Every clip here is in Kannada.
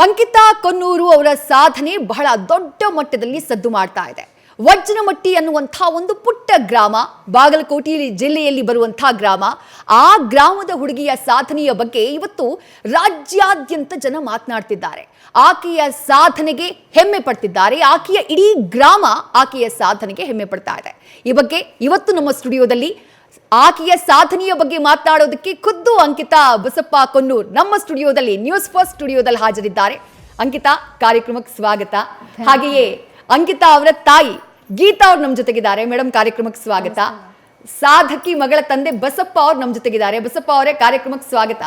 ಅಂಕಿತಾ ಕೊನ್ನೂರು ಅವರ ಸಾಧನೆ ಬಹಳ ದೊಡ್ಡ ಮಟ್ಟದಲ್ಲಿ ಸದ್ದು ಮಾಡ್ತಾ ಇದೆ. ವಜ್ರಮಟ್ಟಿ ಅನ್ನುವಂಥ ಒಂದು ಪುಟ್ಟ ಗ್ರಾಮ, ಬಾಗಲಕೋಟೆ ಜಿಲ್ಲೆಯಲ್ಲಿ ಬರುವಂತಹ ಗ್ರಾಮ. ಆ ಗ್ರಾಮದ ಹುಡುಗಿಯ ಸಾಧನೆಯ ಬಗ್ಗೆ ಇವತ್ತು ರಾಜ್ಯಾದ್ಯಂತ ಜನ ಮಾತನಾಡ್ತಿದ್ದಾರೆ. ಆಕೆಯ ಸಾಧನೆಗೆ ಹೆಮ್ಮೆ ಪಡ್ತಿದ್ದಾರೆ. ಆಕೆಯ ಇಡೀ ಗ್ರಾಮ ಆಕೆಯ ಸಾಧನೆಗೆ ಹೆಮ್ಮೆ ಪಡ್ತಾ ಇದೆ. ಈ ಬಗ್ಗೆ ಇವತ್ತು ನಮ್ಮ ಸ್ಟುಡಿಯೋದಲ್ಲಿ ಆಕೆಯ ಸಾಧನೆಯ ಬಗ್ಗೆ ಮಾತನಾಡೋದಕ್ಕೆ ಖುದ್ದು ಅಂಕಿತಾ ಬಸಪ್ಪ ಕೊನ್ನೂರ್ ನಮ್ಮ ಸ್ಟುಡಿಯೋದಲ್ಲಿ, ನ್ಯೂಸ್ ಫಸ್ಟ್ ಸ್ಟುಡಿಯೋದಲ್ಲಿ ಹಾಜರಿದ್ದಾರೆ. ಅಂಕಿತಾ, ಕಾರ್ಯಕ್ರಮಕ್ಕೆ ಸ್ವಾಗತ. ಹಾಗೆಯೇ ಅಂಕಿತಾ ಅವರ ತಾಯಿ ಗೀತಾ ಅವ್ರು ನಮ್ಮ ಜೊತೆಗಿದ್ದಾರೆ. ಮೇಡಮ್, ಕಾರ್ಯಕ್ರಮಕ್ಕೆ ಸ್ವಾಗತ. ಸಾಧಕಿ ಮಗಳ ತಂದೆ ಬಸಪ್ಪ ಅವ್ರು ನಮ್ಮ ಜೊತೆಗಿದ್ದಾರೆ. ಬಸಪ್ಪ ಅವರೇ, ಕಾರ್ಯಕ್ರಮಕ್ಕೆ ಸ್ವಾಗತ.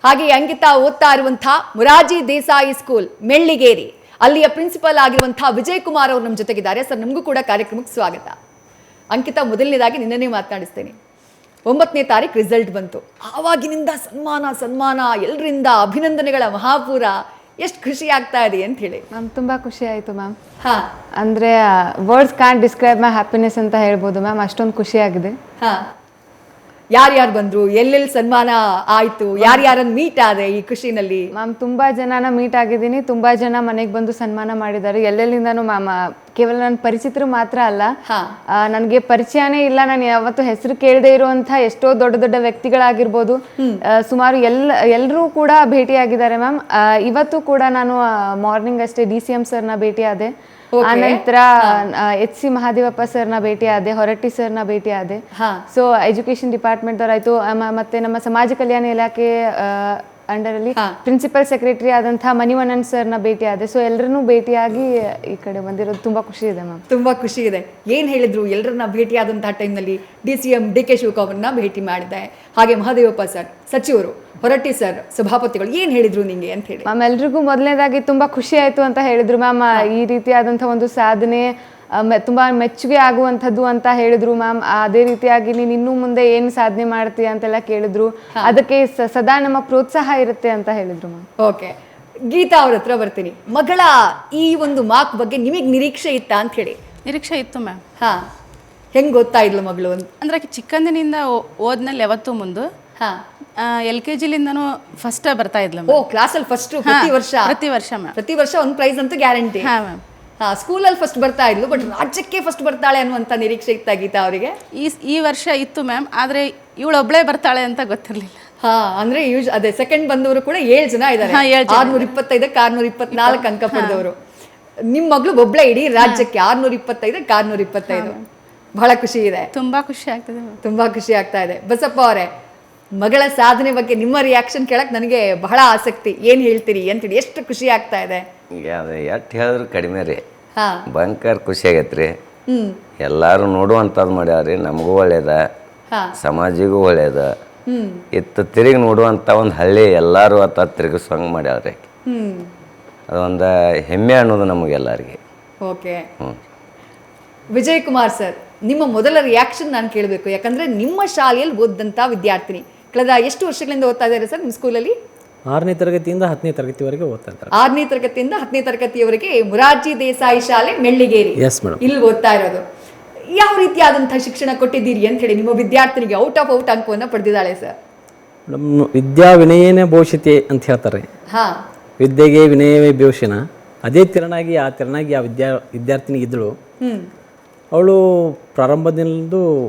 ಹಾಗೆ ಅಂಕಿತಾ ಓದ್ತಾ ಇರುವಂತಹ ಮುರಾರ್ಜಿ ದೇಸಾಯಿ ಸ್ಕೂಲ್ ಮೆಳ್ಳಿಗೇರಿ, ಅಲ್ಲಿಯ ಪ್ರಿನ್ಸಿಪಲ್ ಆಗಿರುವಂತಹ ವಿಜಯ್ ಕುಮಾರ್ ಅವರು ನಮ್ಮ ಜೊತೆಗಿದ್ದಾರೆ. ಸರ್, ನಮಗೂ ಕೂಡ ಕಾರ್ಯಕ್ರಮಕ್ಕೆ ಸ್ವಾಗತ. ಅಂಕಿತಾ, ಮೊದಲನೇದಾಗಿ ನಿನ್ನನ್ನೇ ಮಾತನಾಡಿಸ್ತೇನೆ. 9ನೇ ತಾರೀಕು ರಿಸಲ್ಟ್ ಬಂತು. ಆವಾಗಿನಿಂದ ಸನ್ಮಾನ ಎಲ್ಲರಿಂದ ಅಭಿನಂದನೆಗಳ ಮಹಾಪೂರ. ಎಷ್ಟು ಖುಷಿ ಆಗ್ತಾ ಇದೆ ಅಂತ ಹೇಳಿ. ಮ್ಯಾಮ್, ತುಂಬಾ ಖುಷಿ ಆಯ್ತು ಮ್ಯಾಮ್. ಅಂದ್ರೆ words can't describe my happiness ಅಂತ ಹೇಳ್ಬೋದು ಮ್ಯಾಮ್. ಅಷ್ಟೊಂದು ಖುಷಿ ಆಗಿದೆ. ಯಾರ್ಯಾರು ಬಂದ್ರು, ಎಲ್ಲೆಲ್ಲಿ ಸನ್ಮಾನ ಆಯ್ತು, ಯಾರ್ಯಾರನ್ನ ಮೀಟ್ ಆದೆ ಈ ಖುಷಿನಲ್ಲಿ? ಮ್ಯಾಮ್, ತುಂಬಾ ಜನನ ಮೀಟ್ ಆಗಿದ್ದೀನಿ. ತುಂಬಾ ಜನ ಮನೆಗೆ ಬಂದು ಸನ್ಮಾನ ಮಾಡಿದ್ದಾರೆ. ಎಲ್ಲೆಲ್ಲಿಂದಾನು ಮ್ಯಾಮ್. ಕೇವಲ ನನ್ನ ಪರಿಚಿತರು ಮಾತ್ರ ಅಲ್ಲ, ನನಗೆ ಪರಿಚಯನೇ ಇಲ್ಲ, ನಾನು ಯಾವತ್ತು ಹೆಸರು ಕೇಳದೆ ಇರುವಂತ ಎಷ್ಟೋ ದೊಡ್ಡ ದೊಡ್ಡ ವ್ಯಕ್ತಿಗಳಾಗಿರ್ಬೋದು, ಸುಮಾರು ಎಲ್ಲರೂ ಕೂಡ ಭೇಟಿಯಾಗಿದ್ದಾರೆ ಮ್ಯಾಮ್. ಇವತ್ತು ಕೂಡ ನಾನು ಮಾರ್ನಿಂಗ್ ಅಷ್ಟೇ DCM ಸರ್ನ ಭೇಟಿ ಆದೆ. ಆನಂತರ HC ಮಹಾದೇವಪ್ಪ ಸರ್ನ ಭೇಟಿ ಆದೆ, ಹೊರಟ್ಟಿ ಸರ್ನ ಭೇಟಿ ಆದೆ. ಸೊ ಎಜುಕೇಶನ್ ಡಿಪಾರ್ಟ್ಮೆಂಟ್ ಅವರಾಯ್ತು, ಮತ್ತೆ ನಮ್ಮ ಸಮಾಜ ಕಲ್ಯಾಣ ಇಲಾಖೆ ಅಂಡರ್ ಅಲ್ಲಿ ಪ್ರಿನ್ಸಿಪಲ್ ಸೆಕ್ರೆಟರಿ ಆದಂತಹ ಮಣಿವಣ್ಣನ್ ಸರ್ನ ಭೇಟಿ ಆದೆ. ಸೊ ಎಲ್ಲರನ್ನೂ ಭೇಟಿಯಾಗಿ ಈ ಕಡೆ ಬಂದಿರೋದು ತುಂಬಾ ಖುಷಿ ಇದೆ ಮ್ಯಾಮ್. ತುಂಬಾ ಖುಷಿ ಇದೆ. ಏನ್ ಹೇಳಿದ್ರು ಎಲ್ಲರನ್ನ ಭೇಟಿ ಆದಂತಹ ಟೈಮ್ನಲ್ಲಿ? DCM DK ಶಿವಕುಮಾರ್ನ ಭೇಟಿ ಮಾಡಿದೆ. ಹಾಗೆ ಮಹಾದೇವಪ್ಪ ಸರ್, ಸಚಿವರು, ಹೊರಟ್ಟಿ ಸರ್, ಸಭಾಪತಿಗಳು ಏನ್ ಹೇಳಿದ್ರು ನಿಂಗೆ ಅಂತ ಹೇಳಿ? ಮ್ಯಾಮ್, ಎಲ್ರಿಗೂ ಮೊದಲನೇದಾಗಿ ತುಂಬಾ ಖುಷಿ ಆಯ್ತು ಅಂತ ಹೇಳಿದ್ರು ಮ್ಯಾಮ್. ಈ ರೀತಿಯಾದಂತಹ ಒಂದು ಸಾಧನೆ ತುಂಬಾ ಮೆಚ್ಚುಗೆ ಆಗುವಂಥದ್ದು ಅಂತ ಹೇಳಿದ್ರು ಮ್ಯಾಮ್. ಅದೇ ರೀತಿಯಾಗಿ ನೀನು ಇನ್ನು ಮುಂದೆ ಏನು ಸಾಧನೆ ಮಾಡ್ತೀಯ ಅಂತೆಲ್ಲ ಕೇಳಿದ್ರು. ಅದಕ್ಕೆ ಸದಾ ನಮ್ಮ ಪ್ರೋತ್ಸಾಹ ಇರುತ್ತೆ ಅಂತ ಹೇಳಿದ್ರು ಮ್ಯಾಮ್. ಓಕೆ, ಗೀತಾ ಅವ್ರ ಹತ್ರ ಬರ್ತೀನಿ. ಮಗಳ ಈ ಒಂದು ಮಾರ್ಕ್ ಬಗ್ಗೆ ನಿಮಗೆ ನಿರೀಕ್ಷೆ ಇತ್ತಾ ಅಂತ ಹೇಳಿ? ನಿರೀಕ್ಷೆ ಇತ್ತು ಮ್ಯಾಮ್. ಹೆಂಗ್ ಗೊತ್ತಾ ಇದ್ಲು ಮಗಳು ಅಂದ್ರೆ ಚಿಕ್ಕಂದಿನಿಂದ ಓದ್ನಲ್ಲಿ ಯಾವತ್ತೂ ಮುಂದೆ LKG-ಲಿಂದನೂ ಫಸ್ಟ್ ಬರ್ತಾ ಇದ್ಲು. ಓ, ಕ್ಲಾಸಲ್ಲಿ ಫಸ್ಟ್ ಪ್ರತಿ ವರ್ಷ ಮ್ಯಾಮ್. ಪ್ರತಿ ವರ್ಷ ಒಂದು ಪ್ರೈಸ್ ಅಂತೂ ಗ್ಯಾರಂಟಿ. ಮ್ಯಾಮ್, ಸ್ಕೂಲಲ್ಲಿ ಫಸ್ಟ್ ಬರ್ತಾ ಇದ್ಲು, ಬಟ್ ರಾಜ್ಯಕ್ಕೆ ಫಸ್ಟ್ ಬರ್ತಾಳೆ ಅನ್ನುವಂಥ ನಿರೀಕ್ಷೆ ಇತ್ತ ಗೀತಾ ಅವರಿಗೆ? ಈ ವರ್ಷ ಇತ್ತು ಮ್ಯಾಮ್. ಆದ್ರೆ ಇವಳೊಬ್ಳೆ ಬರ್ತಾಳೆ ಅಂತ ಗೊತ್ತಿರಲಿಲ್ಲ. ಅಂದ್ರೆ ಅದೇ ಸೆಕೆಂಡ್ ಬಂದವರು ಕೂಡ 7 ಜನ ಇದ್ದಾರೆ. 625ಕ್ಕೆ 624 ಅಂಕ ಪಡೆದವರು. ನಿಮ್ಮ ಮಗಳು ಒಬ್ಳೆ ಇಡೀ ರಾಜ್ಯಕ್ಕೆ 625ಕ್ಕೆ 625. ಬಹಳ ಖುಷಿ ಇದೆ. ತುಂಬಾ ಖುಷಿ ಆಗ್ತದೆ. ತುಂಬಾ ಖುಷಿ ಆಗ್ತಾ ಇದೆ. ಬಸಪ್ಪ ಅವರೇ, ಮಗಳ ಸಾಧನೆ ಬಗ್ಗೆ ನಿಮ್ಮ ರಿಯಾಕ್ಷನ್ ಕೇಳಕ್ ನನಗೆ ಬಹಳ ಆಸಕ್ತಿ. ಏನ್ ಹೇಳ್ತೀರಿ ಅಂತೇಳಿ? ಎಷ್ಟು ಖುಷಿ ಆಗ್ತಾ ಇದೆ? ಎಷ್ಟು ಹೇಳಿದ್ರು ಕಡಿಮೆ ರೀ. ಭಯಂಕರ ಖುಷಿ ಆಗೈತ್ರಿ. ಎಲ್ಲಾರು ನೋಡುವಂಥದ್ದು ಮಾಡ್ಯಾವ್ರಿ. ನಮಗೂ ಒಳ್ಳೇದ, ಸಮಾಜಿಗೂ ಒಳ್ಳೇದ. ಇತ್ತು ತಿರುಗಿ ನೋಡುವಂಥ ಒಂದು ಹಳ್ಳಿ ಎಲ್ಲರೂ ತಿರುಗಿಸಂಗೆ ಮಾಡ್ಯಾವ್ರಿ. ಅದೊಂದು ಹೆಮ್ಮೆ ಅನ್ನೋದು ನಮಗೆಲ್ಲರಿಗೆ. ಓಕೆ, ವಿಜಯ್ ಕುಮಾರ್ ಸರ್, ನಿಮ್ಮ ಮೊದಲ ರಿಯಾಕ್ಷನ್ ನಾನು ಕೇಳಬೇಕು. ಯಾಕಂದ್ರೆ ನಿಮ್ಮ ಶಾಲೆಯಲ್ಲಿ ಓದಂತ ವಿದ್ಯಾರ್ಥಿನಿ. ಕಳೆದ ಎಷ್ಟು ವರ್ಷಗಳಿಂದ ಓದ್ತಾ ಇದ್ದಾರೆ ಸರ್ ನಿಮ್ಮ ಸ್ಕೂಲಲ್ಲಿ? 6ನೇ ತರಗತಿಯಿಂದ 10ನೇ ತರಗತಿವರೆಗೆ ಓದ್ತಾ ಇದ್ದಾರೆ. 6ನೇ ತರಗತಿಯಿಂದ 10ನೇ ತರಗತಿಯವರೆಗೆ ಮುರಾರ್ಜಿ ದೇಸಾಯಿ ಶಾಲೆ ಮೆಳ್ಳಿಗೇರಿ ಇಲ್ಲಿ ಓದ್ತಾ ಇರೋದು. ಯಾವ ರೀತಿಯಾದಂತಹ ಶಿಕ್ಷಣ ಕೊಟ್ಟಿದ್ದೀರಿ ಅಂತ ಹೇಳಿ ನಿಮ್ಮ ವಿದ್ಯಾರ್ಥಿನಿಗೆ? ಔಟ್ ಆಫ್ ಔಟ್ ಅಂಕವನ್ನು ಪಡೆದಿದ್ದಾಳೆ ಸರ್. ವಿದ್ಯಾ ವಿನಯನೇ ಭವಿಷ್ಯತೆ ಅಂತ ಹೇಳ್ತಾರೆ. ವಿದ್ಯೆಗೆ ವಿನಯವೇ ಭವಿಷ್ಯನ. ಅದೇ ತೆರನಾಗಿ ಆ ವಿದ್ಯಾರ್ಥಿನಿ ಇದ್ದಳು. ಅವಳು ಪ್ರಾರಂಭದಿಂದಲೂ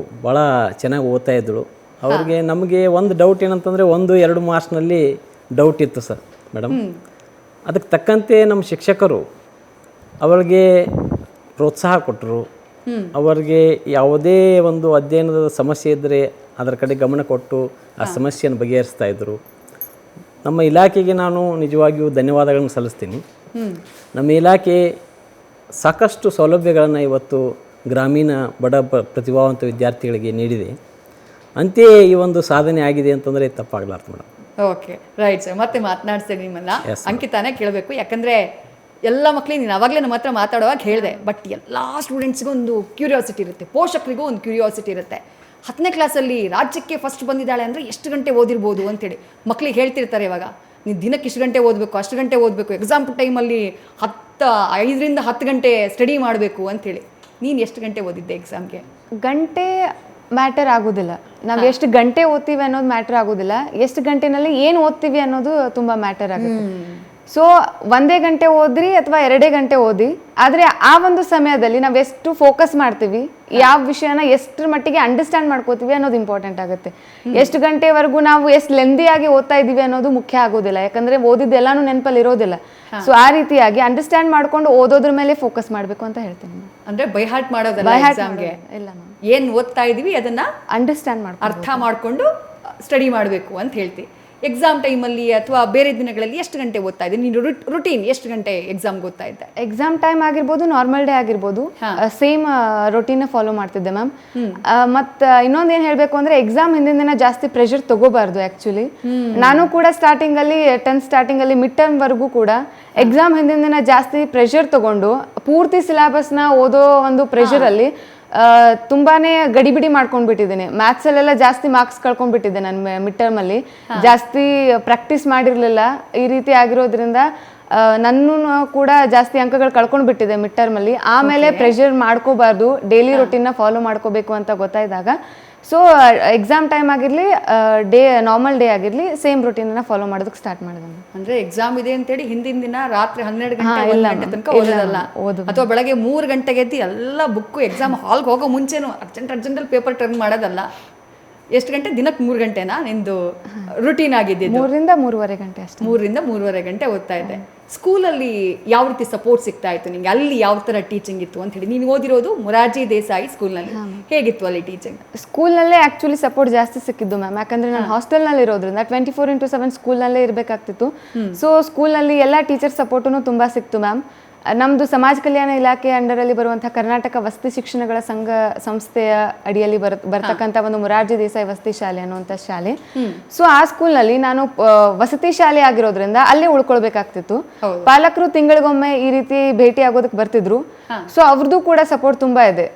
ಭಾಳ ಚೆನ್ನಾಗಿ ಓದ್ತಾ ಇದ್ದಳು. ಅವ್ರಿಗೆ ನಮಗೆ ಒಂದು ಡೌಟ್ ಏನಂತಂದರೆ, 1-2 ಮಾರ್ಕ್ಸ್ನಲ್ಲಿ ಡೌಟ್ ಇತ್ತು ಸರ್ ಮೇಡಮ್. ಅದಕ್ಕೆ ತಕ್ಕಂತೆ ನಮ್ಮ ಶಿಕ್ಷಕರು ಅವರಿಗೆ ಪ್ರೋತ್ಸಾಹ ಕೊಟ್ಟರು. ಅವರಿಗೆ ಯಾವುದೇ ಒಂದು ಅಧ್ಯಯನದ ಸಮಸ್ಯೆ ಇದ್ದರೆ ಅದರ ಕಡೆ ಗಮನ ಕೊಟ್ಟು ಆ ಸಮಸ್ಯೆಯನ್ನು ಬಗೆಹರಿಸ್ತಾ ಇದ್ದರು. ನಮ್ಮ ಇಲಾಖೆಗೆ ನಾನು ನಿಜವಾಗಿಯೂ ಧನ್ಯವಾದಗಳನ್ನು ಸಲ್ಲಿಸ್ತೀನಿ. ನಮ್ಮ ಇಲಾಖೆ ಸಾಕಷ್ಟು ಸೌಲಭ್ಯಗಳನ್ನು ಇವತ್ತು ಗ್ರಾಮೀಣ ಬಡ ಪ್ರತಿಭಾವಂತ ವಿದ್ಯಾರ್ಥಿಗಳಿಗೆ ನೀಡಿದೆ. ಅಂತೆಯೇ ಈ ಒಂದು ಸಾಧನೆ ಆಗಿದೆ ಅಂತಂದರೆ ತಪ್ಪಾಗಲಾರ್ದು ಮೇಡಮ್. Okay, right sir. ಮತ್ತೆ ಮಾತನಾಡ್ತೇನೆ ನಿಮ್ಮನ್ನ. ಅಂಕಿತಾನೇ ಕೇಳಬೇಕು. ಯಾಕಂದರೆ ಎಲ್ಲ ಮಕ್ಕಳಿಗೆ ನೀನು ಅವಾಗಲೇ ನಮ್ಮ ಹತ್ರ ಮಾತಾಡುವಾಗ ಹೇಳಿದೆ, ಬಟ್ ಎಲ್ಲ ಸ್ಟೂಡೆಂಟ್ಸ್ಗೂ ಒಂದು ಕ್ಯೂರಿಯಾಸಿಟಿ ಇರುತ್ತೆ, ಪೋಷಕರಿಗೂ ಒಂದು ಕ್ಯೂರಿಯಾಸಿಟಿ ಇರುತ್ತೆ. 10ನೇ ಕ್ಲಾಸಲ್ಲಿ ರಾಜ್ಯಕ್ಕೆ ಫಸ್ಟ್ ಬಂದಿದ್ದಾಳೆ ಅಂದರೆ ಎಷ್ಟು ಗಂಟೆ ಓದಿರ್ಬೋದು ಅಂತೇಳಿ ಮಕ್ಕಳಿಗೆ ಹೇಳ್ತಿರ್ತಾರೆ. ಇವಾಗ ನೀನು ದಿನಕ್ಕೆ ಇಷ್ಟು ಗಂಟೆ ಓದಬೇಕು, ಅಷ್ಟು ಗಂಟೆ ಓದಬೇಕು, ಎಕ್ಸಾಮ್ ಟೈಮಲ್ಲಿ 5ರಿಂದ 10 ಗಂಟೆ ಸ್ಟಡಿ ಮಾಡಬೇಕು ಅಂಥೇಳಿ. ನೀನು ಎಷ್ಟು ಗಂಟೆ ಓದಿದ್ದೆ ಎಕ್ಸಾಮ್ಗೆ? ಗಂಟೆ ಮ್ಯಾಟರ್ ಆಗೋದಿಲ್ಲ. ನಾವು ಎಷ್ಟು ಗಂಟೆ ಓದ್ತೀವಿ ಅನ್ನೋದು ಮ್ಯಾಟರ್ ಆಗೋದಿಲ್ಲ. ಎಷ್ಟು ಗಂಟೆನಲ್ಲಿ ಏನು ಓದ್ತೀವಿ ಅನ್ನೋದು ತುಂಬ ಮ್ಯಾಟರ್ ಆಗುತ್ತೆ. ಸೊ 1 ಗಂಟೆ ಓದ್ರಿ ಅಥವಾ 2 ಗಂಟೆ ಓದಿ, ಆದರೆ ಆ ಒಂದು ಸಮಯದಲ್ಲಿ ನಾವು ಎಷ್ಟು ಫೋಕಸ್ ಮಾಡ್ತೀವಿ, ಯಾವ ವಿಷಯನ ಎಷ್ಟರ ಮಟ್ಟಿಗೆ ಅಂಡರ್ಸ್ಟ್ಯಾಂಡ್ ಮಾಡ್ಕೋತೀವಿ ಅನ್ನೋದು ಇಂಪಾರ್ಟೆಂಟ್ ಆಗುತ್ತೆ. ಎಷ್ಟು ಗಂಟೆವರೆಗೂ ನಾವು ಎಷ್ಟು ಲೆಂದಿಯಾಗಿ ಓದ್ತಾ ಇದ್ದೀವಿ ಅನ್ನೋದು ಮುಖ್ಯ ಆಗೋದಿಲ್ಲ, ಯಾಕಂದ್ರೆ ಓದಿದ್ದೆಲ್ಲಾನು ನೆನಪಲ್ಲಿ ಇರೋದಿಲ್ಲ. ಸೊ ಆ ರೀತಿಯಾಗಿ ಅಂಡರ್ಸ್ಟ್ಯಾಂಡ್ ಮಾಡ್ಕೊಂಡು ಓದೋದ್ರ ಮೇಲೆ ಫೋಕಸ್ ಮಾಡಬೇಕು ಅಂತ ಹೇಳ್ತೀನಿ. ಅಂದ್ರೆ ಬೈ ಹಾರ್ಟ್ ಮಾಡೋದಲ್ಲ, ಎಕ್ಸಾಮ್ಗೆ ಇಲ್ಲ ಏನ್ ಓದ್ತಾ ಇದೀವಿ ಅದನ್ನ ಅಂಡರ್ಸ್ಟ್ಯಾಂಡ್ ಮಾಡ್ಕೊಂಡು ಅರ್ಥ ಮಾಡ್ಕೊಂಡು ಸ್ಟಡಿ ಮಾಡಬೇಕು ಅಂತ ಹೇಳ್ತೀವಿ. ಎಕ್ಸಾಮ್ ಟೈಮಲ್ಲಿ ಅಥವಾ ಬೇರೆ ದಿನಗಳಲ್ಲಿ ಎಷ್ಟು ಗಂಟೆ ಓದ್ತಾ ಇದ್ದೀನಿ ನೀನು? ರುಟೀನ್ ಎಷ್ಟು ಗಂಟೆ ಎಕ್ಸಾಮ್ಗೆ ಓದ್ತಾ ಇದ್ದೆ? ಎಕ್ಸಾಮ್ ಟೈಮ್ ಆಗಿರ್ಬೋದು, ನಾರ್ಮಲ್ ಡೇ ಆಗಿರ್ಬೋದು, ಸೇಮ್ ರೊಟೀನ್ ಫಾಲೋ ಮಾಡ್ತಿದ್ದೆ ಮ್ಯಾಮ್. ಮತ್ತು ಇನ್ನೊಂದೇನು ಹೇಳಬೇಕು ಅಂದರೆ ಎಕ್ಸಾಮ್ ಹಿಂದಿನ ದಿನ ಜಾಸ್ತಿ ಪ್ರೆಷರ್ ತಗೋಬಾರ್ದು. ಆ್ಯಕ್ಚುಲಿ ನಾನು ಕೂಡ ಸ್ಟಾರ್ಟಿಂಗಲ್ಲಿ 10th ಸ್ಟಾರ್ಟಿಂಗಲ್ಲಿ ಮಿಡ್ ಟರ್ಮ್ವರೆಗೂ ಕೂಡ ಎಕ್ಸಾಮ್ ಹಿಂದಿನ ದಿನ ಜಾಸ್ತಿ ಪ್ರೆಷರ್ ತಗೊಂಡು ಪೂರ್ತಿ ಸಿಲೆಬಸ್ನ ಓದೋ ಒಂದು ಪ್ರೆಷರಲ್ಲಿ ತುಂಬಾನೇ ಗಡಿಬಿಡಿ ಮಾಡ್ಕೊಂಡ್ಬಿಟ್ಟಿದ್ದೇನೆ. ಮ್ಯಾಥ್ಸಲ್ಲೆಲ್ಲ ಜಾಸ್ತಿ ಮಾರ್ಕ್ಸ್ ಕಳ್ಕೊಂಡ್ಬಿಟ್ಟಿದ್ದೆ ನಾನು ಮಿಡ್ ಟರ್ಮಲ್ಲಿ. ಜಾಸ್ತಿ ಪ್ರಾಕ್ಟೀಸ್ ಮಾಡಿರಲಿಲ್ಲ. ಈ ರೀತಿ ಆಗಿರೋದ್ರಿಂದ ನನ್ನೂ ಕೂಡ ಜಾಸ್ತಿ ಅಂಕಗಳು ಕಳ್ಕೊಂಡ್ಬಿಟ್ಟಿದೆ ಮಿಡ್ ಟರ್ಮಲ್ಲಿ. ಆಮೇಲೆ ಪ್ರೆಷರ್ ಮಾಡ್ಕೋಬಾರ್ದು, ಡೈಲಿ ರೊಟೀನ್ನ ಫಾಲೋ ಮಾಡ್ಕೋಬೇಕು ಅಂತ ಗೊತ್ತಾಯಿದಾಗ ಸೊ ಎಕ್ಸಾಮ್ ಟೈಮ್ ಆಗಿರಲಿ, ನಾರ್ಮಲ್ ಡೇ ಆಗಿರಲಿ, ಸೇಮ್ ರೊಟೀನನ್ನು ಫಾಲೋ ಮಾಡೋದಕ್ಕೆ ಸ್ಟಾರ್ಟ್ ಮಾಡಿದೆ. ಅಂದ್ರೆ ಎಕ್ಸಾಮ್ ಇದೆ ಅಂತೇಳಿ ಹಿಂದಿನ ದಿನ ರಾತ್ರಿ 12 ಗಂಟೆ 1 ಗಂಟೆ ತನಕ ಓದೋದಲ್ಲ, ಅಥವಾ ಬೆಳಗ್ಗೆ 3 ಗಂಟೆಗೆ ಎದ್ದು ಎಲ್ಲ ಬುಕ್ಕು ಎಕ್ಸಾಮ್ ಹಾಲ್ಗೆ ಹೋಗೋ ಮುಂಚೆನೂ ಅರ್ಜೆಂಟಲ್ಲಿ ಪೇಪರ್ ಟರ್ನ್ ಮಾಡೋದಲ್ಲ. ಎಷ್ಟು ಗಂಟೆ? ದಿನಕ್ಕೆ 3 ಗಂಟೆನಾ ನಿಂದು ರುಟೀನ್ ಆಗಿದ್ದು? 3 ರಿಂದ 3:30 ಗಂಟೆ ಅಷ್ಟೇ. 3 ರಿಂದ 3:30 ಗಂಟೆ ಓದ್ತಾ ಇದ್ದೆ. ಸ್ಕೂಲಲ್ಲಿ ಯಾವ ರೀತಿ ಸಪೋರ್ಟ್ ಸಿಗ್ತಾ ಇತ್ತು ನಿಂಗೆ? ಅಲ್ಲಿ ಯಾವ ಥರ ಟೀಚಿಂಗ್ ಇತ್ತು ಅಂತ ಹೇಳಿ? ನೀನು ಓದಿರೋದು ಮೊರಾರ್ಜಿ ದೇಸಾಯಿ ಸ್ಕೂಲ್ನಲ್ಲಿ, ಹೇಗಿತ್ತು ಅಲ್ಲಿ ಟೀಚಿಂಗ್? ಸ್ಕೂಲ್ನಲ್ಲೇ ಆ್ಯಕ್ಚುಲಿ ಸಪೋರ್ಟ್ ಜಾಸ್ತಿ ಸಿಕ್ಕಿದ್ದು ಮ್ಯಾಮ್. ಯಾಕಂದರೆ ನಾನು ಹಾಸ್ಟೆಲ್ನಲ್ಲಿ ಇರೋದ್ರಿಂದ 24x7 ಸ್ಕೂಲ್ನಲ್ಲೇ ಇರಬೇಕಾಗ್ತಿತ್ತು. ಸೊ ಸ್ಕೂಲ್ನಲ್ಲಿ ಎಲ್ಲ ಟೀಚರ್ ಸಪೋರ್ಟೂ ತುಂಬ ಸಿಕ್ತು ಮ್ಯಾಮ್. ನಮ್ಮದು ಸಮಾಜ ಕಲ್ಯಾಣ ಇಲಾಖೆ ಅಂಡರಲ್ಲಿ ಬರುವಂಥ ಕರ್ನಾಟಕ ವಸತಿ ಶಿಕ್ಷಣಗಳ ಸಂಸ್ಥೆಯ ಅಡಿಯಲ್ಲಿ ಬರ್ತಕ್ಕಂಥ ಒಂದು ಮೊರಾರ್ಜಿ ದೇಸಾಯಿ ವಸತಿ ಶಾಲೆ ಅನ್ನುವಂಥ ಶಾಲೆ. ಸೊ ಆ ಸ್ಕೂಲ್ನಲ್ಲಿ ನಾನು ವಸತಿ ಶಾಲೆ ಆಗಿರೋದ್ರಿಂದ ಅಲ್ಲೇ ಉಳ್ಕೊಳ್ಬೇಕಾಗ್ತಿತ್ತು. ಪಾಲಕರು ತಿಂಗಳಿಗೊಮ್ಮೆ ಈ ರೀತಿ ಭೇಟಿ ಆಗೋದಕ್ಕೆ ಬರ್ತಿದ್ರು. ಸೊ ಅವ್ರದ್ದು ಕೂಡ ಸಪೋರ್ಟ್ ತುಂಬ ಇದೆ.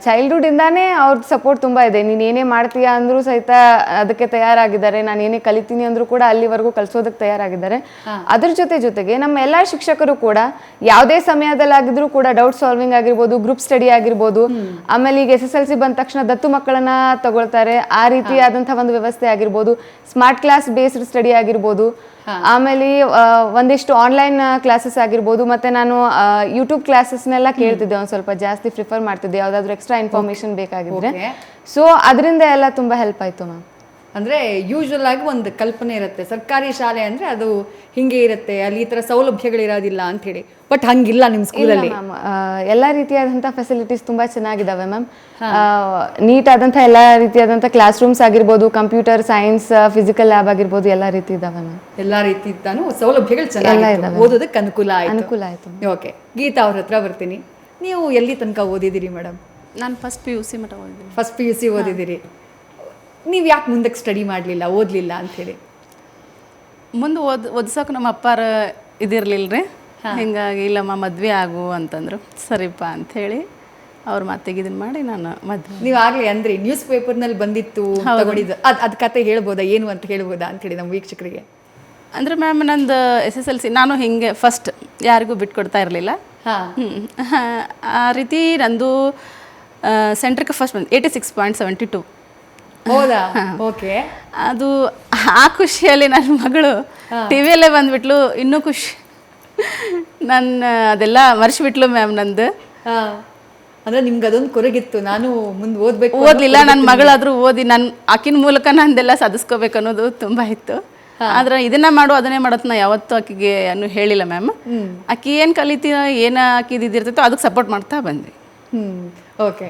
ಚೈಲ್ಡ್ಹುಡ್ ಇಂದಾನೇ ಅವ್ರದ್ದು ಸಪೋರ್ಟ್ ತುಂಬಾ ಇದೆ. ನೀನ್ ಏನೇ ಮಾಡ್ತೀಯಾ ಅಂದ್ರೂ ಸಹಿತ ಅದಕ್ಕೆ ತಯಾರಾಗಿದ್ದಾರೆ. ನಾನು ಏನೇ ಕಲಿತೀನಿ ಅಂದ್ರೂ ಕೂಡ ಅಲ್ಲಿವರೆಗೂ ಕಲಿಸೋದಕ್ಕೆ ತಯಾರಾಗಿದ್ದಾರೆ. ಅದ್ರ ಜೊತೆಗೆ ನಮ್ಮ ಎಲ್ಲಾ ಶಿಕ್ಷಕರು ಕೂಡ ಯಾವುದೇ ಸಮಯದಲ್ಲಾಗಿದ್ರು ಕೂಡ ಡೌಟ್ ಸಾಲ್ವಿಂಗ್ ಆಗಿರ್ಬೋದು, ಗ್ರೂಪ್ ಸ್ಟಡಿ ಆಗಿರ್ಬೋದು, ಆಮೇಲೆ ಈಗ SSLC ಬಂದ ತಕ್ಷಣ ದತ್ತು ಮಕ್ಕಳನ್ನ ತಗೊಳ್ತಾರೆ, ಆ ರೀತಿಯಾದಂತಹ ಒಂದು ವ್ಯವಸ್ಥೆ ಆಗಿರ್ಬೋದು, ಸ್ಮಾರ್ಟ್ ಕ್ಲಾಸ್ ಬೇಸ್ಡ್ ಸ್ಟಡಿ ಆಗಿರ್ಬೋದು, ಆಮೇಲೆ ಒಂದಿಷ್ಟು ಆನ್ಲೈನ್ ಕ್ಲಾಸಸ್ ಆಗಿರ್ಬೋದು, ಮತ್ತೆ ನಾನು ಯೂಟ್ಯೂಬ್ ಕ್ಲಾಸಸ್ನೆಲ್ಲ ಕೇಳ್ತಿದ್ದೆ, ಒಂದು ಸ್ವಲ್ಪ ಜಾಸ್ತಿ ಪ್ರಿಫರ್ ಮಾಡ್ತಿದ್ದೆ ಯಾವ್ದಾದ್ರು ಎಕ್ಸ್ಟ್ರಾ ಇನ್ಫಾರ್ಮೇಶನ್ ಬೇಕಾಗಿದ್ರೆ. ಸೊ ಅದರಿಂದ ಎಲ್ಲ ತುಂಬಾ ಹೆಲ್ಪ್ ಆಯ್ತು ಮ್ಯಾಮ್. ಅಂದ್ರೆ ಯೂಶುವಲ್ ಆಗಿ ಒಂದು ಕಲ್ಪನೆ ಇರುತ್ತೆ, ಸರ್ಕಾರಿ ಶಾಲೆ ಅಂದ್ರೆ ಅದು ಹಿಂಗೆ ಇರುತ್ತೆ, ಅಲ್ಲಿ ಈ ತರ ಸೌಲಭ್ಯಗಳಿರೋದಿಲ್ಲ ಅಂತ ಹೇಳಿ. ಬಟ್ ಹಂಗಿಲ್ಲ ನಿಮ್ಮ ಸ್ಕೂಲಲ್ಲಿ. ಎಲ್ಲ ರೀತಿಯಾದಂಥ ಫೆಸಿಲಿಟೀಸ್ ತುಂಬಾ ಚೆನ್ನಾಗಿದ್ದಾವೆ ಮ್ಯಾಮ್. ನೀಟ್ ಆದಂಥ ಎಲ್ಲ ರೀತಿಯಾದಂಥ ಕ್ಲಾಸ್ ರೂಮ್ಸ್ ಆಗಿರ್ಬೋದು, ಕಂಪ್ಯೂಟರ್ ಸೈನ್ಸ್ ಫಿಸಿಕಲ್ ಲ್ಯಾಬ್ ಆಗಿರ್ಬೋದು, ಎಲ್ಲ ರೀತಿ ಇದ್ದಾವೆ ಮ್ಯಾಮ್. ಎಲ್ಲ ರೀತಿ ಸೌಲಭ್ಯಗಳು ಚೆನ್ನಾಗಿ ಓದೋದಕ್ಕೆ ಅನುಕೂಲ ಆಯ್ತು. ಓಕೆ, ಗೀತಾ ಅವ್ರ ಹತ್ರ ಬರ್ತೀನಿ. ನೀವು ಎಲ್ಲಿ ತನಕ ಓದಿದ್ದೀರಿ ಮೇಡಮ್? ನಾನು ಫಸ್ಟ್ PUC ಮಟ್ಟ ಓದಿದ್ದೀನಿ. First PUC ಓದಿದ್ದೀರಿ. ನೀವು ಯಾಕೆ ಮುಂದಕ್ಕೆ ಸ್ಟಡಿ ಮಾಡಲಿಲ್ಲ, ಓದಲಿಲ್ಲ ಅಂಥೇಳಿ? ಮುಂದೆ ಓದಿಸೋಕೆ ನಮ್ಮ ಅಪ್ಪಾರ ಇದಿರಲಿಲ್ಲ ರೀ. ಹಿಂಗಾಗಿ ಇಲ್ಲಮ್ಮ ಮದುವೆ ಆಗು ಅಂತಂದ್ರು. ಸರಿಪ್ಪ ಅಂಥೇಳಿ ಅವ್ರ ಮಾತಿಗೆ ಇದನ್ನು ಮಾಡಿ ನಾನು ಮದುವೆ. ನೀವು ಆಗಲಿ ಅಂದ್ರಿ ನ್ಯೂಸ್ ಪೇಪರ್ನಲ್ಲಿ ಬಂದಿತ್ತು ತಗೊಂಡಿದ್ದು, ಅದು ಕತೆ ಹೇಳ್ಬೋದಾ, ಏನು ಅಂತ ಹೇಳ್ಬೋದಾ ಅಂಥೇಳಿ ನಮ್ಮ ವೀಕ್ಷಕರಿಗೆ? ಅಂದರೆ ಮ್ಯಾಮ್ ನಂದು SSLC ನಾನು ಹಿಂಗೆ ಫಸ್ಟ್ ಯಾರಿಗೂ ಬಿಟ್ಕೊಡ್ತಾ ಇರಲಿಲ್ಲ. ಆ ರೀತಿ ನಂದು ಸೆಂಟ್ರಿಗೆ ಫಸ್ಟ್ ಬಂದು 86.72. ಹೌದಾ? ಓಕೆ. ಅದು ಆ ಖುಷಿಯಲ್ಲಿ ನನ್ನ ಮಗಳು ಟಿವಿಯಲ್ಲೇ ಬಂದ್ಬಿಟ್ಲು. ಇನ್ನೂ ಖುಷಿ, ನನ್ನ ಅದೆಲ್ಲ ಮರ್ಸಿಬಿಟ್ಲು ಮ್ಯಾಮ್ ನಂದು. ಅಂದ್ರೆ ನಿಮ್ಗೆ ಅದೊಂದು ಕೊರಗಿತ್ತು, ನಾನು ಮುಂದೆ ಓದಲಿಲ್ಲ, ನನ್ನ ಮಗಳಾದ್ರೂ ಓದಿ ನನ್ನ ಆಕಿನ ಮೂಲಕ ನಂದೆಲ್ಲ ಸಾಧಿಸ್ಕೋಬೇಕು ಅನ್ನೋದು ತುಂಬ ಇತ್ತು. ಆದ್ರೆ ಇದನ್ನ ಮಾಡು ಅದನ್ನೇ ಮಾಡೋದು ನಾ ಯಾವತ್ತೂ ಆಕಿಗೆ ಏನು ಹೇಳಿಲ್ಲ ಮ್ಯಾಮ್. ಆಕಿ ಏನು ಕಲಿತೀನ ಏನು ಆಕಿದು ಇದಿರ್ತೈತೋ ಅದಕ್ಕೆ ಸಪೋರ್ಟ್ ಮಾಡ್ತಾ ಬಂದೆ. ಓಕೆ.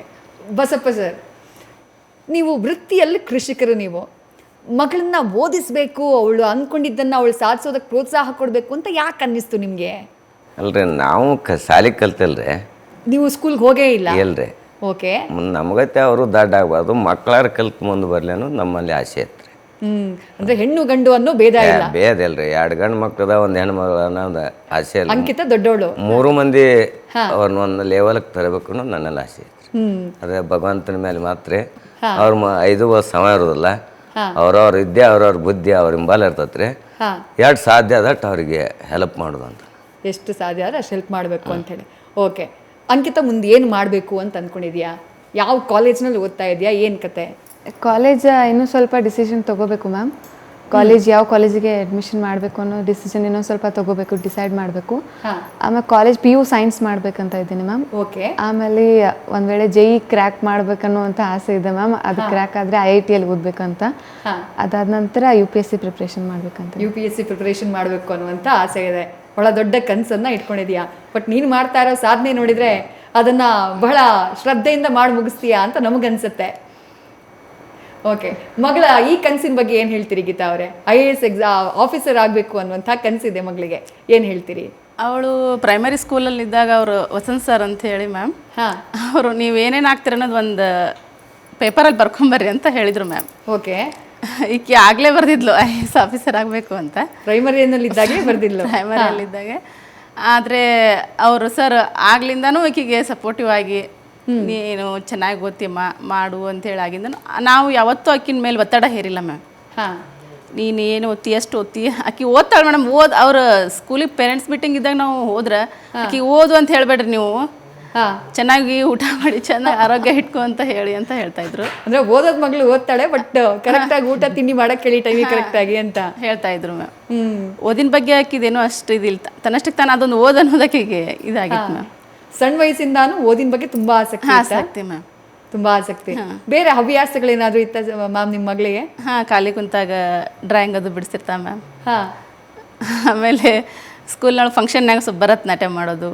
ಬಸಪ್ಪ ಸರ್, ನೀವು ವೃತ್ತಿಯಲ್ಲಿ ಕೃಷಿಕರು, ನೀವು ಮಗಳನ್ನ ಓದಿಸ್ಬೇಕು, ಅವಳು ಅಂದ್ಕೊಂಡಿದ್ದನ್ನು ಅವಳು ಸಾಧಿಸೋದಕ್ಕೆ ಪ್ರೋತ್ಸಾಹ ಕೊಡಬೇಕು ಅಂತ ಯಾಕೆ ಅನ್ನಿಸ್ತು ನಿಮಗೆ? ಅಲ್ರಿ, ನಾವು ಶಾಲೆ ಕಲ್ತಲ್ರಿ, ನೀವು ಸ್ಕೂಲ್ಗೆ ಹೋಗೇ ಇಲ್ಲ? ಇಲ್ರಿ. ಓಕೆ. ನಮಗತ್ತೆ ಅವರು ದಡ್ಡ ಆಗ್ಬಾರ್ದು, ಮಕ್ಕಳಾರ ಕಲ್ತು ಮುಂದೆ ಬರಲಿ ಅನ್ನೋದು ನಮ್ಮಲ್ಲಿ ಆಸೆ ಐತ್ರಿ. ಅಂದ್ರೆ ಹೆಣ್ಣು ಗಂಡು ಅನ್ನೋ ಭೇದ ಇಲ್ಲ? ಭೇದ ಇಲ್ರಿ. 2 ಗಂಡು ಮಕ್ಕಳದ ಒಂದು ಹೆಣ್ಣು ಮಗಳ ಅನ್ನೋದು ಆಸೆ ಇಲ್ಲ. ಅಂಕಿತ ದೊಡ್ಡವಳು. 3 ಮಂದಿ ಅವ್ರನ್ನ ಒಂದು ಲೆವೆಲ್ಗೆ ತರಬೇಕು ಅನ್ನೋದು ನನ್ನಲ್ಲಿ ಆಸೆ ಐತ್ರಿ. ಅದೇ ಭಗವಂತನ ಮೇಲೆ ಮಾತ್ರ ಅವ್ರ 5 ವರ್ಷ ಸಮಯ ಇರೋದಿಲ್ಲ. ಅವ್ರವ್ರ ವಿದ್ಯೆ, ಅವ್ರವ್ರ ಬುದ್ಧಿ ಅವ್ರ ಹಿಂಬಾಲ ಇರ್ತೈತ್ರಿ. ಎಷ್ಟು ಸಾಧ್ಯ ಅದಟ್ಟು ಅವ್ರಿಗೆ ಹೆಲ್ಪ್ ಮಾಡೋದು ಅಂತ. ಎಷ್ಟು ಸಾಧ್ಯ ಆದರೆ ಅಷ್ಟು ಹೆಲ್ಪ್ ಮಾಡಬೇಕು ಅಂಥೇಳಿ. ಓಕೆ. ಅಂಕಿತ ಮುಂದೆ ಏನು ಮಾಡಬೇಕು ಅಂತ ಅಂದ್ಕೊಂಡಿದ್ಯಾ? ಯಾವ ಕಾಲೇಜ್ನಲ್ಲಿ ಓದ್ತಾ ಇದೆಯಾ, ಏನು ಕತೆ? ಕಾಲೇಜ್ ಇನ್ನೂ ಸ್ವಲ್ಪ ಡಿಸಿಷನ್ ತೊಗೋಬೇಕು ಮ್ಯಾಮ್. ಕಾಲೇಜ್ ಯಾವ ಕಾಲೇಜಿಗೆ ಅಡ್ಮಿಷನ್ ಮಾಡಬೇಕು ಅನ್ನೋ ಡಿಸಿಷನ್ ಇನ್ನೊಂದು ಸ್ವಲ್ಪ ತಗೋಬೇಕು, ಡಿಸೈಡ್ ಮಾಡಬೇಕು. ಆಮೇಲೆ ಕಾಲೇಜ್ PU ಸೈನ್ಸ್ ಮಾಡ್ಬೇಕಂತ ಇದ್ದೀನಿ ಮ್ಯಾಮ್. ಓಕೆ. ಆಮೇಲೆ ಒಂದ್ ವೇಳೆ JEE ಕ್ರ್ಯಾಕ್ ಮಾಡ್ಬೇಕನ್ನುವಂತ ಆಸೆ ಇದೆ ಮ್ಯಾಮ್. ಅದು ಕ್ರ್ಯಾಕ್ ಆದ್ರೆ IIT-ಯಲ್ಲಿ ಓದ್ಬೇಕಂತ. ಅದಾದ ನಂತರ UPSC ಪ್ರಿಪ್ರೇಷನ್ ಮಾಡ್ಬೇಕಂತ. UPSC ಪ್ರಿಪರೇಷನ್ ಮಾಡಬೇಕು ಅನ್ನುವಂಥ ಆಸೆ ಇದೆ. ಬಹಳ ದೊಡ್ಡ ಕನಸನ್ನ ಇಟ್ಕೊಂಡಿದ್ಯಾ. ಬಟ್ ನೀನು ಮಾಡ್ತಾ ಇರೋ ಸಾಧನೆ ನೋಡಿದ್ರೆ ಅದನ್ನ ಬಹಳ ಶ್ರದ್ಧೆಯಿಂದ ಮಾಡಿ ಮುಗಿಸ್ತೀಯಾ ಅಂತ ನಮಗನ್ಸುತ್ತೆ. ಓಕೆ, ಮಗಳ ಈ ಕನಸಿನ ಬಗ್ಗೆ ಏನು ಹೇಳ್ತೀರಿ ಗೀತಾ ಅವರೇ? IAS ಆಫೀಸರ್ ಆಗಬೇಕು ಅನ್ನುವಂಥ ಕನಸಿದೆ ಮಗಳಿಗೆ, ಏನು ಹೇಳ್ತೀರಿ? ಅವಳು ಪ್ರೈಮರಿ ಸ್ಕೂಲಲ್ಲಿ ಇದ್ದಾಗ ಅವರು ವಸಂತ್ ಸರ್ ಅಂತ ಹೇಳಿ ಮ್ಯಾಮ್, ಅವರು ನೀವು ಏನೇನು ಆಗ್ತೀರ ಅನ್ನೋದು ಒಂದು ಪೇಪರಲ್ಲಿ ಬರ್ಕೊಂಬರ್ರಿ ಅಂತ ಹೇಳಿದರು ಮ್ಯಾಮ್. ಓಕೆ. ಈಕೆ ಆಗಲೇ ಬರ್ದಿದ್ಲು IAS ಆಫೀಸರ್ ಆಗಬೇಕು ಅಂತ. ಪ್ರೈಮರಿಯಲ್ಲಿದ್ದಾಗಲೇ ಬರ್ದಿದ್ಲು. ಪ್ರೈಮರಿಯಲ್ಲಿದ್ದಾಗ. ಆದರೆ ಅವರು ಸರ್ ಆಗ್ಲಿಂದನೂ ಈಕೆಗೆ ಸಪೋರ್ಟಿವ್ ಆಗಿ ನೀನು ಚೆನ್ನಾಗಿ ಓದ್ತೀಯಮ್ಮ ಮಾಡು ಅಂತೇಳಿ ಆಗಿಂದನು ನಾವು ಯಾವತ್ತೂ ಆಕಿನ ಮೇಲೆ ಒತ್ತಡ ಹೇರಿಲ್ಲ ಮ್ಯಾಮ್. ನೀನು ಏನು ಓದ್ತಿ ಎಷ್ಟು ಓದ್ತಿ ಆಕಿ ಓದ್ತಾಳೆ ಮೇಡಮ್. ಅವ್ರ ಸ್ಕೂಲಿಗೆ ಪೇರೆಂಟ್ಸ್ ಮೀಟಿಂಗ್ ಇದ್ದಾಗ ನಾವು ಹೋದ್ರೆ ಆಕಿ ಓದು ಅಂತ ಹೇಳ್ಬೇಡ್ರಿ ನೀವು, ಚೆನ್ನಾಗಿ ಊಟ ಮಾಡಿ ಚೆನ್ನಾಗಿ ಆರೋಗ್ಯ ಇಟ್ಕೊ ಅಂತ ಹೇಳಿ ಅಂತ ಹೇಳ್ತಾ ಇದ್ರು. ಅಂದ್ರೆ ಓದೋದ್ ಮಗಳು ಓದ್ತಾಳೆ, ಬಟ್ ಕರೆಕ್ಟ್ ಆಗಿ ಊಟ ತಿಂಡಿ ಮಾಡಕ್ ಹೇಳಿ ಟೈಮಿಗೆ ಕರೆಕ್ಟ್ ಆಗಿ ಅಂತ ಹೇಳ್ತಾ ಇದ್ರು ಮ್ಯಾಮ್. ಓದಿನ ಬಗ್ಗೆ ಹಾಕಿದೇನೋ ಅಷ್ಟು ಇದಿಲ್ಲ, ತನ್ನಷ್ಟಕ್ಕೆ ತಾನು ಅದೊಂದು ಓದ್ ಅನ್ನೋದಕ್ಕೆ ಇದಾಗಿತ್ತು ಮ್ಯಾಮ್. ಸಣ್ಣ ವಯಸ್ಸಿಂದಾನು ಓದಿನ ಬಗ್ಗೆ ತುಂಬಾ ಆಸಕ್ತಿ ಮ್ಯಾಮ್. ತುಂಬಾ ಆಸಕ್ತಿ. ಬೇರೆ ಹವ್ಯಾಸಗಳೇನಾದ್ರೂ ಇತ್ತ ಮ್ಯಾಮ್ ನಿಮ್ಮ ಮಗಳಿಗೆ? ಖಾಲಿ ಕುಂತಾಗ ಡ್ರಾಯಿಂಗ್ ಅದು ಬಿಡಿಸಿರ್ತಾ ಮ್ಯಾಮ್. ಆಮೇಲೆ ಸ್ಕೂಲ್ನೊಳಗೆ ಫಂಕ್ಷನ್ನಾಗ ಸ್ವಲ್ಪ ಭರತನಾಟ್ಯ ಮಾಡೋದು,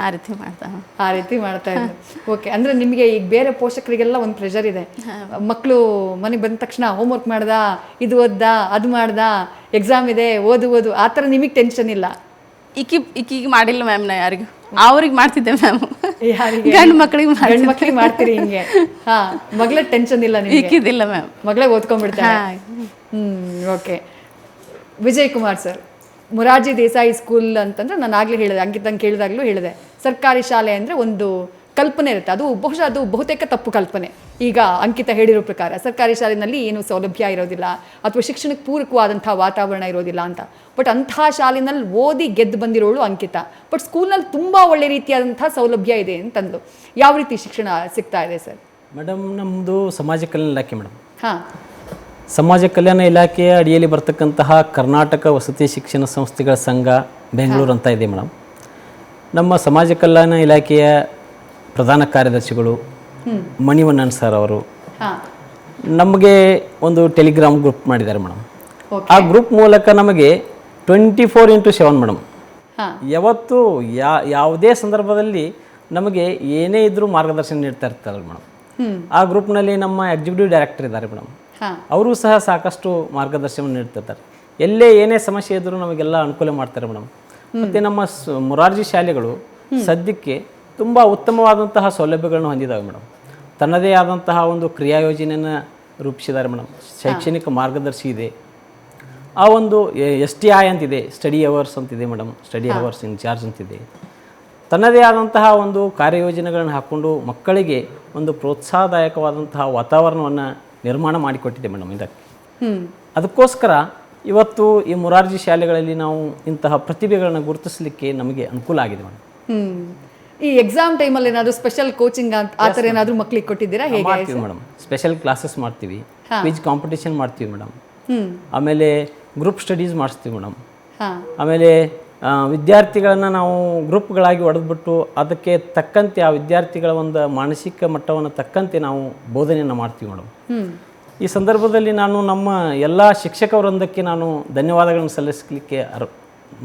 ಆ ರೀತಿ ಮಾಡ್ತಾ ಇದ್ರು. ಓಕೆ, ಅಂದ್ರೆ ನಿಮಗೆ ಈಗ ಬೇರೆ ಪೋಷಕರಿಗೆಲ್ಲ ಒಂದು ಪ್ರೆಷರ್ ಇದೆ. ಮಕ್ಕಳು ಮನೆಗೆ ಬಂದ ತಕ್ಷಣ ಹೋಮ್ವರ್ಕ್ ಮಾಡ್ದ, ಇದು ಓದ್ದ, ಅದು ಮಾಡ್ದ, ಎಕ್ಸಾಮ್ ಇದೆ, ಓದು ಆ ಥರ ನಿಮಗೆ ಟೆನ್ಷನ್ ಇಲ್ಲ? ಈಕಿಗೆ ಮಾಡಿಲ್ಲ ಮ್ಯಾಮ್. ನಾ ಯಾರಿಗೂ ಅವ್ರಿಗೆ ಮಾಡ್ತಿದ್ದೆ ಮ್ಯಾಮ್. ಗಂಡು ಮಕ್ಕಳಿಗೆ ಮಾಡ್ತೀರಿ ಹಿಂಗೆ? ಮಗಳ ಟೆನ್ಷನ್ ಇಲ್ಲ ಈಕಿದಿಲ್ಲ ಮ್ಯಾಮ್, ಮಗಳೇ ಓದ್ಕೊಂಡ್ಬಿಡ್ತಾರೆ. Okay. Vijay Kumar sir, Morarji Desai school ಅಂತಂದ್ರೆ ನಾನು ಆಗಲೇ ಹೇಳಿದೆ, ಅಂಕಿತಂಗೆ ಕೇಳಿದಾಗಲೂ ಹೇಳಿದೆ, ಸರ್ಕಾರಿ ಶಾಲೆ ಅಂದರೆ ಒಂದು ಕಲ್ಪನೆ ಇರುತ್ತೆ. ಅದು ಬಹುತೇಕ ತಪ್ಪು ಕಲ್ಪನೆ. ಈಗ ಅಂಕಿತ ಹೇಳಿರೋ ಪ್ರಕಾರ ಸರ್ಕಾರಿ ಶಾಲೆಯಲ್ಲಿ ಏನು ಸೌಲಭ್ಯ ಇರೋದಿಲ್ಲ ಅಥವಾ ಶಿಕ್ಷಣಕ್ಕೆ ಪೂರಕವಾದಂಥ ವಾತಾವರಣ ಇರೋದಿಲ್ಲ ಅಂತ. ಬಟ್ ಅಂಥ ಶಾಲೆಯಲ್ಲಿ ಓದಿ ಗೆದ್ದು ಬಂದಿರೋಳು ಅಂಕಿತ. ಬಟ್ ಸ್ಕೂಲ್ನಲ್ಲಿ ತುಂಬ ಒಳ್ಳೆ ರೀತಿಯಾದಂಥ ಸೌಲಭ್ಯ ಇದೆ ಅಂತಂದು. ಯಾವ ರೀತಿ ಶಿಕ್ಷಣ ಸಿಗ್ತಾ ಇದೆ ಸರ್? ಮೇಡಮ್, ನಮ್ಮದು ಸಮಾಜ ಕಲ್ಯಾಣ ಇಲಾಖೆ ಮೇಡಮ್. ಸಮಾಜ ಕಲ್ಯಾಣ ಇಲಾಖೆಯ ಅಡಿಯಲ್ಲಿ ಬರ್ತಕ್ಕಂತಹ ಕರ್ನಾಟಕ ವಸತಿ ಶಿಕ್ಷಣ ಸಂಸ್ಥೆಗಳ ಸಂಘ ಬೆಂಗಳೂರು ಅಂತ ಇದೆ ಮೇಡಮ್. ನಮ್ಮ ಸಮಾಜ ಕಲ್ಯಾಣ ಇಲಾಖೆಯ ಪ್ರಧಾನ ಕಾರ್ಯದರ್ಶಿಗಳು ಮಣಿವಣ್ಣನ್ ಸರ್ ಅವರು ನಮಗೆ ಒಂದು ಟೆಲಿಗ್ರಾಮ್ ಗ್ರೂಪ್ ಮಾಡಿದ್ದಾರೆ ಮೇಡಮ್. ಆ ಗ್ರೂಪ್ ಮೂಲಕ ನಮಗೆ 24x7 ಮೇಡಮ್, ಯಾವತ್ತು ಯಾವುದೇ ಸಂದರ್ಭದಲ್ಲಿ ನಮಗೆ ಏನೇ ಇದ್ರೂ ಮಾರ್ಗದರ್ಶನ ನೀಡ್ತಾ ಇರ್ತಾರೆ ಮೇಡಮ್. ಆ ಗ್ರೂಪ್ನಲ್ಲಿ ನಮ್ಮ ಎಕ್ಸಿಕ್ಯೂಟಿವ್ ಡೈರೆಕ್ಟರ್ ಇದ್ದಾರೆ ಮೇಡಮ್, ಅವರು ಸಹ ಸಾಕಷ್ಟು ಮಾರ್ಗದರ್ಶನ ನೀಡ್ತಿರ್ತಾರೆ. ಎಲ್ಲೇ ಏನೇ ಸಮಸ್ಯೆ ಇದ್ದರೂ ನಮಗೆಲ್ಲ ಅನುಕೂಲ ಮಾಡ್ತಾರೆ ಮೇಡಮ್. ಮತ್ತು ನಮ್ಮ ಮೊರಾರ್ಜಿ ಶಾಲೆಗಳು ಸದ್ಯಕ್ಕೆ ತುಂಬ ಉತ್ತಮವಾದಂತಹ ಸೌಲಭ್ಯಗಳನ್ನು ಹೊಂದಿದ್ದಾವೆ ಮೇಡಮ್. ತನ್ನದೇ ಆದಂತಹ ಒಂದು ಕ್ರಿಯಾ ಯೋಜನೆಯನ್ನು ರೂಪಿಸಿದ್ದಾರೆ ಮೇಡಮ್. ಶೈಕ್ಷಣಿಕ ಮಾರ್ಗದರ್ಶಿ ಇದೆ. ಆ ಒಂದು STI ಅಂತಿದೆ, ಸ್ಟಡಿ ಅವರ್ಸ್ ಅಂತಿದೆ ಮೇಡಮ್, ಸ್ಟಡಿ ಅವರ್ಸ್ ಇನ್ಚಾರ್ಜ್ ಅಂತಿದೆ. ತನ್ನದೇ ಆದಂತಹ ಒಂದು ಕಾರ್ಯಯೋಜನೆಗಳನ್ನು ಹಾಕ್ಕೊಂಡು ಮಕ್ಕಳಿಗೆ ಒಂದು ಪ್ರೋತ್ಸಾಹದಾಯಕವಾದಂತಹ ವಾತಾವರಣವನ್ನು ನಿರ್ಮಾಣ ಮಾಡಿಕೊಟ್ಟಿದೆ ಮೇಡಮ್ ಇದಕ್ಕೆ. ಅದಕ್ಕೋಸ್ಕರ ಇವತ್ತು ಈ ಮೊರಾರ್ಜಿ ಶಾಲೆಗಳಲ್ಲಿ ನಾವು ಇಂತಹ ಪ್ರತಿಭೆಗಳನ್ನು ಗುರುತಿಸಲಿಕ್ಕೆ ನಮಗೆ ಅನುಕೂಲ ಆಗಿದೆ ಮೇಡಮ್. ಈ ಎಕ್ಸಾಮ್ ಟೈಮಲ್ಲಿ ಏನಾದರೂ ಸ್ಪೆಷಲ್ ಕೋಚಿಂಗ್ ಆ ಥರ ಏನಾದರೂ ಮಕ್ಕಳಿಗೆ ಕೊಟ್ಟಿದ್ದೀರಾ? ಹೇಗೆ ಮಾಡ್ತೀವಿ ಮೇಡಮ್, ಸ್ಪೆಷಲ್ ಕ್ಲಾಸಸ್ ಮಾಡ್ತೀವಿ, ಕ್ವಿಜ್ ಕಾಂಪಿಟೇಷನ್ ಮಾಡ್ತೀವಿ ಮೇಡಮ್. ಆಮೇಲೆ ಗ್ರೂಪ್ ಸ್ಟಡೀಸ್ ಮಾಡಿಸ್ತೀವಿ ಮೇಡಮ್. ಆಮೇಲೆ ವಿದ್ಯಾರ್ಥಿಗಳನ್ನು ನಾವು ಗ್ರೂಪ್ಗಳಾಗಿ ಹೊಡೆದ್ಬಿಟ್ಟು ಅದಕ್ಕೆ ತಕ್ಕಂತೆ ಆ ವಿದ್ಯಾರ್ಥಿಗಳ ಒಂದು ಮಾನಸಿಕ ಮಟ್ಟವನ್ನು ತಕ್ಕಂತೆ ನಾವು ಬೋಧನೆಯನ್ನು ಮಾಡ್ತೀವಿ ಮೇಡಮ್. ಈ ಸಂದರ್ಭದಲ್ಲಿ ನಾನು ನಮ್ಮ ಎಲ್ಲ ಶಿಕ್ಷಕ ವೃಂದಕ್ಕೆ ನಾನು ಧನ್ಯವಾದಗಳನ್ನು ಸಲ್ಲಿಸಲಿಕ್ಕೆ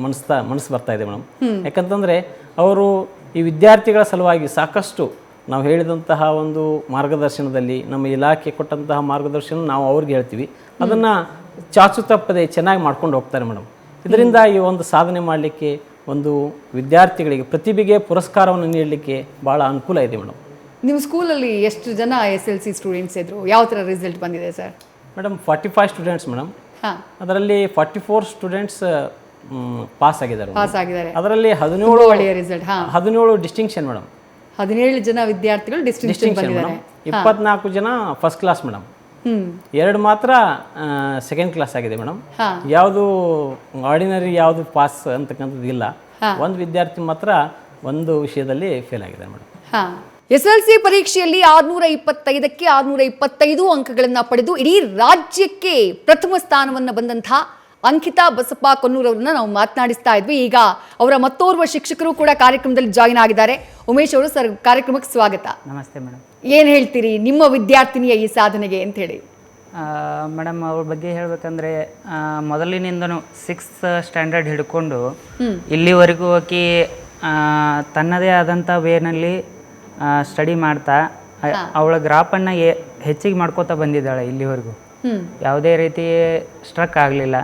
ಮನಸ್ಸು ಬರ್ತಾ ಇದೆ ಮೇಡಮ್. ಯಾಕಂತಂದರೆ ಅವರು ಈ ವಿದ್ಯಾರ್ಥಿಗಳ ಸಲುವಾಗಿ ಸಾಕಷ್ಟು ನಾವು ಹೇಳಿದಂತಹ ಒಂದು ಮಾರ್ಗದರ್ಶನದಲ್ಲಿ ನಮ್ಮ ಇಲಾಖೆ ಕೊಟ್ಟಂತಹ ಮಾರ್ಗದರ್ಶನ ನಾವು ಅವ್ರಿಗೆ ಹೇಳ್ತೀವಿ, ಅದನ್ನು ಚಾಚು ತಪ್ಪದೆ ಚೆನ್ನಾಗಿ ಮಾಡ್ಕೊಂಡು ಹೋಗ್ತಾರೆ ಮೇಡಮ್. ಇದರಿಂದ ಈ ಒಂದು ಸಾಧನೆ ಮಾಡಲಿಕ್ಕೆ ಒಂದು ವಿದ್ಯಾರ್ಥಿಗಳಿಗೆ ಪ್ರತಿಭೆಗೆ ಪುರಸ್ಕಾರವನ್ನು ನೀಡಲಿಕ್ಕೆ ಭಾಳ ಅನುಕೂಲ ಇದೆ ಮೇಡಮ್. ನಿಮ್ಮ ಸ್ಕೂಲಲ್ಲಿ ಎಷ್ಟು ಜನ SLC ಸ್ಟೂಡೆಂಟ್ಸ್ ಇದ್ರು? ಯಾವ ಥರ ರಿಸಲ್ಟ್ ಬಂದಿದೆ ಸರ್? Madam 45 students madam. ಅದರಲ್ಲಿ 44 ಸ್ಟೂಡೆಂಟ್ಸ್ ಪಾಸ್ ಆಗಿದ್ದಾರೆ. ಅದರಲ್ಲಿ 17 ಒಳ್ಳೆಯ ರಿಸಲ್ಟ್, 17 ಡಿಸ್ಟಿಂಕ್ಷನ್ ಮೇಡಮ್. 17 ಜನ ವಿದ್ಯಾರ್ಥಿಗಳು ಡಿಸ್ಟಿಂಕ್ಷನ್ ಬಂದಿದ್ದಾರೆ. 24 ಜನ ಫಸ್ಟ್ ಕ್ಲಾಸ್ ಮೇಡಮ್. 2 ಮಾತ್ರ ಸೆಕೆಂಡ್ ಕ್ಲಾಸ್ ಆಗಿದೆ ಮೇಡಮ್. ಯಾವುದು ಆರ್ಡಿನರಿ ಯಾವುದು ಪಾಸ್ ಅಂತಕ್ಕಂಥದ್ದು ಇಲ್ಲ. ಒಂದು ವಿದ್ಯಾರ್ಥಿ ಮಾತ್ರ ಒಂದು ವಿಷಯದಲ್ಲಿ ಫೇಲ್ ಆಗಿದೆ ಮೇಡಮ್. SSLC ಪರೀಕ್ಷೆಯಲ್ಲಿ 625ಕ್ಕೆ 625 ಅಂಕಗಳನ್ನು ಪಡೆದು ಇಡೀ ರಾಜ್ಯಕ್ಕೆ ಪ್ರಥಮ ಸ್ಥಾನವನ್ನು ಬಂದಂತಹ ಅಂಕಿತಾ ಬಸಪ್ಪ ಕೊನ್ನೂರವ್ರನ್ನ ನಾವು ಮಾತನಾಡಿಸ್ತಾ ಇದ್ವಿ. ಈಗ ಅವರ ಮತ್ತೋರ್ವ ಶಿಕ್ಷಕರು ಕೂಡ ಕಾರ್ಯಕ್ರಮದಲ್ಲಿ ಜಾಯಿನ್ ಆಗಿದ್ದಾರೆ. ಉಮೇಶ್ ಅವರು ಸರ್, ಕಾರ್ಯಕ್ರಮಕ್ಕೆ ಸ್ವಾಗತ. ನಮಸ್ತೆ ಮೇಡಮ್. ಏನು ಹೇಳ್ತೀರಿ ನಿಮ್ಮ ವಿದ್ಯಾರ್ಥಿನಿಯ ಈ ಸಾಧನೆಗೆ ಅಂತ ಹೇಳಿ? ಮೇಡಮ್, ಅವ್ರ ಬಗ್ಗೆ ಹೇಳಬೇಕಂದ್ರೆ ಮೊದಲಿನಿಂದನೂ 6th ಸ್ಟ್ಯಾಂಡರ್ಡ್ ಹಿಡ್ಕೊಂಡು ಇಲ್ಲಿವರೆಗೂ ಆಕಿ ತನ್ನದೇ ಆದಂಥ ವೇನಲ್ಲಿ ಸ್ಟಡಿ ಮಾಡ್ತಾ ಅವಳ ಗ್ರಾಫನ್ನು ಹೆಚ್ಚಿಗೆ ಮಾಡ್ಕೋತಾ ಬಂದಿದ್ದಾಳೆ ಇಲ್ಲಿವರೆಗೂ. ಯಾವುದೇ ರೀತಿ ಸ್ಟ್ರಕ್ ಆಗಲಿಲ್ಲ.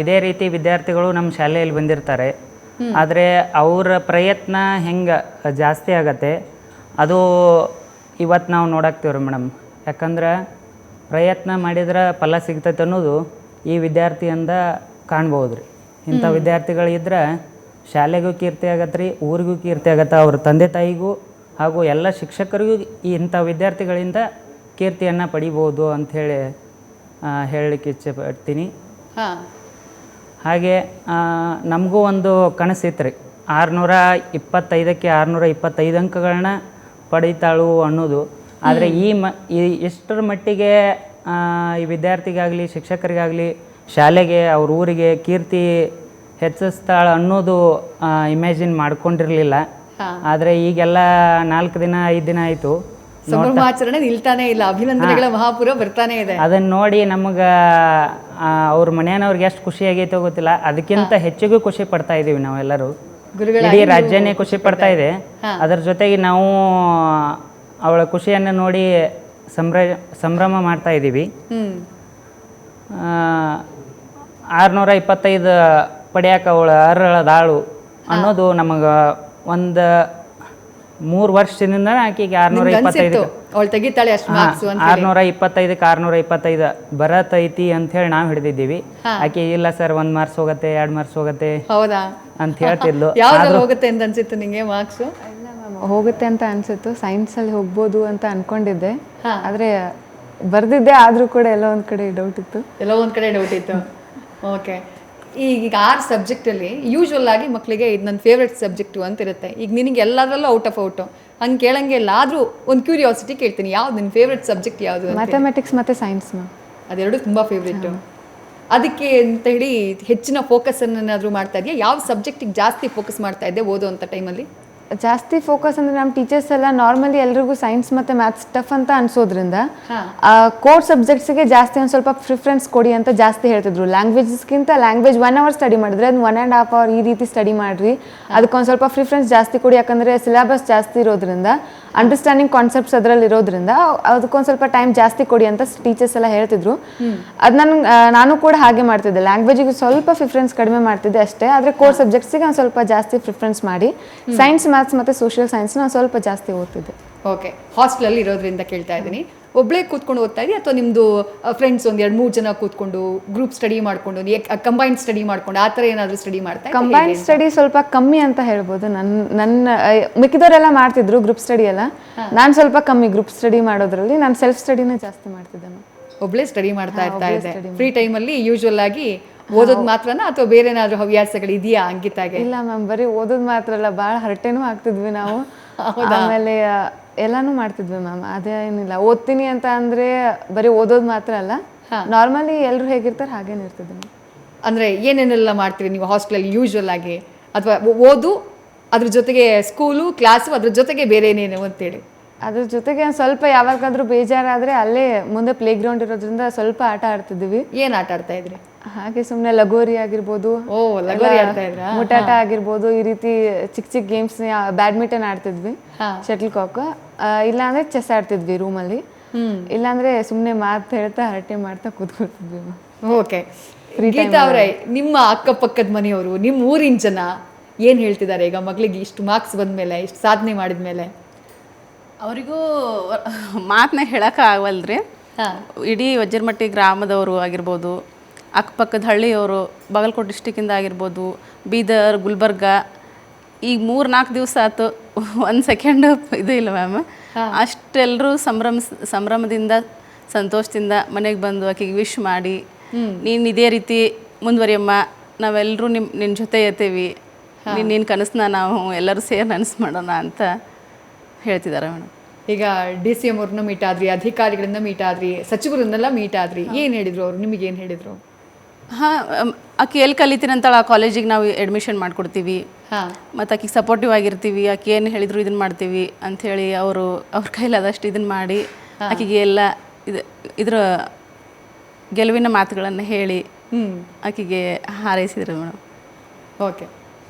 ಇದೇ ರೀತಿ ವಿದ್ಯಾರ್ಥಿಗಳು ನಮ್ಮ ಶಾಲೆಯಲ್ಲಿ ಬಂದಿರ್ತಾರೆ, ಆದರೆ ಅವರ ಪ್ರಯತ್ನ ಹೆಂಗೆ ಜಾಸ್ತಿ ಆಗತ್ತೆ ಅದು ಇವತ್ತು ನಾವು ನೋಡಾಕ್ತೀವ್ರಿ ಮೇಡಮ್. ಯಾಕಂದ್ರೆ ಪ್ರಯತ್ನ ಮಾಡಿದ್ರೆ ಫಲ ಸಿಗ್ತೈತೆ ಅನ್ನೋದು ಈ ವಿದ್ಯಾರ್ಥಿಯಿಂದ ಕಾಣ್ಬೋದು ರೀ. ಇಂಥ ವಿದ್ಯಾರ್ಥಿಗಳಿದ್ರೆ ಶಾಲೆಗೂ ಕೀರ್ತಿ ಆಗತ್ತೆ ರೀ, ಊರಿಗೂ ಕೀರ್ತಿ ಆಗತ್ತೆ, ಅವ್ರ ತಂದೆ ತಾಯಿಗೂ ಹಾಗೂ ಎಲ್ಲ ಶಿಕ್ಷಕರಿಗೂ ಇಂಥ ವಿದ್ಯಾರ್ಥಿಗಳಿಂದ ಕೀರ್ತಿಯನ್ನು ಪಡಿಬೋದು ಅಂಥೇಳಿ ಹೇಳಲಿಕ್ಕೆ ಇಚ್ಛೆ ಪಡ್ತೀನಿ. ಹಾಗೆ ನಮಗೂ ಒಂದು ಕನಸಿತ್ತು ರೀ, 625ಕ್ಕೆ 625 ಅಂಕಗಳನ್ನ ಪಡೀತಾಳು ಅನ್ನೋದು. ಆದರೆ ಎಷ್ಟರ ಮಟ್ಟಿಗೆ ಈ ವಿದ್ಯಾರ್ಥಿಗಾಗಲಿ ಶಿಕ್ಷಕರಿಗಾಗಲಿ ಶಾಲೆಗೆ ಅವ್ರ ಊರಿಗೆ ಕೀರ್ತಿ ಹೆಚ್ಚಿಸ್ತಾಳ ಅನ್ನೋದು ಇಮ್ಯಾಜಿನ್ ಮಾಡ್ಕೊಂಡಿರಲಿಲ್ಲ. ಆದರೆ ಈಗೆಲ್ಲ 4 ದಿನ 5 ದಿನ ಆಯಿತು, ಸಂಭ್ರಮಾಚರಣೆ ನಿಲ್ತಾನೆ ಇಲ್ಲ, ಅಭಿನಂದನೆಗಳ ಮಹಾಪುರ ಬರ್ತಾನೆ ಇದೆ. ಅದನ್ನ ನೋಡಿ ನಮಗೆ ಅವ್ರ ಮನೆಯವ್ರಿಗೆ ಎಷ್ಟು ಖುಷಿ ಆಗೈತೋ ಗೊತ್ತಿಲ್ಲ, ಅದಕ್ಕಿಂತ ಹೆಚ್ಚಿಗೂ ಖುಷಿ ಪಡ್ತಾ ಇದೀವಿ ನಾವೆಲ್ಲರೂ. ಇಡೀ ರಾಜ್ಯನೇ ಖುಷಿ ಪಡ್ತಾ ಇದೆ. ಅದರ ಜೊತೆಗೆ ನಾವು ಅವಳ ಖುಷಿಯನ್ನು ನೋಡಿ ಸಂಭ್ರಮ ಮಾಡ್ತಾ ಇದ್ದೀವಿ. 625 ಪಡೆಯಕ್ಕೆ ಅವಳು ಅರ್ಹಳದಾಳು ಅನ್ನೋದು ನಮಗೆ ಒಂದು 3 ವರ್ಷದಿಂದ ಆಕೆಗೆ 625 625 ಬರತೈತಿ ಅಂತ ಹೇಳಿ ನಾವು ಹಿಡಿದಿದ್ದೀವಿ. ಆಕೆ ಇಲ್ಲ ಸರ್ 1 ಮಾರ್ಕ್ಸ್ ಹೋಗುತ್ತೆ 2 ಮಾರ್ಕ್ಸ್ ಹೋಗುತ್ತೆ ಅಂತ ಹೇಳ್ತಿದ್ಲು. ಹೋಗುತ್ತೆ ಅಂತ ಅನ್ಸಿತ್ತು ನಿಂಗೆ ಮಾರ್ಕ್ಸ್? ಇಲ್ಲ ಮ್ಯಾಮ್, ಹೋಗುತ್ತೆ ಅಂತ ಅನ್ಸಿತ್ತು. ಸೈನ್ಸಲ್ಲಿ ಹೋಗ್ಬೋದು ಅಂತ ಅನ್ಕೊಂಡಿದ್ದೆ, ಆದರೆ ಬರ್ದಿದ್ದೆ, ಆದರೂ ಕೂಡ ಎಲ್ಲೋ ಒಂದು ಕಡೆ ಡೌಟ್ ಇತ್ತು. ಓಕೆ, ಈಗ 6 ಸಬ್ಜೆಕ್ಟಲ್ಲಿ ಯೂಶ್ವಲ್ ಆಗಿ ಮಕ್ಕಳಿಗೆ ಇದು ನನ್ನ ಫೇವ್ರೆಟ್ ಸಬ್ಜೆಕ್ಟು ಅಂತ ಇರುತ್ತೆ. ಈಗ ನಿನಗೆ ಎಲ್ಲದರಲ್ಲೂ ಔಟ್ ಹಂಗೆ ಕೇಳಂಗೆ ಇಲ್ಲ, ಆದರೂ ಒಂದು ಕ್ಯೂರಿಯಾಸಿಟಿ ಕೇಳ್ತೀನಿ, ಯಾವ್ದು ನಿನ್ನ ಫೇವ್ರೆಟ್ ಸಬ್ಜೆಕ್ಟ್ ಯಾವುದು? ಮ್ಯಾಥಮೆಟಿಕ್ಸ್ ಮತ್ತು ಸೈನ್ಸ್ ಮ್ಯಾಮ್. ಅದೆರಡು ತುಂಬ ಫೇವ್ರೇಟು. ಅದಕ್ಕೆ ಅಂತ ಹೇಳಿ ಹೆಚ್ಚಿನ ಫೋಕಸನ್ನು ಏನಾದರೂ ಮಾಡ್ತಾ ಇದೆಯಾ? ಯಾವ ಸಬ್ಜೆಕ್ಟಿಗೆ ಜಾಸ್ತಿ ಫೋಕಸ್ ಮಾಡ್ತಾ ಇದ್ದೆ ಓದೋವಂಥ ಟೈಮಲ್ಲಿ? ಜಾಸ್ತಿ ಫೋಕಸ್ ಅಂದರೆ ನಮ್ಮ ಟೀಚರ್ಸ್ ಎಲ್ಲ ನಾರ್ಮಲಿ ಎಲ್ರಿಗೂ ಸೈನ್ಸ್ ಮತ್ತು ಮ್ಯಾಥ್ಸ್ ಟಫ್ ಅಂತ ಅನ್ಸೋದ್ರಿಂದ ಕೋರ್ ಸಬ್ಜೆಕ್ಟ್ಸ್ಗೆ ಜಾಸ್ತಿ ಒಂದು ಸ್ವಲ್ಪ ಪ್ರಿಫರೆನ್ಸ್ ಕೊಡಿ ಅಂತ ಜಾಸ್ತಿ ಹೇಳ್ತಿದ್ರು. ಲ್ಯಾಂಗ್ವೇಜಸ್ಗಿಂತ ಲ್ಯಾಂಗ್ವೇಜ್ 1 hour ಸ್ಟಡಿ ಮಾಡಿದ್ರೆ ಅದು 1.5 hour ಈ ರೀತಿ ಸ್ಟಡಿ ಮಾಡಿರಿ, ಅದಕ್ಕೊಂದು ಸ್ವಲ್ಪ ಪ್ರಿಫರೆನ್ಸ್ ಜಾಸ್ತಿ ಕೊಡಿ. ಯಾಕಂದರೆ ಸಿಲೆಬಸ್ ಜಾಸ್ತಿ ಇರೋದ್ರಿಂದ, ಅಂಡರ್ಸ್ಟ್ಯಾಂಡಿಂಗ್ ಕಾನ್ಸೆಪ್ಟ್ಸ್ ಅದರಲ್ಲಿ ಇರೋದ್ರಿಂದ ಅದಕ್ಕೊಂದು ಸ್ವಲ್ಪ ಟೈಮ್ ಜಾಸ್ತಿ ಕೊಡಿ ಅಂತ ಟೀಚರ್ಸ್ ಎಲ್ಲ ಹೇಳ್ತಿದ್ರು. ಅದು ನಾನು ಕೂಡ ಹಾಗೆ ಮಾಡ್ತಿದ್ದೆ. ಲ್ಯಾಂಗ್ವೇಜಿಗೆ ಸ್ವಲ್ಪ ಪ್ರಿಫರೆನ್ಸ್ ಕಡಿಮೆ ಮಾಡ್ತಿದ್ದೆ ಅಷ್ಟೇ, ಆದರೆ ಕೋರ್ ಸಬ್ಜೆಕ್ಟ್ಸಿಗೆ ಒಂದು ಸ್ವಲ್ಪ ಜಾಸ್ತಿ ಪ್ರಿಫರೆನ್ಸ್ ಮಾಡಿ ಸೈನ್ಸ್, ಮ್ಯಾಥ್ಸ್ ಮತ್ತು ಸೋಷಿಯಲ್ ಸೈನ್ಸ್ನ ಸ್ವಲ್ಪ ಜಾಸ್ತಿ ಓದ್ತಿದ್ದೆ. ಓಕೆ, ಹಾಸ್ಟೆಲಲ್ಲಿ ಇರೋದ್ರಿಂದ ಕೇಳ್ತಾ ಇದ್ದೀನಿ, ಒಬ್ಬಳೇ ಕೂತ್ಕೊಂಡು ಓದ್ತಾ ಇದೆಯಾ ಅಥವಾ ನಿಮ್ಮದು ಫ್ರೆಂಡ್ಸ್ ಒಂದು 2-3 ಜನ ಕೂತ್ಕೊಂಡು ಗ್ರೂಪ್ ಸ್ಟಡಿ ಮಾಡಿಕೊಂಡು ಕಂಬೈನ್ ಸ್ಟಡಿ ಮಾಡ್ಕೊಂಡು ಆ ಥರ ಏನಾದರೂ ಸ್ಟಡಿ ಮಾಡ್ತಾ? ಕಂಬೈನ್ ಸ್ಟಡಿ ಸ್ವಲ್ಪ ಕಮ್ಮಿ ಅಂತ ಹೇಳ್ಬೋದು. ನನ್ನ ಮಿಕ್ಕಿದವರೆಲ್ಲ ಮಾಡ್ತಿದ್ರು ಗ್ರೂಪ್ ಸ್ಟಡಿ ಎಲ್ಲ, ನಾನು ಸ್ವಲ್ಪ ಕಮ್ಮಿ ಗ್ರೂಪ್ ಸ್ಟಡಿ ಮಾಡೋದ್ರಲ್ಲಿ. ನಾನು ಸೆಲ್ಫ್ ಸ್ಟಡಿನೇ ಜಾಸ್ತಿ ಮಾಡ್ತಿದ್ದೆ. ಒಬ್ಬಳೇ ಸ್ಟಡಿ ಮಾಡ್ತಾ ಇದ್ದೆ. ಫ್ರೀ ಟೈಮಲ್ಲಿ ಯೂಶ್ವಲ್ ಆಗಿ ಓದೋದು ಮಾತ್ರನಾ ಅಥವಾ ಬೇರೆ ಏನಾದರೂ ಹವ್ಯಾಸಗಳು ಇದೆಯಾ ಅಂಕಿತಾಗೆ? ಇಲ್ಲ ಮ್ಯಾಮ್, ಬರೀ ಓದೋದು ಮಾತ್ರ ಅಲ್ಲ, ಭಾಳ ಹರಟೆನೂ ಆಗ್ತಿದ್ವಿ ನಾವು. ಆಮೇಲೆ ಎಲ್ಲಾನು ಮಾಡ್ತಿದ್ವಿ ಮ್ಯಾಮ್. ಅದೇನಿಲ್ಲ, ಓದ್ತೀನಿ ಅಂತ ಅಂದರೆ ಬರೀ ಓದೋದು ಮಾತ್ರ ಅಲ್ಲ, ನಾರ್ಮಲಿ ಎಲ್ಲರೂ ಹೇಗಿರ್ತಾರೆ ಹಾಗೇನು ಇರ್ತಿದ್ವಿ. ಅಂದರೆ ಏನೇನೆಲ್ಲ ಮಾಡ್ತೀರಿ ನೀವು ಹಾಸ್ಟೆಲಲ್ಲಿ ಯೂಶ್ವಲ್ ಆಗಿ? ಅಥವಾ ಓದು, ಅದ್ರ ಜೊತೆಗೆ ಸ್ಕೂಲು ಕ್ಲಾಸು, ಅದ್ರ ಜೊತೆಗೆ ಬೇರೆ ಏನೇನು ಅಂತೇಳಿ? ಅದ್ರ ಜೊತೆಗೆ ಸ್ವಲ್ಪ ಯಾವಾಗಾದ್ರೂ ಬೇಜಾರಾದರೆ ಅಲ್ಲೇ ಮುಂದೆ ಪ್ಲೇ ಗ್ರೌಂಡ್ ಇರೋದ್ರಿಂದ ಸ್ವಲ್ಪ ಆಟ ಆಡ್ತಿದ್ವಿ. ಏನು ಆಟ ಆಡ್ತಾ ಇದ್ರಿ? ಹಾಗೆ ಸುಮ್ಮನೆ ಲಗೋರಿ ಆಗಿರ್ಬೋದು, ಮುಟಾಟ ಆಗಿರ್ಬೋದು, ಈ ರೀತಿ ಚಿಕ್ಕ ಗೇಮ್ಸ್. ಬ್ಯಾಡ್ಮಿಂಟನ್ ಆಡ್ತಿದ್ವಿ, ಶಟಲ್ ಕಾಕ್, ಇಲ್ಲಾಂದ್ರೆ ಚೆಸ್ ಆಡ್ತಿದ್ವಿ ರೂಮಲ್ಲಿ, ಇಲ್ಲಾಂದ್ರೆ ಸುಮ್ಮನೆ ಮಾತು ಹೇಳ್ತಾ ಹರಟೆ ಮಾಡ್ತಾ ಕೂತ್ಕೊಳ್ತಿದ್ವಿ. ಓಕೆ, ಗೀತಾ ಅವರೇ, ನಿಮ್ಮ ಅಕ್ಕಪಕ್ಕದ ಮನೆಯವರು, ನಿಮ್ಮ ಊರಿನ ಜನ ಏನು ಹೇಳ್ತಿದ್ದಾರೆ ಈಗ ಮಗಳಿಗೆ ಇಷ್ಟು ಮಾರ್ಕ್ಸ್ ಬಂದಮೇಲೆ, ಇಷ್ಟು ಸಾಧನೆ ಮಾಡಿದ್ಮೇಲೆ? ಅವರಿಗೂ ಮಾತನ್ನ ಹೇಳೋಕೆ ಆಗವಲ್ರಿ. ಇಡೀ ವಜ್ರಮಟ್ಟಿ ಗ್ರಾಮದವರು ಆಗಿರ್ಬೋದು, ಅಕ್ಕಪಕ್ಕದ ಹಳ್ಳಿಯವರು, ಬಾಗಲಕೋಟೆ ಡಿಸ್ಟಿಕ್ಕಿಂದ ಆಗಿರ್ಬೋದು, ಬೀದರ್, ಗುಲ್ಬರ್ಗ, ಈಗ 3-4 ದಿವಸ ಆಯ್ತು, 1 ಸೆಕೆಂಡ್ ಇದು ಇಲ್ಲ ಮ್ಯಾಮ್. ಅಷ್ಟೆಲ್ಲರೂ ಸಂಭ್ರಮದಿಂದ ಸಂತೋಷದಿಂದ ಮನೆಗೆ ಬಂದು ಆಕೆಗೆ ವಿಶ್ ಮಾಡಿ, ನೀನು ಇದೇ ರೀತಿ ಮುಂದುವರಿಯಮ್ಮ, ನಾವೆಲ್ಲರೂ ನಿನ್ನ ಜೊತೆ ಇರ್ತೀವಿ, ನಿನ್ನ ಕನಸನ್ನ ನಾವು ಎಲ್ಲರೂ ಸೇರಿ ನನಸು ಮಾಡೋಣ ಅಂತ ಹೇಳ್ತಿದ್ದಾರೆ ಮೇಡಮ್. ಈಗ DCM ಅವ್ರನ್ನ ಮೀಟ್ ಆದ್ರಿ, ಅಧಿಕಾರಿಗಳನ್ನ ಮೀಟ್ ಆದ್ರಿ, ಸಚಿವರನ್ನೆಲ್ಲ ಮೀಟ್ ಆದ್ರಿ, ಏನು ಹೇಳಿದ್ರು ಅವರು, ನಿಮಗೆ ಏನು ಹೇಳಿದ್ರು? ಹಾಂ, ಆಕೆ ಎಲ್ಲಿ ಕಲಿತೀನಿ ಅಂತಾಳೆ ಆ ಕಾಲೇಜಿಗೆ ನಾವು ಅಡ್ಮಿಷನ್ ಮಾಡಿಕೊಡ್ತೀವಿ, ಮತ್ತು ಆಕೆಗೆ ಸಪೋರ್ಟಿವ್ ಆಗಿರ್ತೀವಿ, ಆಕೆ ಏನು ಹೇಳಿದ್ರು ಇದನ್ನು ಮಾಡ್ತೀವಿ ಅಂಥೇಳಿ ಅವ್ರ ಕೈಲಾದಷ್ಟು ಇದನ್ನು ಮಾಡಿ ಆಕೆಗೆ ಎಲ್ಲ ಇದ್ರ ಗೆಲುವಿನ ಮಾತುಗಳನ್ನು ಹೇಳಿ ಆಕೆಗೆ ಹಾರೈಸಿದ್ರು ಮೇಡಮ್. ಓಕೆ,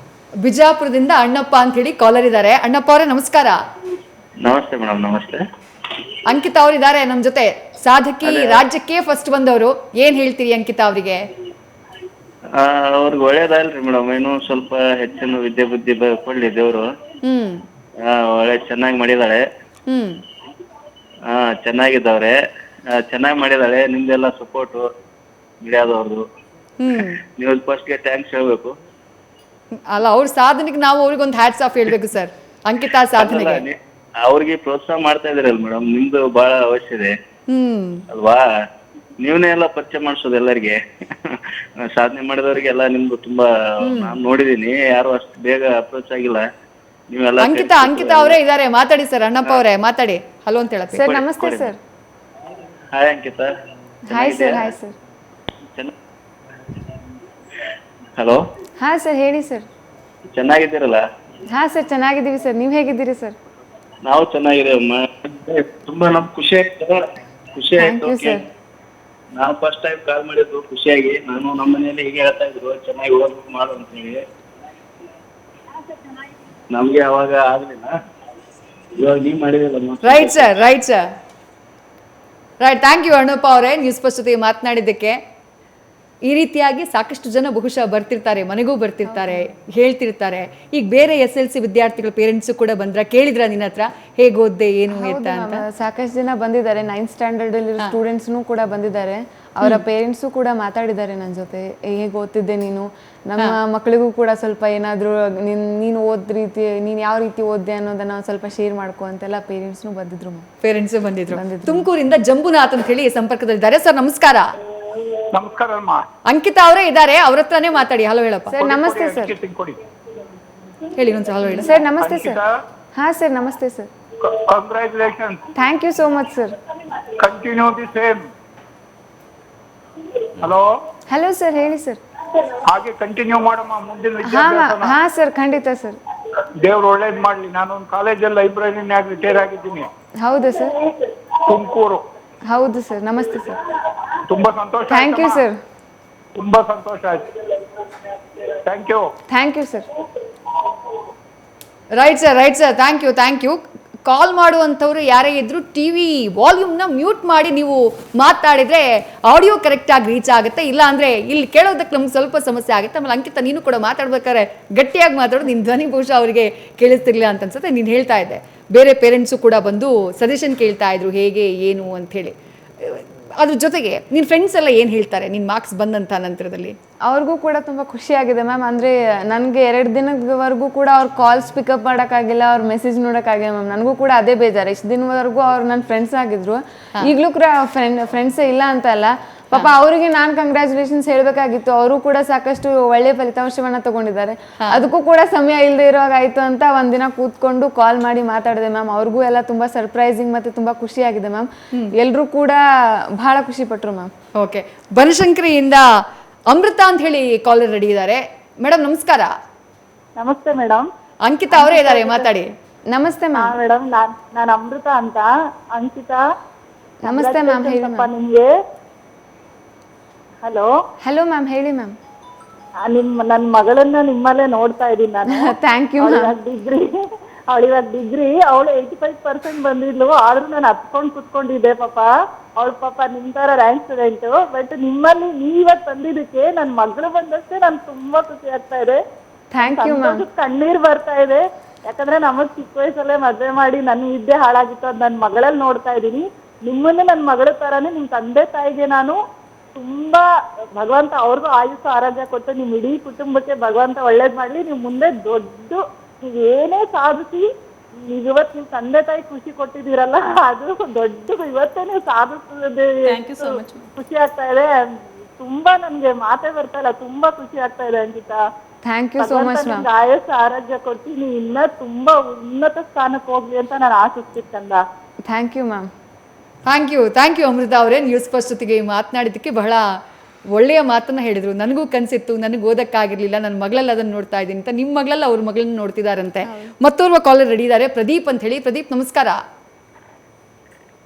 ಬಿಜಾಪುರದಿಂದ ಅಣ್ಣಪ್ಪ ಅಂತ ಹೇಳಿ ಕಾಲರ್ ಇದ್ದಾರೆ. ಅಣ್ಣಪ್ಪ ಅವರೇ ನಮಸ್ಕಾರ. ನಮಸ್ತೆ ಮೇಡಮ್. ನಮಸ್ತೆ. ಅಂಕಿತಾ ಅವ್ರು ಇದ್ದಾರೆ ನಮ್ಮ ಜೊತೆ, ಸಾಧಕಿ, ರಾಜ್ಯಕ್ಕೆ ಫಸ್ಟ್ ಬಂದವರು. ಏನ್ ಹೇಳ್ತೀರಿ ಅಂಕಿತಾ ಅವರಿಗೆ? ಅವ್ರಿಗೆ ಒಳ್ಳೇದಲ್ರಿ ಮೇಡಮ್, ಏನೋ ಸ್ವಲ್ಪ ಹೆಚ್ಚಿನ ವಿದ್ಯೆ ಬುದ್ಧಿ ಕೊಡ್ಲಿ ದೇವ್ರು. ಒಳ್ಳೆ ಚೆನ್ನಾಗಿ ಮಾಡಿದಾಳೆ. ಚೆನ್ನಾಗಿದ್ದವ್ರೆ, ಚೆನ್ನಾಗಿ ಮಾಡಿದಾಳೆ. ನಿಮ್ದೆಲ್ಲ ಸಪೋರ್ಟು ಮೀಡಿಯಾದವ್ರದ್ದು, ನೀವು ಫಸ್ಟ್ಗೆ ಥ್ಯಾಂಕ್ಸ್ ಹೇಳ್ಬೇಕು. ಅಲ್ಲ, ಅವ್ರ ಸಾಧನೆಗೆ ನಾವು ಅವ್ರಿಗೊಂದು ಹ್ಯಾಟ್ಸ್ ಆಫ್ ಹೇಳ್ಬೇಕು ಸರ್. ಅಂಕಿತಾ ಸಾಧನೆಗೆ ಅವ್ರಿಗೆ ಪ್ರೋತ್ಸಾಹ ಮಾಡ್ತಾ ಇದ್ರಲ್ಲ ಮೇಡಮ್, ನಿಮ್ದು ಬಹಳ ಅವಶ್ಯ ಇದೆ ಅಲ್ವಾ? ನೀವನೇ ಎಲ್ಲ ಪರಿಚಯ ಮಾಡಿಸೋದು ಎಲ್ಲರಿಗೆ. ಸಾಧನೆ ಮಾಡಿದವರಿಗೆಲ್ಲ ನಿಮ್ದು ತುಂಬಾ ನಾನು ನೋಡಿದೀನಿ, ಯಾರು ಅಷ್ಟು ಬೇಗ ಅಪ್ರೋಚ್ ಆಗಿಲ್ಲ. ನೀವೆಲ್ಲ ಅಂಕಿತಾ ಅವರೇ ಇದ್ದಾರೆ, ಮಾತಾಡಿ ಸರ್. ಅಣ್ಣಪ್ಪ ಅವರೇ ಮಾತಾಡಿ, ಹಲೋ ಅಂತ ಹೇಳಕ್ಕೆ. ಸರ್ ನಮಸ್ತೆ sir. Hi Ankita. Hi sir. Hi sir. Hello. ಹಾಂ ಸರ್, ಹೇಳಿ ಸರ್. ಚೆನ್ನಾಗಿದ್ದೀರಲ್ಲ? ಹಾಂ ಸರ್, ಚೆನ್ನಾಗಿದ್ದೀವಿ ಸರ್. ನೀವು ಹೇಗಿದ್ದೀರಿ ಸರ್? ನಾವು ಚೆನ್ನಾಗಿದ್ದೇವಮ್ಮ. ತುಂಬಾ ನಮ್ಗೆ ಖುಷಿ ಆಯ್ತು. ನಾವು ಫಸ್ಟ್ ಟೈಮ್ ಕಾಲ್ ಮಾಡಿದ್ದು ಖುಷಿಯಾಗಿ. ನಾನು ನಮ್ಮ ಮನೆಯಲ್ಲಿ ಹೀಗೆ ಹೇಳ್ತಾ ಇದ್ರು, ಚೆನ್ನಾಗಿ ಓದ್ಬೇಕು ಮಾಡು ಅಂತ ಹೇಳಿ. ನಮ್ಗೆ ಅವಾಗ ಆಗ್ಲಿಲ್ಲ, ಇವಾಗ ನೀವ್ ಮಾಡಿದಿಲ್ಲ. Right sir, right sir, right. Thank you Annappa ಅವರೇ, ನ್ಯೂಸ್ ಫಸ್ಟ್ ಜೊತೆ ಮಾತನಾಡಿದ್ದಕ್ಕೆ. ಈ ರೀತಿಯಾಗಿ ಸಾಕಷ್ಟು ಜನ ಬಹುಶಃ ಬರ್ತಿರ್ತಾರೆ, ಮನೆಗೂ ಬರ್ತಿರ್ತಾರೆ, ಹೇಳ್ತಿರ್ತಾರೆ. ಈಗ ಬೇರೆ SLC ವಿದ್ಯಾರ್ಥಿಗಳ ಪೇರೆಂಟ್ಸು ಕೂಡ ಬಂದ್ರ, ಕೇಳಿದ್ರ ನಿನ್ನ ಹತ್ರ ಹೇಗೆ ಓದ್ದೆ ಏನು ಎತ್ತ ಅಂತ? ಸಾಕಷ್ಟು ಜನ ಬಂದಿದ್ದಾರೆ. 9th ಸ್ಟ್ಯಾಂಡರ್ಡ್ ಅಲ್ಲಿ ಸ್ಟೂಡೆಂಟ್ಸ್ನು ಕೂಡ ಬಂದಿದ್ದಾರೆ. ಅವರ ಪೇರೆಂಟ್ಸು ಕೂಡ ಮಾತಾಡಿದ್ದಾರೆ ನನ್ನ ಜೊತೆ, ಹೇಗೆ ಓದ್ತಿದ್ದೆ ನೀನು, ನಮ್ಮ ಮಕ್ಕಳಿಗೂ ಕೂಡ ಸ್ವಲ್ಪ ಏನಾದರೂ ನೀನು ಓದ್ ರೀತಿ, ನೀನು ಯಾವ ರೀತಿ ಓದ್ದೆ ಅನ್ನೋದನ್ನ ಸ್ವಲ್ಪ ಶೇರ್ ಮಾಡ್ಕೊ ಅಂತೆಲ್ಲ ಪೇರೆಂಟ್ಸ್ನು ಬಂದಿದ್ರು. ಪೇರೆಂಟ್ಸು ಬಂದಿದ್ರು. ತುಮಕೂರಿಂದ ಜಂಬುನಾಥ್ ಅಂತ ಹೇಳಿ ಸಂಪರ್ಕದಲ್ಲಿದ್ದಾರೆ. ಸರ್ ನಮಸ್ಕಾರ. ನಮಸ್ಕಾರ ಅಮ್ಮ. ಅಂಕಿತಾ ಅವರೇ ಇದ್ದಾರೆ, ಅವ್ರ ಹತ್ರನೇ ಮಾತಾಡಿ. ಹಲೋ ಹೇಳಪ್ಪ. ಸರ್ ನಮಸ್ತೆ ಸರ್. ಹೇಳಿ ಒಂದ್ಸಲ ಹಲೋ ಹೇಳಿ ಸರ್. ನಮಸ್ತೆ ಸರ್. ಹಾಂ ಸರ್, ನಮಸ್ತೆ sir. Congratulation. Thank you so much sir. Continue the same. Hello. Hello sir, ಹೇಳಿ ಸರ್. ಹಾಗೆ ಕಂಟಿನ್ಯೂ ಮಾಡಮ್ಮ ಮುಂದಿನ ಹಾಂ ವಿದ್ಯಾಭ್ಯಾಸನ. ಹಾಂ ಸರ್, ಖಂಡಿತ ಸರ್. ದೇವ್ರು ಒಳ್ಳೇದ್ ಮಾಡ್ಲಿ. ನಾನು ಒಂದು ಕಾಲೇಜಲ್ಲಿ ಲೈಬ್ರರಿನಾಗ ರಿಟೈರ್ ಆಗಿದ್ದೀನಿ. ಹೌದಾ ಸರ್? ತುಮಕೂರು. ಹೌದು ಸರ್. ನಮಸ್ತೆ ಸರ್. ತುಂಬಾ ಸಂತೋಷ. Thank you sir. ತುಂಬಾ ಸಂತೋಷ ಆಯ್ತು. Thank you. Thank you sir. Right sir, right sir. Thank you, thank you. Call ಮಾಡುವಂಥವ್ರು ಯಾರೇ ಇದ್ರು TV ವಾಲ್ಯೂಮ್ನ ಮ್ಯೂಟ್ ಮಾಡಿ ನೀವು ಮಾತಾಡಿದ್ರೆ ಆಡಿಯೋ ಕರೆಕ್ಟಾಗಿ ರೀಚ್ ಆಗುತ್ತೆ. ಇಲ್ಲ ಅಂದರೆ ಇಲ್ಲಿ ಕೇಳೋದಕ್ಕೆ ನಮ್ಗೆ ಸ್ವಲ್ಪ ಸಮಸ್ಯೆ ಆಗುತ್ತೆ. ಆಮೇಲೆ ಅಂಕಿತ, ನೀನು ಕೂಡ ಮಾತಾಡ್ಬೇಕಾದ್ರೆ ಗಟ್ಟಿಯಾಗಿ ಮಾತಾಡೋದು, ನಿನ್ನ ಧ್ವನಿ ಬಹುಶಃ ಅವರಿಗೆ ಕೇಳಿಸ್ತಿರ್ಲಿಲ್ಲ ಅಂತ ಅನ್ಸುತ್ತೆ. ನೀನು ಹೇಳ್ತಾ ಇದ್ದೆ ಬೇರೆ ಪೇರೆಂಟ್ಸು ಕೂಡ ಬಂದು ಸಜೆಷನ್ ಕೇಳ್ತಾ ಇದ್ರು ಹೇಗೆ ಏನು ಅಂಥೇಳಿ. ಅದ್ರ ಜೊತೆಗೆ ನಿನ್ನ ಫ್ರೆಂಡ್ಸ್ ಎಲ್ಲ ಏನು ಹೇಳ್ತಾರೆ ನಿನ್ನ ಮಾರ್ಕ್ಸ್ ಬಂದಂಥ ನಂತರದಲ್ಲಿ? ಅವ್ರಿಗೂ ಕೂಡ ತುಂಬ ಖುಷಿಯಾಗಿದೆ ಮ್ಯಾಮ್. ಅಂದರೆ ನನಗೆ 2 ದಿನದವರೆಗೂ ಕೂಡ ಅವ್ರ ಕಾಲ್ಸ್ ಪಿಕಪ್ ಮಾಡೋಕ್ಕಾಗಿಲ್ಲ, ಅವ್ರ ಮೆಸೇಜ್ ನೋಡೋಕ್ಕಾಗಿಲ್ಲ ಮ್ಯಾಮ್. ನನಗೂ ಕೂಡ ಅದೇ ಬೇಜಾರು. ಇಷ್ಟು ದಿನವರೆಗೂ ಅವ್ರು ನನ್ನ ಫ್ರೆಂಡ್ಸ್ ಆಗಿದ್ರು, ಈಗಲೂ ಕೂಡ ಫ್ರೆಂಡ್ಸೇ ಇಲ್ಲ ಅಂತ ಅಲ್ಲ. ಪಾಪ ಅವರಿಗೆ ನಾನು ಕಂಗ್ರ್ಯಾಚುಲೇಷನ್ಸ್ ಹೇಳಬೇಕಾಗಿತ್ತು. ಅವರು ಕೂಡ ಸಾಕಷ್ಟು ಒಳ್ಳೆಯ ಫಲಿತಾಂಶವನ್ನು ತಗೊಂಡಿದ್ದಾರೆ. ಅದಕ್ಕೂ ಕೂಡ ಸಮಯ ಇಲ್ಲದೆ ಇರುವಾಗ ಆಯಿತು ಅಂತ ಒಂದಿನ ಕೂತ್ಕೊಂಡು ಕಾಲ್ ಮಾಡಿ ಮಾತಾಡಿದೆ ಮ್ಯಾಮ್. ಅವ್ರಿಗೂ ಎಲ್ಲ ತುಂಬ ಸರ್ಪ್ರೈಸಿಂಗ್ ಮತ್ತು ತುಂಬ ಖುಷಿಯಾಗಿದೆ ಮ್ಯಾಮ್. ಎಲ್ಲರೂ ಕೂಡ ಬಹಳ ಖುಷಿ ಪಟ್ಟರು ಮ್ಯಾಮ್. ಓಕೆ, ಬನಶಂಕರಿಯಿಂದ ಅಮೃತ ಅಂತ ಹೇಳಿ ಕಾಲರ್ ರೆಡಿ ಇದ್ದಾರೆ. ಮೇಡಮ್ ನಮಸ್ಕಾರ. ನಮಸ್ತೆ ಮೇಡಮ್. ಅಂಕಿತಾ ಅವರೇ ಇದ್ದಾರೆ, ಮಾತಾಡಿ. ನಮಸ್ತೆ ಮ್ಯಾಮ್. ಮೇಡಮ್, ನಾನು ಅಮೃತ ಅಂತ. ಅಂಕಿತಾ ನಮಸ್ತೆ ಮ್ಯಾಮ್, ಹೇಳಿ ಮ್ಯಾಮ್. ನಿಮ್ಗೆ ಹಲೋ. ಹಲೋ ಮ್ಯಾಮ್, ಹೇಳಿ ಮ್ಯಾಮ್. ನನ್ನ ಮಗಳನ್ನ ನಿಮ್ಮಲ್ಲೇ ನೋಡ್ತಾ ಇದ್ದೀನಿ ನಾನು. Thank you ma'am. ಅವಳಿವಾಗ ಡಿಗ್ರಿ, ಅವಳು 85% ಬಂದಿದ್ಲು. ಆದ್ರೂ ನಾನು ಹತ್ಕೊಂಡು ಕುತ್ಕೊಂಡಿದ್ದೆ. ಪಾಪ ನಿಮ್ ತರ ರ್ಯಾಂಕ್ ಸ್ಟೂಡೆಂಟ್. ಬಟ್ ನಿಮ್ಮಲ್ಲಿ ನೀವತ್ ಬಂದಿದ್ದಕ್ಕೆ ನನ್ನ ಮಗಳು ಬಂದಷ್ಟೇ ನನ್ಗೆ ತುಂಬಾ ಖುಷಿ ಆಗ್ತಾ ಇದೆ. Thank you ma'am. ಕಣ್ಣೀರ್ ಬರ್ತಾ ಇದೆ. ಯಾಕಂದ್ರೆ ನಮಗ್ ಚಿಕ್ಕ ವಯಸ್ಸಲ್ಲೇ ಮದ್ವೆ ಮಾಡಿ ನನ್ನ ವಿದ್ಯೆ ಹಾಳಾಗಿತ್ತು. ಅದ್ ನನ್ನ ಮಗಳಲ್ಲಿ ನೋಡ್ತಾ ಇದ್ದೀನಿ. ನಿಮ್ಮನ್ನು ನನ್ನ ಮಗಳ ತರಾನೇ ನಿಮ್ ತಂದೆ ತಾಯಿಗೆ ನಾನು ತುಂಬಾ ಭಗವಂತ ಅವ್ರಿಗೂ ಆಯುಷ್ಯ ಆರೋಗ್ಯ ಕೊಟ್ಟು ನಿಮ್ ಇಡೀ ಕುಟುಂಬಕ್ಕೆ ಭಗವಂತ ಒಳ್ಳೇದ್ ಮಾಡ್ಲಿ. ನೀವು ಮುಂದೆ ದೊಡ್ಡ ನೀವೇನೇ ಸಾಧಿಸಿ ಇವತ್ತು ನಿಮ್ ತಂದೆ ತಾಯಿ ಖುಷಿ ಕೊಟ್ಟಿದ್ದೀರಲ್ಲ, ಅದು ದೊಡ್ಡ ಇವತ್ತೇ ನೀವು ಸಾಧಿಸೋದೇ ಖುಷಿ ಆಗ್ತಾ ಇದೆ. ತುಂಬಾ ನನ್ಗೆ ಮಾತೇ ಬರ್ತಾ ಇಲ್ಲ. ತುಂಬಾ ಖುಷಿ ಆಗ್ತಾ ಇದೆ Ankita. Thank you so much ma'am. ಆಯಸ್ಸು ಆರೋಗ್ಯ ಕೊಟ್ಟು ನೀವು ಇನ್ನ ತುಂಬಾ ಉನ್ನತ ಸ್ಥಾನಕ್ಕೆ ಹೋಗ್ಲಿ ಅಂತ ನಾನು ಆಶಿಸ್ತೀನಿ ಕಂದ. Thank you ma'am. Thank you Amrutha ಅವರೇ. ನ್ಯೂಸ್ ಫಸ್ಟ್ ಜೊತೆಗೆ ಮಾತನಾಡಿದ್ದಕ್ಕೆ ಬಹಳ ಒಳ್ಳೆಯ ಮಾತನ್ನ ಹೇಳಿದ್ರು. ನನಗೂ ಕನಸಿತ್ತು, ನನಗೆ ಓದಕ್ಕಾಗಿರ್ಲಿಲ್ಲ, ನನ್ನ ಮಗಳಲ್ಲಿ ಅದನ್ನು ನೋಡ್ತಾ ಇದ್ದೀನಿ ಅಂತ. ನಿಮ್ಮ ಮಗಳಲ್ಲಿ ಅವ್ರ ಮಗಳನ್ನ ನೋಡ್ತಿದಾರಂತೆ. ಮತ್ತೋರ್ವ ಕಾಲರ್ ರೆಡಿ ಇದ್ದಾರೆ, ಪ್ರದೀಪ್ ಅಂತ ಹೇಳಿ. ಪ್ರದೀಪ್ ನಮಸ್ಕಾರ.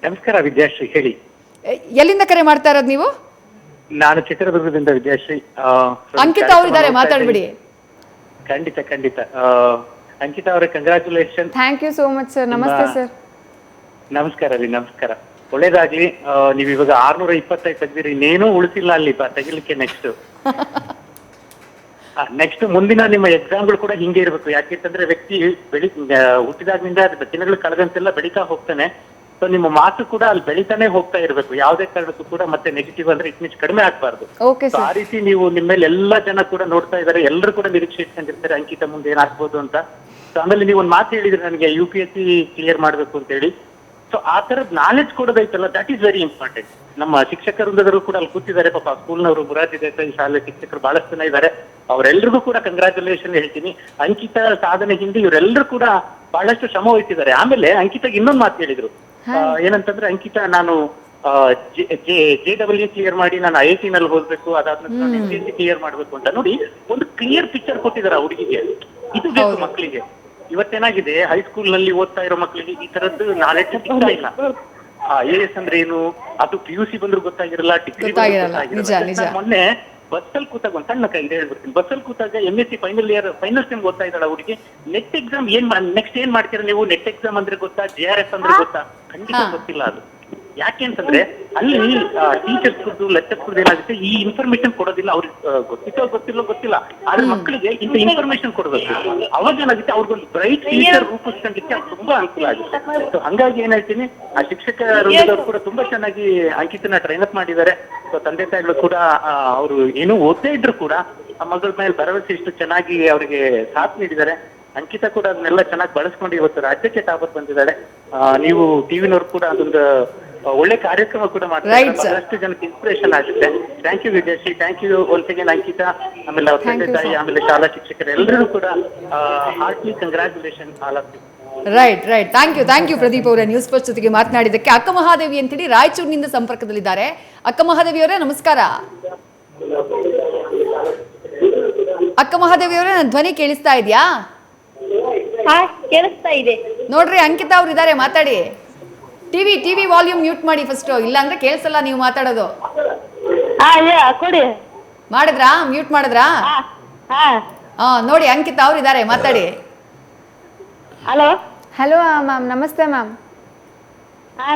ನಮಸ್ಕಾರ ವಿದ್ಯಾಶ್ರೀ, ಹೇಳಿ. ಎಲ್ಲಿಂದ ಕರೆ ಮಾಡ್ತಾ ಇರೋದು ನೀವು? ನಾನು ಚಿತ್ರದುರ್ಗದಿಂದ ವಿದ್ಯಾಶ್ರೀ. ಅಂಕಿತಾ ಅವರು ಇದ್ದಾರೆ, ಮಾತಾಡ್ಬಿಡಿ. ಖಂಡಿತ ಖಂಡಿತ. ಅಂಕಿತಾ ಅವರೇ, congratulation. Thank you so much sir. ನಮಸ್ತೆ ಸರ್. ನಮಸ್ಕಾರ ರೀ, ನಮಸ್ಕಾರ. ಒಳ್ಳೇದಾಗ್ಲಿ. ನೀವ್ ಇವಾಗ 625 ತೆಗ್ದಿರಿ, ಇನ್ನೇನೂ ಉಳಿಸಿಲ್ಲ ಅಲ್ಲಿ ತೆಗಿಲಿಕ್ಕೆ. ನೆಕ್ಸ್ಟ್ ಮುಂದಿನ ನಿಮ್ಮ ಎಕ್ಸಾಮ್ಗಳು ಕೂಡ ಹಿಂಗೆ ಇರ್ಬೇಕು. ಯಾಕೆಂತಂದ್ರೆ ವ್ಯಕ್ತಿ ಹುಟ್ಟಿದಾಗ್ನಿಂದ ದಿನಗಳು ಕಳೆದಂತೆಲ್ಲ ಬೆಳೀತಾ ಹೋಗ್ತಾನೆ. ಸೊ ನಿಮ್ಮ ಮಾತು ಕೂಡ ಅಲ್ಲಿ ಬೆಳಿತಾನೆ ಹೋಗ್ತಾ ಇರ್ಬೇಕು. ಯಾವುದೇ ಕಾರಣಕ್ಕೂ ಕೂಡ ಮತ್ತೆ ನೆಗೆಟಿವ್ ಅಂದ್ರೆ ಇಟ್ ಕಡಿಮೆ ಆಗ್ಬಾರ್ದು. ಆ ರೀತಿ ನೀವು ನಿಮ್ಮ ಮೇಲೆ ಎಲ್ಲಾ ಜನ ಕೂಡ ನೋಡ್ತಾ ಇದಾರೆ, ಎಲ್ಲರೂ ಕೂಡ ನಿರೀಕ್ಷೆ ಇಟ್ಕೊಂಡಿರ್ತಾರೆ ಅಂಕಿತಾ ಮುಂದೆ ಏನಾಗ್ಬೋದು ಅಂತ. ಸೊ ಆಮೇಲೆ ನೀವು ಒಂದ್ ಮಾತು ಹೇಳಿದ್ರೆ ನನಗೆ UPSC ಕ್ಲಿಯರ್ ಮಾಡ್ಬೇಕು ಅಂತ ಹೇಳಿ. ಸೊ ಆ ತರದ್ ನಾಲೆಜ್ ಕೊಡೋದೈತಲ್ಲ, ದಟ್ ಈಸ್ ವೆರಿ ಇಂಪಾರ್ಟೆಂಟ್. ನಮ್ಮ ಶಿಕ್ಷಕರು ಕೂಡ ಅಲ್ಲಿ ಕೂತಿದ್ದಾರೆ ಪಾಪ, ಸ್ಕೂಲ್ನವರು, ಮುರಾರ್ಜಿ ದೇಸಾಯಿ ಶಾಲೆ ಶಿಕ್ಷಕರು ಬಹಳಷ್ಟು ಜನ ಇದ್ದಾರೆ. ಅವರೆಲ್ಲರಿಗೂ ಕೂಡ ಕಂಗ್ರಾಚುಲೇಷನ್ ಹೇಳ್ತೀನಿ. ಅಂಕಿತಾ ಸಾಧನೆ ಹಿಂದೆ ಇವರೆಲ್ಲರೂ ಕೂಡ ಬಹಳಷ್ಟು ಶ್ರಮ ವಹಿಸಿದ್ದಾರೆ. ಆಮೇಲೆ ಅಂಕಿತಾಗ ಇನ್ನೊಂದು ಮಾತು ಹೇಳಿದ್ರು, ಏನಂತಂದ್ರೆ ಅಂಕಿತಾ ನಾನು JEE ಕ್ಲಿಯರ್ ಮಾಡಿ ನಾನು IIT ನಲ್ಲಿ ಹೋಗ್ಬೇಕು, ಅದಾದ್ಮೇಲೆ ನಾನು MPSC ಕ್ಲಿಯರ್ ಮಾಡ್ಬೇಕು ಅಂತ. ನೋಡಿ, ಒಂದು ಕ್ಲಿಯರ್ ಪಿಕ್ಚರ್ ಕೊಟ್ಟಿದ್ದಾರೆ ಹುಡುಗಿಗೆ. ಇದು ಬೇಕು ಮಕ್ಕಳಿಗೆ. ಇವತ್ತೇನಾಗಿದೆ, ಹೈಸ್ಕೂಲ್ ನಲ್ಲಿ ಓದ್ತಾ ಇರೋ ಮಕ್ಕಳಿಗೆ ಈ ತರದ್ದು ನಾಲೆಡ್ಜ್ ಸಿಗ್ತಾ ಇಲ್ಲ. IAS ಅಂದ್ರೆ ಏನು, ಅದು PUC ಬಂದ್ರು ಗೊತ್ತಾಗಿರಲ್ಲ, ಡಿಗ್ರಿ ಗೊತ್ತಾಗಿರಲ್ಲ. ಮೊನ್ನೆ ಬಸ್ಸಲ್ಲಿ ಕೂತಾಗ ಒಂದ್ ಸಣ್ಣ ಇದೆ ಹೇಳ್ಬಿಡ್ತೀನಿ. ಬಸ್ಸಲ್ಲಿ ಕೂತಾಗ MSc ಫೈನಲ್ ಸೆಮ್ ಓದ್ತಾ ಇದ್ದಾಳ ಹುಡುಗಿ. ನೆಟ್ ಎಕ್ಸಾಮ್ ನೆಕ್ಸ್ಟ್ ಏನ್ ಮಾಡ್ತೀರಾ ನೀವು? ನೆಟ್ ಎಕ್ಸಾಮ್ ಅಂದ್ರೆ ಗೊತ್ತಾ? JRF ಅಂದ್ರೆ ಗೊತ್ತಾ? ಖಂಡಿತ ಗೊತ್ತಿಲ್ಲ ಅದು. ಯಾಕೆ ಅಂತಂದ್ರೆ ಅಲ್ಲಿ ಟೀಚರ್ಸ್ ಲೆಕ್ಚರ್ಸ್ ಏನಾಗುತ್ತೆ, ಈ ಇನ್ಫಾರ್ಮೇಶನ್ ಕೊಡೋದಿಲ್ಲ. ಅವ್ರಿಗೆ ಗೊತ್ತಿಲ್ಲೋ ಗೊತ್ತಿಲ್ಲ, ಆದ್ರೆ ಮಕ್ಕಳಿಗೆ ಇಂಥ ಇನ್ಫಾರ್ಮೇಶನ್ ಕೊಡ್ಬೇಕು. ಅವಾಗ ಏನಾಗುತ್ತೆ, ಅವ್ರಿಗೊಂದು ಬ್ರೈಟ್ ಫ್ಯೂಚರ್ ರೂಪಿಸ್ಕೊಂಡಿಕ್ಕೆ ತುಂಬಾ ಅನುಕೂಲ ಆಗುತ್ತೆ. ಸೊ ಹಂಗಾಗಿ ಏನ್ ಹೇಳ್ತೀನಿ, ಆ ಶಿಕ್ಷಕರು ಕೂಡ ತುಂಬಾ ಚೆನ್ನಾಗಿ ಅಂಕಿತನ ಟ್ರೈನ್ ಅಪ್ ಮಾಡಿದ್ದಾರೆ. ಸೊ ತಂದೆ ತಾಯಿಗಳು ಕೂಡ ಅವರು ಏನೂ ಓದ್ದೇ ಇದ್ರು ಕೂಡ ಆ ಮಗಳ ಮೇಲೆ ಭರವಸೆ ಇಷ್ಟು ಚೆನ್ನಾಗಿ ಅವರಿಗೆ ಸಾಥ್ ನೀಡಿದ್ದಾರೆ. ಅಂಕಿತಾ ಕೂಡ ಅದನ್ನೆಲ್ಲ ಚೆನ್ನಾಗಿ ಬಳಸ್ಕೊಂಡು ಇವತ್ತು ರಾಜ್ಯಕ್ಕೆ ಟಾಪರ್ ಬಂದಿದ್ದಾರೆ. ನೀವು ಟಿವಿನವ್ರು ಕೂಡ ಅದೊಂದು ಒಳ್ಳೆ ಕಾರ್ಯಕ್ರಮ ಕೂಡ ಮಾಡ್ತಾರೆ, ಬಹಳಷ್ಟು ಜನಕ್ಕೆ ಇನ್ಸ್ಪಿರೇಷನ್ ಆಗುತ್ತೆ. Thank you Vidyashree, thank you once again Ankita, ಆಮೇಲೆ ಅವ್ರ ತಂದೆ ತಾಯಿ, ಆಮೇಲೆ ಶಾಲಾ ಶಿಕ್ಷಕರು ಎಲ್ಲರೂ ಕೂಡ heartly congratulation all of you. Right. Thank you Pradeep ಅವರೇ, ನ್ಯೂಸ್ ಫಸ್ಟ್ ಜೊತೆಗೆ ಮಾತನಾಡಿದ್ದಕ್ಕೆ. ಅಕ್ಕ ಮಹಾದೇವಿ ಅಂತೇಳಿ ರಾಯಚೂರಿನಿಂದ ಸಂಪರ್ಕದಲ್ಲಿದ್ದಾರೆ. ಅಕ್ಕ ಮಹಾದೇವಿ ಅವರೇ ನಮಸ್ಕಾರ. ಅಕ್ಕ ಮಹಾದೇವಿ ಅವರೇ, ನನ್ನ ಧ್ವನಿ ಕೇಳಿಸ್ತಾ ಇದೆಯಾ? ಕೇಳಿಸ್ತಾ ಇದೆ ನೋಡ್ರಿ, ಅಂಕಿತಾ ಅವ್ರು ಇದ್ದಾರೆ, ಮಾತಾಡಿ. ಟಿವಿ ವಾಲ್ಯೂಮ್ ಮ್ಯೂಟ್ ಮಾಡಿ ಫಸ್ಟ್, ಇಲ್ಲ ಅಂದ್ರೆ ಕೇಳಿಸಲ್ಲ ನೀವು ಮಾತಾಡೋದು. ಕೊಡಿ. ಮಾಡಿದ್ರಾ? ಮ್ಯೂಟ್ ಮಾಡಿದ್ರಾ? ನೋಡಿ, ಅಂಕಿತಾ ಅವ್ರು ಇದ್ದಾರೆ, ಮಾತಾಡಿ. ಹಲೋ ಹಲೋ ಮ್ಯಾಮ್, ನಮಸ್ತೆ ಮ್ಯಾಮ್.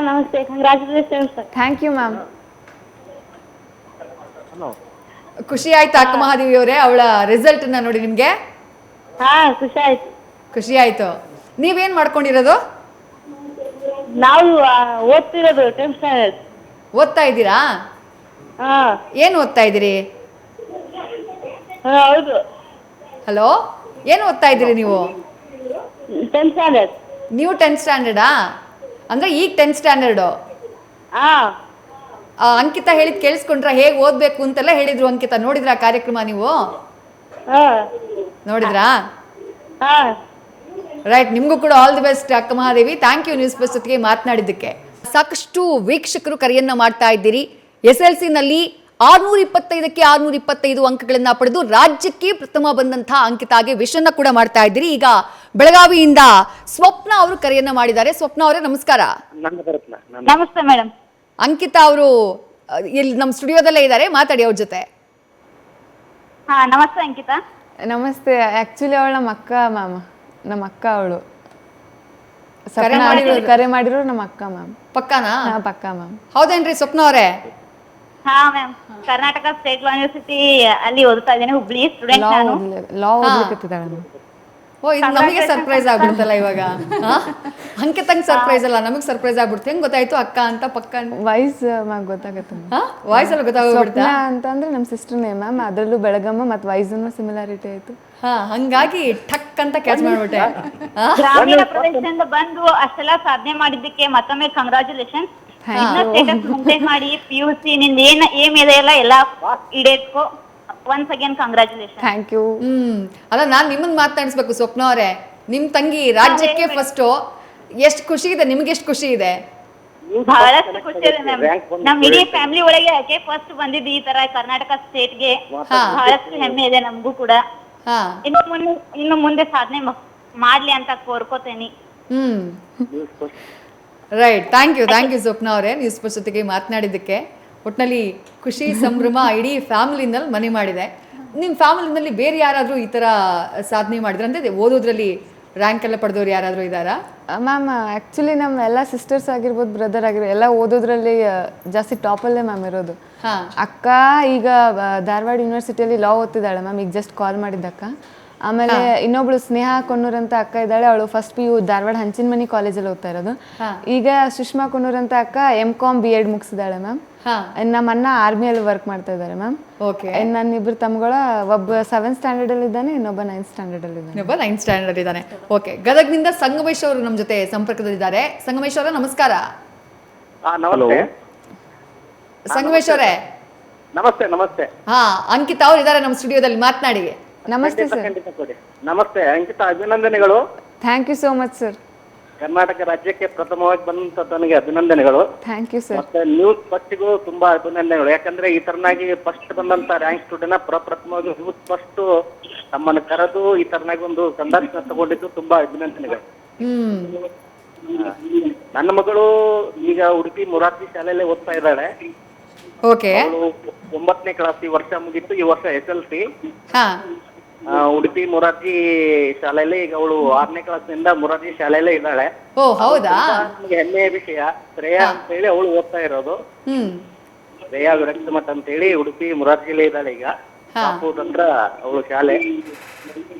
ನಮಸ್ತೆ, ಕಂಗ್ರಾಚುಲೇಷನ್ಸ್. Thank you ma'am. ಖುಷಿ ಆಯ್ತಾ ಅಕ್ಕ ಮಹಾದೇವಿ ಅವರೇ ಅವಳ ರಿಸಲ್ಟ್ ನ ನೋಡಿ ನಿಮ್ಗೆ? ಖುಷಿ ಆಯ್ತು. ನೀವೇನ್ ಮಾಡ್ಕೊಂಡಿರೋದು? ನಾವು ಓದ್ತಿರೋದು 10th ಸ್ಟ್ಯಾಂಡರ್ಡ್. ಓದ್ತಾ ಇದ್ದೀರಾ? ಏನ್ ಓದ್ತಾ ಇದ್ದೀರಿ? ಹೌದು. ಹಲೋ, ಏನ್ ಓದ್ತಾ ಇದ್ದೀರಿ ನೀವು? 10th standard. ನೀವು 10th ಸ್ಟ್ಯಾಂಡರ್ಡಾ? ಅಂದ್ರೆ ಈಗ 10th ಸ್ಟ್ಯಾಂಡರ್ಡು. ಅಂಕಿತಾ ಹೇಳಿದ್ ಕೇಳಿಸ್ಕೊಂಡ್ರ? ಹೇಗ್ ಓದ್ಬೇಕು ಅಂತೆಲ್ಲ ಹೇಳಿದ್ರು ಅಂಕಿತಾ. ನೋಡಿದ್ರಾ ಕಾರ್ಯಕ್ರಮ ನೀವು? ನೋಡಿದ್ರಾ? ರೈಟ್. ನಿಮ್ಗೂ ಕೂಡ ಆಲ್ ದಿ ಬೆಸ್ಟ್ ಅಕ್ಕ Mahadevi. Thank you news first ಜೊತೆಗೆ ಮಾತನಾಡಿದ್ದಕ್ಕೆ. ಸಾಕಷ್ಟು ವೀಕ್ಷಕರು ಕರೆಯನ್ನ ಮಾಡ್ತಾ ಇದ್ದೀರಿ. SLC ನಲ್ಲಿ 625ಕ್ಕೆ 625 ಅಂಕಗಳನ್ನ ಪಡೆದು ರಾಜ್ಯಕ್ಕೆ ಪ್ರಥಮ ಬಂದಂತಹ ಅಂಕಿತಾಗೆ ವಿಷನ್ನ ಕೂಡ ಮಾಡ್ತಾ ಇದ್ದೀರಿ. ಈಗ ಬೆಳಗಾವಿಯಿಂದ ಸ್ವಪ್ನ ಅವರು ಕರೆಯನ್ನ ಮಾಡಿದ್ದಾರೆ. ಸ್ವಪ್ನ ಅವರೇ ನಮಸ್ಕಾರ. ನಮಸ್ತೆ ಮೇಡಮ್. ಅಂಕಿತಾ ಅವರು ಇಲ್ಲಿ ನಮ್ಮ ಸ್ಟುಡಿಯೋದಲ್ಲೇ ಇದ್ದಾರೆ, ಮಾತಾಡಿ ಅವ್ರ ಜೊತೆ. ನಮಸ್ತೆ ಅಂಕಿತಾ. ನಮಸ್ತೆ. ಆಕ್ಚುಲಿ ಅವಳು ನಮ್ಮ ಅಕ್ಕ ಮ್ಯಾಮ್, ನಮ್ಮ ಅಕ್ಕ ಅವಳು. ಕರೆ ಮಾಡಿರೋ ನಮ್ಮ ಅಕ್ಕ ಮ್ಯಾಮ್. ಪಕ್ಕಾನಾ? ಪಕ್ಕ ಮ್ಯಾಮ್. ಹೌದೇನ್ರಿ ಸ್ವಪ್ನ ಅವರೇ? ಮ್ಯಾಮ್, ಕರ್ನಾಟಕ ಸ್ಟೇಟ್ ಲಾ ಯೂನಿವರ್ಸಿಟಿ ಅಲ್ಲಿ ಓದ್ತಾ ಇದ್ದೇನೆ, ಹುಬ್ಳಿ ಸ್ಟೂಡೆಂಟ್ ನಾನು. ಲಾ ಓದ್ಲಿಕತ್ತಿದ್ದಾಳೆ ಮ್ಯಾಮ್. ಓ, ಇದು ನಮಗೆ ಸರ್ಪ್ರೈಸ್ ಆಗ್ಬಿಡ್ತಲ್ಲ ಇವಾಗ. ಅಂಕಿತಂಗ್ ಸರ್ಪ್ರೈಸ್ ಅಲ್ಲ, ನಮಗೆ ಸರ್ಪ್ರೈಸ್ ಆಗ್ಬಿಡ್ತು. ಹೆಂಗ್ ಗೊತ್ತಾಯ್ತು ಅಕ್ಕ ಅಂತ? ಪಕ್ಕ ವಾಯ್ಸ್ ಮ್ಯಾಮ್ ಗೊತ್ತಾಗತ್ತೆ. ವಾಯ್ಸ್ ಅಲ್ಲಿ ಗೊತ್ತಾಗ್ಬಿಡ್ತಾ ಅಂತಂದ್ರೆ ನಮ್ಮ ಸಿಸ್ಟರ್ ನೇಮ್ ಮ್ಯಾಮ್, ಅದರಲ್ಲೂ ಬೆಳಗಮ್ಮ ಮತ್ತು ವಾಯ್ಸನ್ನು ಸಿಮಿಲಾರಿಟಿ ಆಯ್ತು. ಹಂಗಾಗಿ ಟಕ್ ಅಂತ ಕ್ಯಾಚ್ ಮಾಡ್ಬಿಟ್ಟೆ. ಗ್ರಾಮೀಣ ಪ್ರದೇಶದಿಂದ ಬಂದು ಅಷ್ಟೆಲ್ಲ ಸಾಧನೆ ಮಾಡಿದ್ದಕ್ಕೆ ಮತ್ತೊಮ್ಮೆ ಕಂಗ್ರಾಚುಲೇಷನ್. ಸ್ಟೇಟಸ್ ಮೇಂಟೈನ್ ಮಾಡಿ PUC ನಿಂದ ಏನ್ ಏಮ್ ಇದೆ ಎಲ್ಲ ಈಡೇರ್ಕೋ. Once again congratulation. Thank you. ಅಲ್ಲ ನಾನ್ ನಿಮ್ಮನ್ನ ಮಾತನಾಡಿಸ್ಬೇಕು ಸ್ವಪ್ನ ಅವರೇ. ನಿಮ್ ತಂಗಿ ರಾಜ್ಯಕ್ಕೆ ಫಸ್ಟ್, ಎಷ್ಟು ಖುಷಿ ಇದೆ ನಿಮ್ಗೆ? ಎಷ್ಟು ಖುಷಿ ಇದೆ? ಬಹಳಷ್ಟು ಖುಷಿ ಇದೆ ಮ್ಯಾಮ್. ನಮ್ ಇಡೀ ಫ್ಯಾಮಿಲಿ ಒಳಗೆ ಆಕೆ ಫಸ್ಟ್ ಬಂದಿದ್ದು ಈ ತರ ಕರ್ನಾಟಕ ಸ್ಟೇಟ್ಗೆ. ಬಹಳಷ್ಟು ಹೆಮ್ಮೆ ಇದೆ ನಮಗೂ ಕೂಡ. ಇನ್ನು ಮುಂದೆ ಸಾಧನೆ ಮಾಡ್ಲಿ ಅಂತ ಕೋರ್ಕೋತೇನಿ. ರೈಟ್, ಥ್ಯಾಂಕ್ ಯು ಸ್ವಪ್ನ ಅವರೇ, ನ್ಯೂಸ್ ಪೋಸ್ಟ್ ಜೊತೆಗೆ ಮಾತನಾಡಿದ್ದಕ್ಕೆ. ಒಟ್ಟಿನಲ್ಲಿ ಖುಷಿ ಸಂಭ್ರಮ ಇಡೀ ಫ್ಯಾಮಿಲಿನಲ್ಲಿ ಮನೆ ಮಾಡಿದೆ. ನಿಮ್ಮ ಫ್ಯಾಮಿಲಿನಲ್ಲಿ ಬೇರೆ ಯಾರಾದರೂ ಈ ಥರ ಸಾಧನೆ ಮಾಡಿದ್ರೆ ಅಂದರೆ ಓದೋದ್ರಲ್ಲಿ ರ್ಯಾಂಕ್ ಎಲ್ಲ ಪಡೆದವ್ರು ಯಾರಾದರೂ ಇದ್ದಾರಾ? ಮ್ಯಾಮ್ ಆ್ಯಕ್ಚುಲಿ ನಮ್ಮ ಎಲ್ಲ ಸಿಸ್ಟರ್ಸ್ ಆಗಿರ್ಬೋದು, ಬ್ರದರ್ ಆಗಿರ್ಬೋದು, ಎಲ್ಲ ಓದೋದ್ರಲ್ಲಿ ಜಾಸ್ತಿ ಟಾಪಲ್ಲೇ ಮ್ಯಾಮ್ ಇರೋದು. ಅಕ್ಕ ಈಗ ಧಾರವಾಡ ಯೂನಿವರ್ಸಿಟಿಯಲ್ಲಿ ಲಾ ಓದ್ತಿದ್ದಾಳೆ ಮ್ಯಾಮ್, ಈಗ ಜಸ್ಟ್ ಕಾಲ್ ಮಾಡಿದ್ದಕ್ಕ. ಆಮೇಲೆ ಇನ್ನೊಬ್ಳು ಸ್ನೇಹ ಕೊನ್ನೂರ್ ಅಂತ ಅಕ್ಕ ಇದ್ದಾಳೆ, ಅವಳು ಫಸ್ಟ್ PU ಧಾರವಾಡ ಹಂಚಿನಮನಿ ಕಾಲೇಜಲ್ಲಿ ಓದ್ತಾ ಇರೋದು. ಈಗ ಸುಷ್ಮಾ ಕೊನ್ನೂರ್ ಅಂತ ಅಕ್ಕ MCom B.Ed ಮುಗಿಸಿದಾಳೆ ಮ್ಯಾಮ್. ನಮ್ಮ ಅಣ್ಣ ಆರ್ಮಿಯಲ್ಲಿ ವರ್ಕ್ ಮಾಡ್ತಾ ಇದ್ದಾರೆ ಮ್ಯಾಮ್. ನನ್ನ ಇಬ್ಬರು ತಮ್ಮಗಳ, ಒಬ್ಬ 7th ಸ್ಟ್ಯಾಂಡರ್ಡ್ ಅಲ್ಲಿ ಇದ್ದಾನೆ, ಇನ್ನೊಬ್ಬ 9th ಸ್ಟ್ಯಾಂಡರ್ಡ್ ಅಲ್ಲಿ ಇದ್ದಾನೆ. ಓಕೆ, ಗದಗ್ನಿಂದ ಸಂಗಮೇಶ್ ಅವರು ನಮ್ಮ ಜೊತೆ ಸಂಪರ್ಕದಲ್ಲಿದ್ದಾರೆ. ಸಂಗಮೇಶ್ ಅವರೇ ನಮಸ್ಕಾರ. ಸಂಗಮೇಶ್ ಅವರೇ ನಮಸ್ತೆ. ನಮಸ್ತೆ. ಅಂಕಿತಾ ಅವ್ರು ಇದ್ದಾರೆ ನಮ್ಮ ಸ್ಟುಡಿಯೋದಲ್ಲಿ, ಮಾತನಾಡಿ. ನಮಸ್ತೆ ಸರ್. ನಮಸ್ತೆ ಅಂಕಿತಾ, ಅಭಿನಂದನೆಗಳು. Thank you so much sir. Karnataka ರಾಜ್ಯಕ್ಕೆ ಪ್ರಥಮವಾಗಿ ಬಂದಂತ ನನಗೆ ಅಭಿನಂದನೆಗಳು. Thank you sir. ಮತ್ತೆ ನ್ಯೂಸ್ ಫಸ್ಟ್ಗೂ ತುಂಬಾ ಅಭಿನಂದನೆಗಳು. ಯಾಕಂದ್ರೆ ಈ ತರನಾಗಿ ಫಸ್ಟ್ ಬಂದಂತ ರ್ಯಾಂಕ್ ಸ್ಟೂಡೆಂಟ್ ಪ್ರಪ್ರಥಮವಾಗಿ ನ್ಯೂಸ್ ಫಸ್ಟ್ ತಮ್ಮನ್ನು ಕರೆದು ಈ ತರನಾಗಿ ಒಂದು ಸಂದರ್ಶನ ತಗೊಂಡಿದ್ದು ತುಂಬಾ ಅಭಿನಂದನೆಗಳು. ನನ್ನ ಮಗಳು ಈಗ ಉಡುಪಿ ಮೊರಾರ್ಜಿ ಶಾಲೆಯಲ್ಲೇ ಓದ್ತಾ ಇದ್ದಾಳೆ. ಅವಳು 9ನೇ ಕ್ಲಾಸ್ ಈ ವರ್ಷ ಮುಗಿತ್ತು, ಈ ವರ್ಷ SLC. ಉಡುಪಿ ಮೊರಾರ್ಜಿ ಶಾಲೆಯಲ್ಲಿ ಈಗ ಅವಳು 6ನೇ ಕ್ಲಾಸ್ನಿಂದ ಮೊರಾರ್ಜಿ ಶಾಲೆಯಲ್ಲೇ ಇದ್ದಾಳೆ. ಹೌದಾ? ನಮ್ಗೆ ಹೆಮ್ಮೆಯ ವಿಷಯ. ಶ್ರೇಯಾ ಅಂತ ಹೇಳಿ ಅವಳು ಓದ್ತಾ ಇರೋದು. ಶ್ರೇಯಾ ವಿರಕ್ತಮಠ ಅಂತ ಹೇಳಿ ಉಡುಪಿ ಮೊರಾರ್ಜಿಲೇ ಇದ್ದಾಳೆ ಈಗ. ಹತ್ರ ಅವಳು ಶಾಲೆ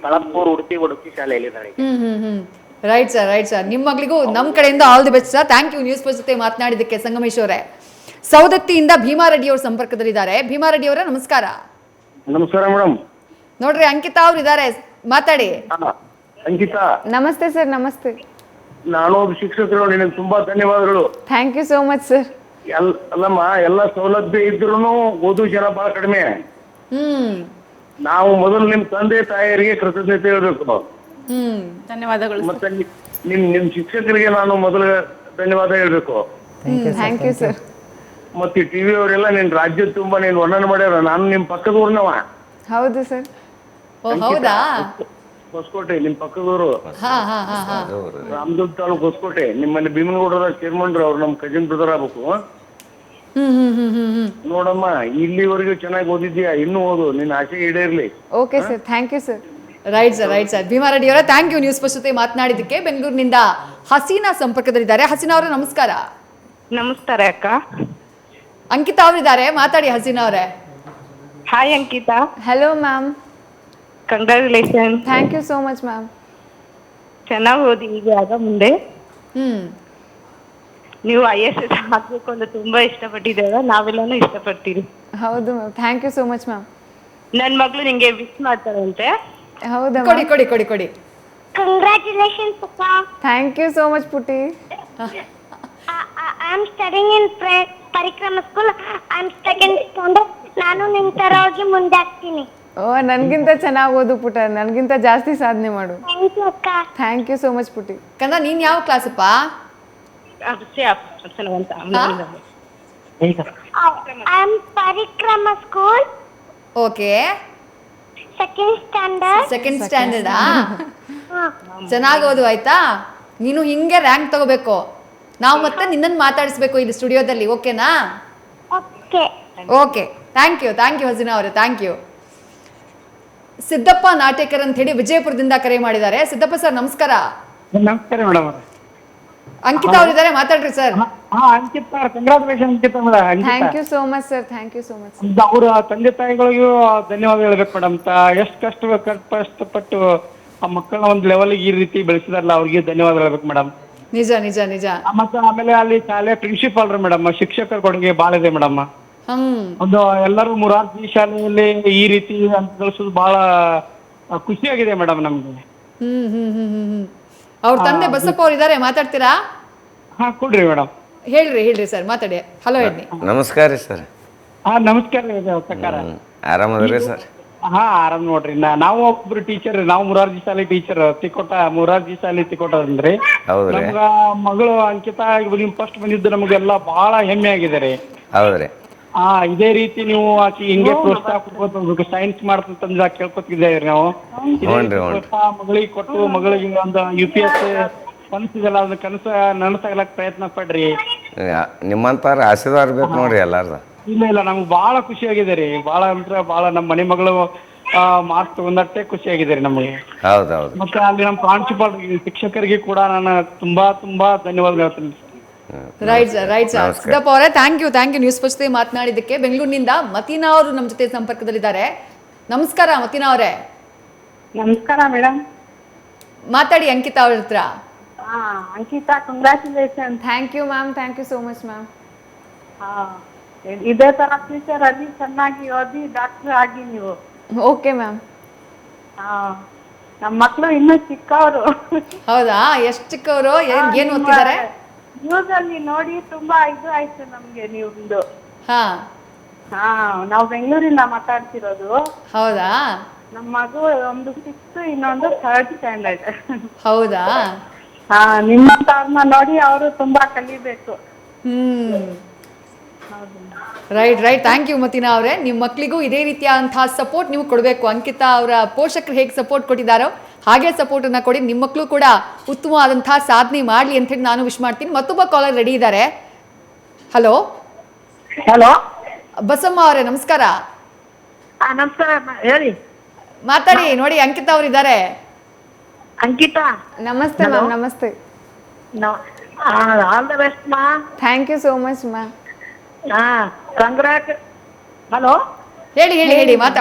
ಕಳಪೂರ್ ಉಡುಪಿ ಶಾಲೆಯಲ್ಲಿ ಇದ್ದಾಳೆ. Right sir. ನಿಮ್ಮ ಮಗಳಿಗೂ ನಮ್ಮ ಕಡೆಯಿಂದ all the best sir. Thank you news first ಜೊತೆ ಮಾತನಾಡಿದ್ದಕ್ಕೆ. ಸಂಗಮೇಶ್ ಅವರೇ, ಸೌದತ್ತಿಯಿಂದ ಭೀಮಾರೆಡ್ಡಿ ಅವರು ಸಂಪರ್ಕದಲ್ಲಿದ್ದಾರೆ. ಭೀಮಾರೆಡ್ಡಿ ಅವರೇ ನಮಸ್ಕಾರ. ನಮಸ್ಕಾರ ಮೇಡಮ್. ನೋಡ್ರಿ ಅಂಕಿತಾ ಅವ್ರು ಇದ್ದಾರೆ, ಮಾತಾಡಿ. ಅಂಕಿತಾ ನಮಸ್ತೆ ಸರ್. ನಮಸ್ತೆ. ನಾನು ಒಬ್ಬ ಶಿಕ್ಷಕರು, ನಿನಗೆ ತುಂಬಾ ಧನ್ಯವಾದಗಳು. Thank you so much sir. ಅಲ್ಲಮ್ಮ, ಎಲ್ಲ ಸೌಲಭ್ಯ ಇದ್ರೂ ಓದು ಜನ ಬಹಳ ಕಡಿಮೆ. ನಾವು ಮೊದಲು ನಿಮ್ ತಂದೆ ತಾಯಿಯರಿಗೆ ಕೃತಜ್ಞತೆ ಹೇಳ್ಬೇಕು. ಧನ್ಯವಾದಗಳು. ಮತ್ತೆ ನಿಮ್ ಶಿಕ್ಷಕರಿಗೆ ನಾನು ಮೊದಲು ಧನ್ಯವಾದ ಹೇಳ್ಬೇಕು. Thank you sir. ಮತ್ತೆ ಟಿವಿ ಅವರೆಲ್ಲ ನಿನ್ ರಾಜ್ಯದ ತುಂಬಾ ನೀನ್ ವರ್ಣನೆ ಮಾಡ್ಯಾರ. ನಾನು ನಿಮ್ ಪಕ್ಕದ ಊರ್ನವ. ಹೌದು ಸರ್. ಹೌದಾ? ಹೊಸಕೋಟೆ, ನಿಮ್ ಪಕ್ಕದೂರು. ರಾಮದುರ್ಗ ತಾಲೂಕು ಹೊಸಕೋಟೆ. ನಿಮ್ಮಲ್ಲಿ ಭೀಮನಗೌಡರ ಚೇರ್ಮನ್ರು, ಅವ್ರು ನಮ್ ಕಜಿನ್ ಬ್ರದರ್ ಆಗ್ಬೇಕು. ನೋಡಮ್ಮ, ಇಲ್ಲಿವರೆಗೂ ಚೆನ್ನಾಗಿ ಓದಿದ್ಯಾ, ಇನ್ನೂ ಓದು, ನಿನ್ನ ಆಸೆ ಈಡೇರ್ಲಿ. Okay sir. Thank you sir. Right sir. Bheemareddy ಅವರೇ, ಥ್ಯಾಂಕ್ ಯು ನ್ಯೂಸ್ ಪೋಸ್ಟ್ ಜೊತೆ ಮಾತನಾಡಿದ್ದಕ್ಕೆ. ಬೆಂಗಳೂರಿನಿಂದ ಹಸೀನಾ ಸಂಪರ್ಕದಲ್ಲಿದ್ದಾರೆ. ಹಸೀನಾ ಅವರೇ ನಮಸ್ಕಾರ. ನಮಸ್ಕಾರ ಅಕ್ಕ. ಅಂಕಿತಾ ಅವರಿದ್ದಾರೆ, ಮಾತಾಡಿ ಹಸೀನಾ ಅವರೇ. Hi Ankita. Hello ma'am. Congratulation. Thank you so much ma'am. ಚೆನ್ನಾಗಿ ಓದಿ ಈಗ ಆಗ ಮುಂದೆ. ನೀವು IAS ಹಾಕ್ಬೇಕು ಅಂತ ತುಂಬಾ ಇಷ್ಟಪಟ್ಟಿದ್ದೇವೆ, ನಾವೆಲ್ಲಾನು ಇಷ್ಟಪಡ್ತೀರಿ. ಹೌದು ma'am. Thank you so much ma'am. ನನ್ನ ಮಗಳು ನಿಂಗೆ ವಿಶ್ ಮಾಡ್ತಾರಂತೆ. ಹೌದಾ? ಕೊಡಿ. ಕಂಗ್ರಾಚುಲೇಷನ್ಸ್ ಅಕ್ಕ. ಥ್ಯಾಂಕ್ ಯು ಸೋ ಮಚ್ ಪುಟಿ. I am studying in Parikrama school. I am second standard. ನಾನು ನಿಮ್ ತರ ಹೋಗಿ ಮುಂದೆ ಆಗ್ತೀನಿ. ನನ್ಗಿಂತ ಚೆನ್ನಾಗಿ ಓದು ಪುಟ, ನನ್ಗಿಂತ ಜಾಸ್ತಿ ಸಾಧನೆ ಮಾಡು. ಥ್ಯಾಂಕ್ ಯು ಅಕ್ಕ. ಥ್ಯಾಂಕ್ ಯು ಸೋ ಮಚ್ ಪುಟಿ. ಕಂದ, ನೀನ್ ಯಾವ ಕ್ಲಾಸಪ್ಪ? I am Parikrama school. Okay, second ಸ್ಟ್ಯಾಂಡರ್ಡಾ? ಚೆನ್ನಾಗಿ ಓದು ಆಯ್ತಾ? ನೀನು ಹಿಂಗೆ ರ್ಯಾಂಕ್ ತಗೋಬೇಕು. ನಾವು ಮತ್ತೆ ನಿನ್ನನ್ನು ಮಾತಾಡಿಸ್ಬೇಕು ಇಲ್ಲಿ ಸ್ಟುಡಿಯೋದಲ್ಲಿ, ಓಕೆನಾ? ಓಕೆ, ಥ್ಯಾಂಕ್ ಯು ಹಸೀನಾ ಅವರೇ, ಥ್ಯಾಂಕ್ ಯು. ಸಿದ್ದಪ್ಪ ನಾಟೇಕರ್ ಅಂತ ಹೇಳಿ ವಿಜಯಪುರದಿಂದ ಕರೆ ಮಾಡಿದ್ದಾರೆ. ಸಿದ್ದಪ್ಪ ಸರ್ ನಮಸ್ಕಾರ. ನಮಸ್ಕಾರ ಮೇಡಮ್. ಅಂಕಿತಾ ಅವರಿದ್ದಾರೆ, ಮಾತಾಡ್ರಿ sir. Ankita, congratulation Ankita madam. Thank you so much sir. Thank you so much. ಅವ್ರ ತಂದೆ ತಾಯಿಗಳಿಗೂ ಧನ್ಯವಾದ ಹೇಳ್ಬೇಕು ಮೇಡಮ್. ಎಷ್ಟು ಕಷ್ಟಪಟ್ಟು ಆ ಮಕ್ಕಳನ್ನ ಒಂದು ಲೆವೆಲ್ಗೆ ಈ ರೀತಿ ಬೆಳೆಸಿದಾರಲ್ಲ, ಅವ್ರಿಗೆ ಧನ್ಯವಾದ ಹೇಳ್ಬೇಕು ಮೇಡಮ್. ನಿಜ. ಮತ್ತೆ ಆಮೇಲೆ ಅಲ್ಲಿ ಶಾಲೆ ಪ್ರಿನ್ಸಿಪಾಲ್ ಮೇಡಮ್, ಶಿಕ್ಷಕರ ಕೊಡುಗೆ ಬಾಳ ಇದೆ ಮೇಡಮ್. ಒಂದು ಎಲ್ಲರೂ ಮೊರಾರ್ಜಿ ಶಾಲೆಯಲ್ಲಿ ಈ ರೀತಿ ಅಂತ ಕಳಿಸೋದು ಬಹಳ ಖುಷಿಯಾಗಿದೆ ಮೇಡಮ್ ನಮ್ಗೆ. ಅವ್ರ ತಂದೆ ಬಸಪ್ಪ ಅವ್ರು ಇದಾರೆ, ಮಾತಾಡ್ತೀರಾ? ಕೊಡ್ರಿ ಮೇಡಮ್. ಹೇಳ್ರಿ ಸರ್, ಮಾತಾಡಿ. ಹಲೋ ಹೇಳಿ. ನಮಸ್ಕಾರ ರೀ ಸರ್. ನಮಸ್ಕಾರ. ಆರಾಮದ್ರಿ ಸರ್? ಹಾ ಆರಾಮ್ ನೋಡ್ರಿ ನಾವು ಒಬ್ರು ಟೀಚರ್, ನಾವು ಮುರಾರ್ಜಿ ಶಾಲೆ ಟೀಚರ್ ಮುರಾರ್ಜಿ ಶಾಲೆ ತಿಕೋಟ ಅಂದ್ರಿ. ಹೌದ್ರಿ. ನಮ್ಗ ಮಗಳು ಅಂಕಿತಾ ನಿಮ್ ಫಸ್ಟ್ ಬಂದಿದ್ದು ನಮಗೆಲ್ಲ ಬಹಳ ಹೆಮ್ಮೆ ಆಗಿದೆ ರೀ. ಹೌದ್ರಿ. ಇದೇ ರೀತಿ ನೀವು ಆಕಿ ಹಿಂಗೆ ಪ್ರೋತ್ಸಾಹ ಕೊಡ್ಬೇಕು, ಸೈನ್ಸ್ ಮಾಡ್ತಂತ ಕೇಳ್ಕೊತಿದ್ದೇವೆ ನಾವು. ಪ್ರೋತ್ಸಾಹ ಮಗಳಿಗೆ ಕೊಟ್ಟು ಮಗಳಿಗೆ ಒಂದು UPS ಕನಸಿದೆಲ್ಲ ಅದ್ರ ಕನಸ ನನಸಾಗ್ಲಕ್ ಪ್ರಯತ್ನ ಪಡ್ರಿ. ನಿಮ್ಮಂತಾರ ಆಶೀರ್ವಾದ ಬೇಕು ನೋಡ್ರಿ ಎಲ್ಲಾರ್ದು. ಇಲ್ಲ ನಮ್ಗೆ ಬಹಳ ಖುಷಿ ಆಗಿದೆ ರೀ. ಬಹಳ ಅಂದ್ರೆ ಬಹಳ ನಮ್ಮ ಮನೆ ಮಗಳು ಮಾರ್ಕ್ಸ್ ತಗೊಂಡಷ್ಟೇ ಖುಷಿ ಆಗಿದೆ ರೀ ನಮಗೆ. ಹೌದೌದು. ಮತ್ತೆ ಅಲ್ಲಿ ನಮ್ಮ ಪ್ರಾಂಶುಪಾಲ ಶಿಕ್ಷಕರಿಗೆ ಕೂಡ ನಾನು ತುಂಬಾ ಧನ್ಯವಾದ ಹೇಳ್ತೀನಿ. ರೈಟ್ ಸರ್ ಸಿದ್ದಪ್ಪ ಅವರೇ, ಥ್ಯಾಂಕ್ ಯು ನ್ಯೂಸ್ ಫಸ್ಟ್ ಮಾತನಾಡಿದ್ದಕ್ಕೆ. ಬೆಂಗಳೂರಿನಿಂದ ಮತೀನಾ ಅವರು ನಮ್ಮ ಜೊತೆ ಸಂಪರ್ಕದಲ್ಲಿದ್ದಾರೆ. ನಮಸ್ಕಾರ ಮತೀನಾ ಅವರೇ. ನಮಸ್ಕಾರ ಮೇಡಮ್. ಮಾತಾಡಿ ಅಂಕಿತಾ ಅವ್ರ ಹತ್ರ. Ankita, congratulation. Thank you ma'am, thank you so much ma'am. ಇದೇ ತರ ಫ್ಯೂಚರ್ ಅಲ್ಲಿ ಚೆನ್ನಾಗಿ ಓದಿ ಡಾಕ್ಟರ್ ಆಗಿ ನೀವು. Okay ma'am. ನಮ್ಮ ಮಕ್ಕಳು ಇನ್ನೂ ಚಿಕ್ಕವರು. ಹೌದಾ? ಎಷ್ಟು ಚಿಕ್ಕವರು? ಏನು ಓದ್ತಿದ್ದಾರೆ? ನ್ಯೂಸ್ ಅಲ್ಲಿ ನೋಡಿ ತುಂಬಾ ಇದು ಆಯ್ತು ನಮ್ಗೆ ನಿಮ್ದು. ಹಾ, ನಾವು ಬೆಂಗಳೂರಿಂದ ಮಾತಾಡ್ತಿರೋದು. ಹೌದಾ? ನಮ್ಮ ಮಗು ಒಂದು 6th, ಇನ್ನೊಂದು 3rd ಸ್ಟ್ಯಾಂಡರ್ಡ್. ಹೌದಾ? ನಿಮ್ಮಂತವ್ರನ್ನ ನೋಡಿ ಅವರು ತುಂಬಾ ಕಲಿಬೇಕು. ರೈಟ್ ಥ್ಯಾಂಕ್ ಯು ಮತೀನಾ ಅವರೇ. ನಿಮ್ಮ ಮಕ್ಕಳಿಗೂ ಇದೇ ರೀತಿಯಾದಂತಹ ಸಪೋರ್ಟ್ ನೀವು ಕೊಡಬೇಕು. ಅಂಕಿತಾ ಅವರ ಪೋಷಕರು ಹೇಗೆ ಸಪೋರ್ಟ್ ಕೊಟ್ಟಿದ್ದಾರೋ ಹಾಗೆ ಸಪೋರ್ಟ್ ಅನ್ನ ಕೊಡಿ. ನಿಮ್ಮ ಮಕ್ಕಳು ಕೂಡ ಉತ್ತಮವಾದಂತಹ ಸಾಧನೆ ಮಾಡಲಿ ಅಂತ ಹೇಳಿ ನಾನು ವಿಶ್ ಮಾಡ್ತೀನಿ. ಮತ್ತೊಬ್ಬ ಕಾಲರ್ ರೆಡಿ ಇದ್ದಾರೆ. ಹಲೋ ಬಸಮ್ಮ ಅವರೇ, ನಮಸ್ಕಾರ. ನಮಸ್ಕಾರ, ಹೇಳಿ. ಮಾತಾಡಿ. ನೋಡಿ ಅಂಕಿತಾ ಅವರು ಇದ್ದಾರೆ. ಅಂಕಿತಾ, ನಮಸ್ತೆ ಮ್ಯಾಮ್. ನಮಸ್ತೆ. ಆಲ್ ದ ಬೆಸ್ಟ್ ಮಾ. Thank you so much ma'am. Congrat. Hello, ಹೇಳಿ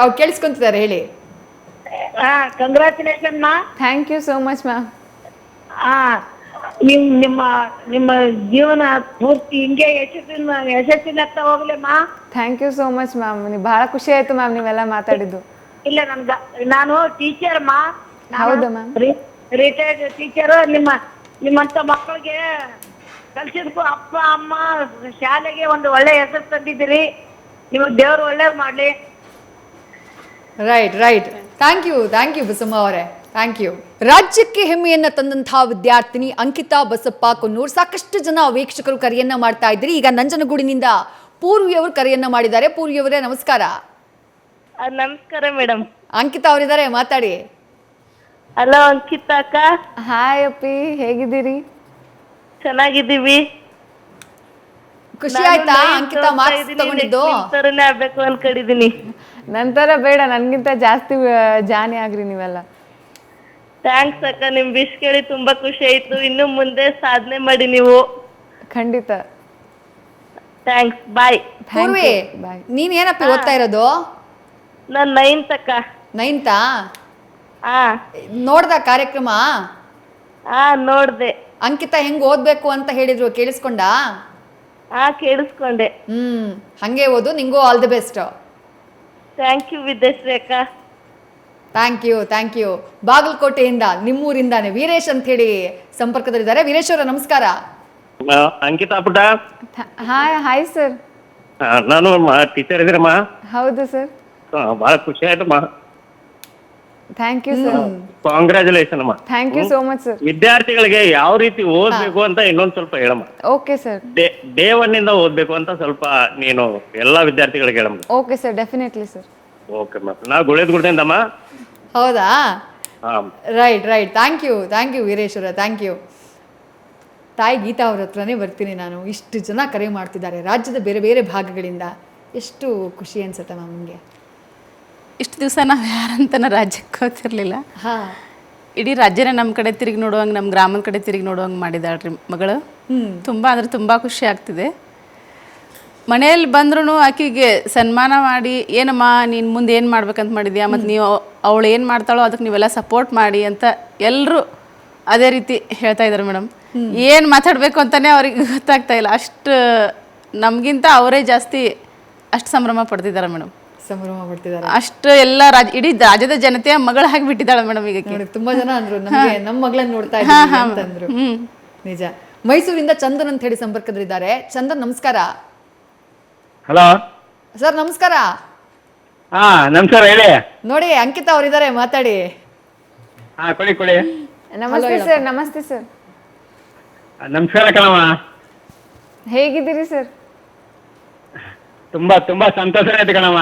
ಅವ್ರು ಕೇಳಿಸ್ಕೊಂತಿದ್ದಾರೆ, ಹೇಳಿ. ಕಂಗ್ರಾಚುಲೇಷನ್ ಮಾ. Thank you so much ma'am. ನಿಮ್ಮ ಜೀವನ ಪೂರ್ತಿ ಹಿಂಗೆ ಯಶಸ್ಸಿನತ್ತ ಹೋಗ್ಲಿ ಮಾ. Thank you so much ma'am. ಬಹಳ ಖುಷಿ ಆಯ್ತು ಮ್ಯಾಮ್ ನೀವೆಲ್ಲ ಮಾತಾಡಿದ್ದು. ಇಲ್ಲ, ನಾನು ಟೀಚರ್ ಮಾ. ಹೌದಾ ಮ್ಯಾಮ್? Retired teacher. ನಿಮ್ಮಂತ ಮಕ್ಕಳಿಗೆ ಕಲ್ಸಿದ್ಕು ಅಪ್ಪ ಅಮ್ಮ ಶಾಲೆಗೆ ಒಂದು ಒಳ್ಳೆ ಹೆಸರು ತಂದಿದ್ದೀರಿ. ನಿಮಗೆ ದೇವ್ರು ಒಳ್ಳೇದು ಮಾಡ್ಲಿ. ರೈಟ್ ಥ್ಯಾಂಕ್ ಯು ಬಸಮ್ಮ ಅವರೇ, ಥ್ಯಾಂಕ್ ಯು. ರಾಜ್ಯಕ್ಕೆ ಹೆಮ್ಮೆಯನ್ನ ತಂದಂತಹ ವಿದ್ಯಾರ್ಥಿನಿ ಅಂಕಿತಾ ಬಸಪ್ಪ ಕೊನ್ನೂರ್. ಸಾಕಷ್ಟು ಜನ ವೀಕ್ಷಕರು ಕರೆಯನ್ನ ಮಾಡ್ತಾ ಇದ್ರಿ. ಈಗ ನಂಜನಗೂಡಿನಿಂದ ಪೂರ್ವಿಯವರು ಕರೆಯನ್ನ ಮಾಡಿದ್ದಾರೆ. ಪೂರ್ವಿಯವರೇ, ನಮಸ್ಕಾರ. ನಮಸ್ಕಾರ ಮೇಡಮ್. ಅಂಕಿತಾ ಅವರಿದ್ದಾರೆ, ಮಾತಾಡಿ. ಹಲೋ ಅಂಕಿತಾ ಅಕ್ಕ. ಹಾಯ್ ಅಪ್ಪಿ, ಹೇಗಿದ್ದೀರಿ? ಚೆನ್ನಾಗಿದ್ದೀವಿ. ಖುಷಿ ಆಯ್ತಾ ಅಂಕಿತಾ ಮಾರ್ಕ್ಸ್ ತಗೊಂಡಿದ್ದು? ಆಗ್ಬೇಕು ಅನ್ಕೊಂಡಿದೀನಿ. ನಂತರ ಬೇಡ, ನನ್ಗಿಂತ ಜಾಸ್ತಿ ಜಾನಿ ಆಗ್ರಿ ನೀವೆಲ್ಲ. ಥ್ಯಾಂಕ್ಸ್ ಅಕ್ಕ, ನಿಮ್ ವಿಶ್ ಕೇಳಿ ತುಂಬಾ ಖುಷಿ ಆಯ್ತು. ಇನ್ನು ಮುಂದೆ ಸಾಧನೆ ಮಾಡಿ ನೀವು. ಖಂಡಿತ. ಥ್ಯಾಂಕ್ಸ್, ಬಾಯ್. ಪೂರ್ವಿ, ನೀನ್ ಏನಪ್ಪ ಓದ್ತಾ ಇರೋದು? ನಾನ್ 9th ಅಕ್ಕ. 9th? ಹಾ. ನೋಡ್ದ ಕಾರ್ಯಕ್ರಮ? ನೋಡ್ದೆ. ಅಂಕಿತಾ ಹೆಂಗ್ ಓದ್ಬೇಕು ಅಂತ ಹೇಳಿದ್ರು, ಕೇಳಿಸ್ಕೊಂಡ? ಕೇಳಿಸ್ಕೊಂಡೆ. ಹಂಗೆ ಓದು. ನಿಂಗೂ all the best. Thank you Vidyashree ಅಕ್ಕ. Thank you. ಬಾಗಲಕೋಟೆಯಿಂದ, ನಿಮ್ಮೂರಿಂದಾನೆ ವೀರೇಶ್ ಅಂತ ಹೇಳಿ ಸಂಪರ್ಕದಲ್ಲಿದ್ದಾರೆ. ವೀರೇಶ್ ಅವರ, ನಮಸ್ಕಾರ. ಅಂಕಿತಾ ಪುಟ. Hi sir. ನಾನು ಟೀಚರ್ ಇದ್ದೀರಮ್ಮ? ಹೌದು ಸರ್. ಬಹಳ ಖುಷಿ ಆಯ್ತಮ್ಮ. Thank you sir. ಕಾಂಗ್ರ್ಯಾಚುಲೇಷನ್ ಅಮ್ಮ. Thank you so much sir. ವಿದ್ಯಾರ್ಥಿಗಳಿಗೆ ಯಾವ ರೀತಿ ಓದ್ಬೇಕು ಅಂತ ಇನ್ನೊಂದ್ ಸ್ವಲ್ಪ ಹೇಳಮ್ಮ. Okay sir. ಡೇ 1 ಇಂದ ಓದ್ಬೇಕು ಅಂತ ಸ್ವಲ್ಪ ನೀನು ಎಲ್ಲಾ ವಿದ್ಯಾರ್ಥಿಗಳಿಗೆ ಹೇಳಮ್ಮ. Okay sir, definitely sir. Okay ma'am. ನಾವು ಗುಳೇದಗುಡ್ಡೆಯಿಂದಮ್ಮ. ಹೌದಾ? ರೈಟ್ ಥ್ಯಾಂಕ್ ಯು ವೀರೇಶ್ ಅವರ, ಥ್ಯಾಂಕ್ ಯು. ತಾಯಿ ಗೀತಾ ಅವ್ರ ಹತ್ರನೇ ಬರ್ತೀನಿ ನಾನು. ಇಷ್ಟು ಜನ ಕರೆ ಮಾಡ್ತಿದ್ದಾರೆ ರಾಜ್ಯದ ಬೇರೆ ಬೇರೆ ಭಾಗಗಳಿಂದ. ಎಷ್ಟು ಖುಷಿ ಅನ್ಸುತ್ತೆ ಮ್ಯಾಮ್ ನಿಮಗೆ? ಇಷ್ಟು ದಿವಸ ನಾವು ಯಾರಂತನ ರಾಜ್ಯಕ್ಕೆ ಗೊತ್ತಿರಲಿಲ್ಲ. ಇಡೀ ರಾಜ್ಯನೇ ನಮ್ಮ ಕಡೆ ತಿರುಗಿ ನೋಡುವಂಗೆ, ನಮ್ಮ ಗ್ರಾಮದ ಕಡೆ ತಿರುಗಿ ನೋಡುವಂಗೆ ಮಾಡಿದಾಳ್ರಿ ಮಗಳು. ತುಂಬ ಅಂದರೆ ತುಂಬ ಖುಷಿ ಆಗ್ತಿದೆ. ಮನೆಯಲ್ಲಿ ಬಂದ್ರೂ ಆಕೆಗೆ ಸನ್ಮಾನ ಮಾಡಿ, ಏನಮ್ಮ ನೀನು ಮುಂದೆ ಏನು ಮಾಡ್ಬೇಕಂತ ಮಾಡಿದ್ಯಾ, ಮತ್ತು ನೀವು ಅವಳು ಏನು ಮಾಡ್ತಾಳೋ ಅದಕ್ಕೆ ನೀವೆಲ್ಲ ಸಪೋರ್ಟ್ ಮಾಡಿ ಅಂತ ಎಲ್ಲರೂ ಅದೇ ರೀತಿ ಹೇಳ್ತಾ ಇದ್ದಾರೆ ಮೇಡಮ್. ಏನು ಮಾತಾಡಬೇಕು ಅಂತಲೇ ಅವ್ರಿಗೆ ಗೊತ್ತಾಗ್ತಾ ಇಲ್ಲ. ಅಷ್ಟು ನಮಗಿಂತ ಅವರೇ ಜಾಸ್ತಿ ಅಷ್ಟು ಸಂಭ್ರಮ ಪಡ್ತಿದ್ದಾರೆ ಮೇಡಮ್. ಸಂಭ್ರಮ ಪಡ್ತಿದ್ದಾರೆ ಅಷ್ಟು ಎಲ್ಲ ಇಡೀ ರಾಜ್ಯದ ಜನತೆಯ ಮಗಳ ಹಾಕಿ ಬಿಟ್ಟಿದ್ದಾಳೆ ಮೇಡಮ್. ಈಗ ತುಂಬಾ ಜನ ಅಂದ್ರು ನಮಗೆ ನಮ್ಮ ಮಗಳನ್ನ ನೋಡ್ತಾ ಇದ್ದೀವಿ ಅಂತಂದ್ರು. ನಿಜ. ಮೈಸೂರಿಂದ ಚಂದನ್ ಅಂತ ಹೇಳಿ ಸಂಪರ್ಕದಲ್ಲಿದ್ದಾರೆ. ಚಂದನ್, ನಮಸ್ಕಾರ. ಹಲೋ ಸರ್, ನಮಸ್ಕಾರ. ಹಾ ನಮಸ್ಕಾರ ಹೇಳಿ. ನೋಡಿ ಅಂಕಿತಾ ಅವರಿದ್ದಾರೆ, ಮಾತಾಡಿ. ಹಾ ಕೊಡಿ. ನಮಸ್ತೆ ಸರ್. ನಮಸ್ತೆ ಸರ್. ನಮಸ್ಕಾರ ಕಣಮ್ಮ. ಹೇಗಿದ್ದೀರಿ ಸರ್? ತುಂಬಾ ಸಂತೋಷ ಆಯ್ತು ಕಣಮ್ಮ.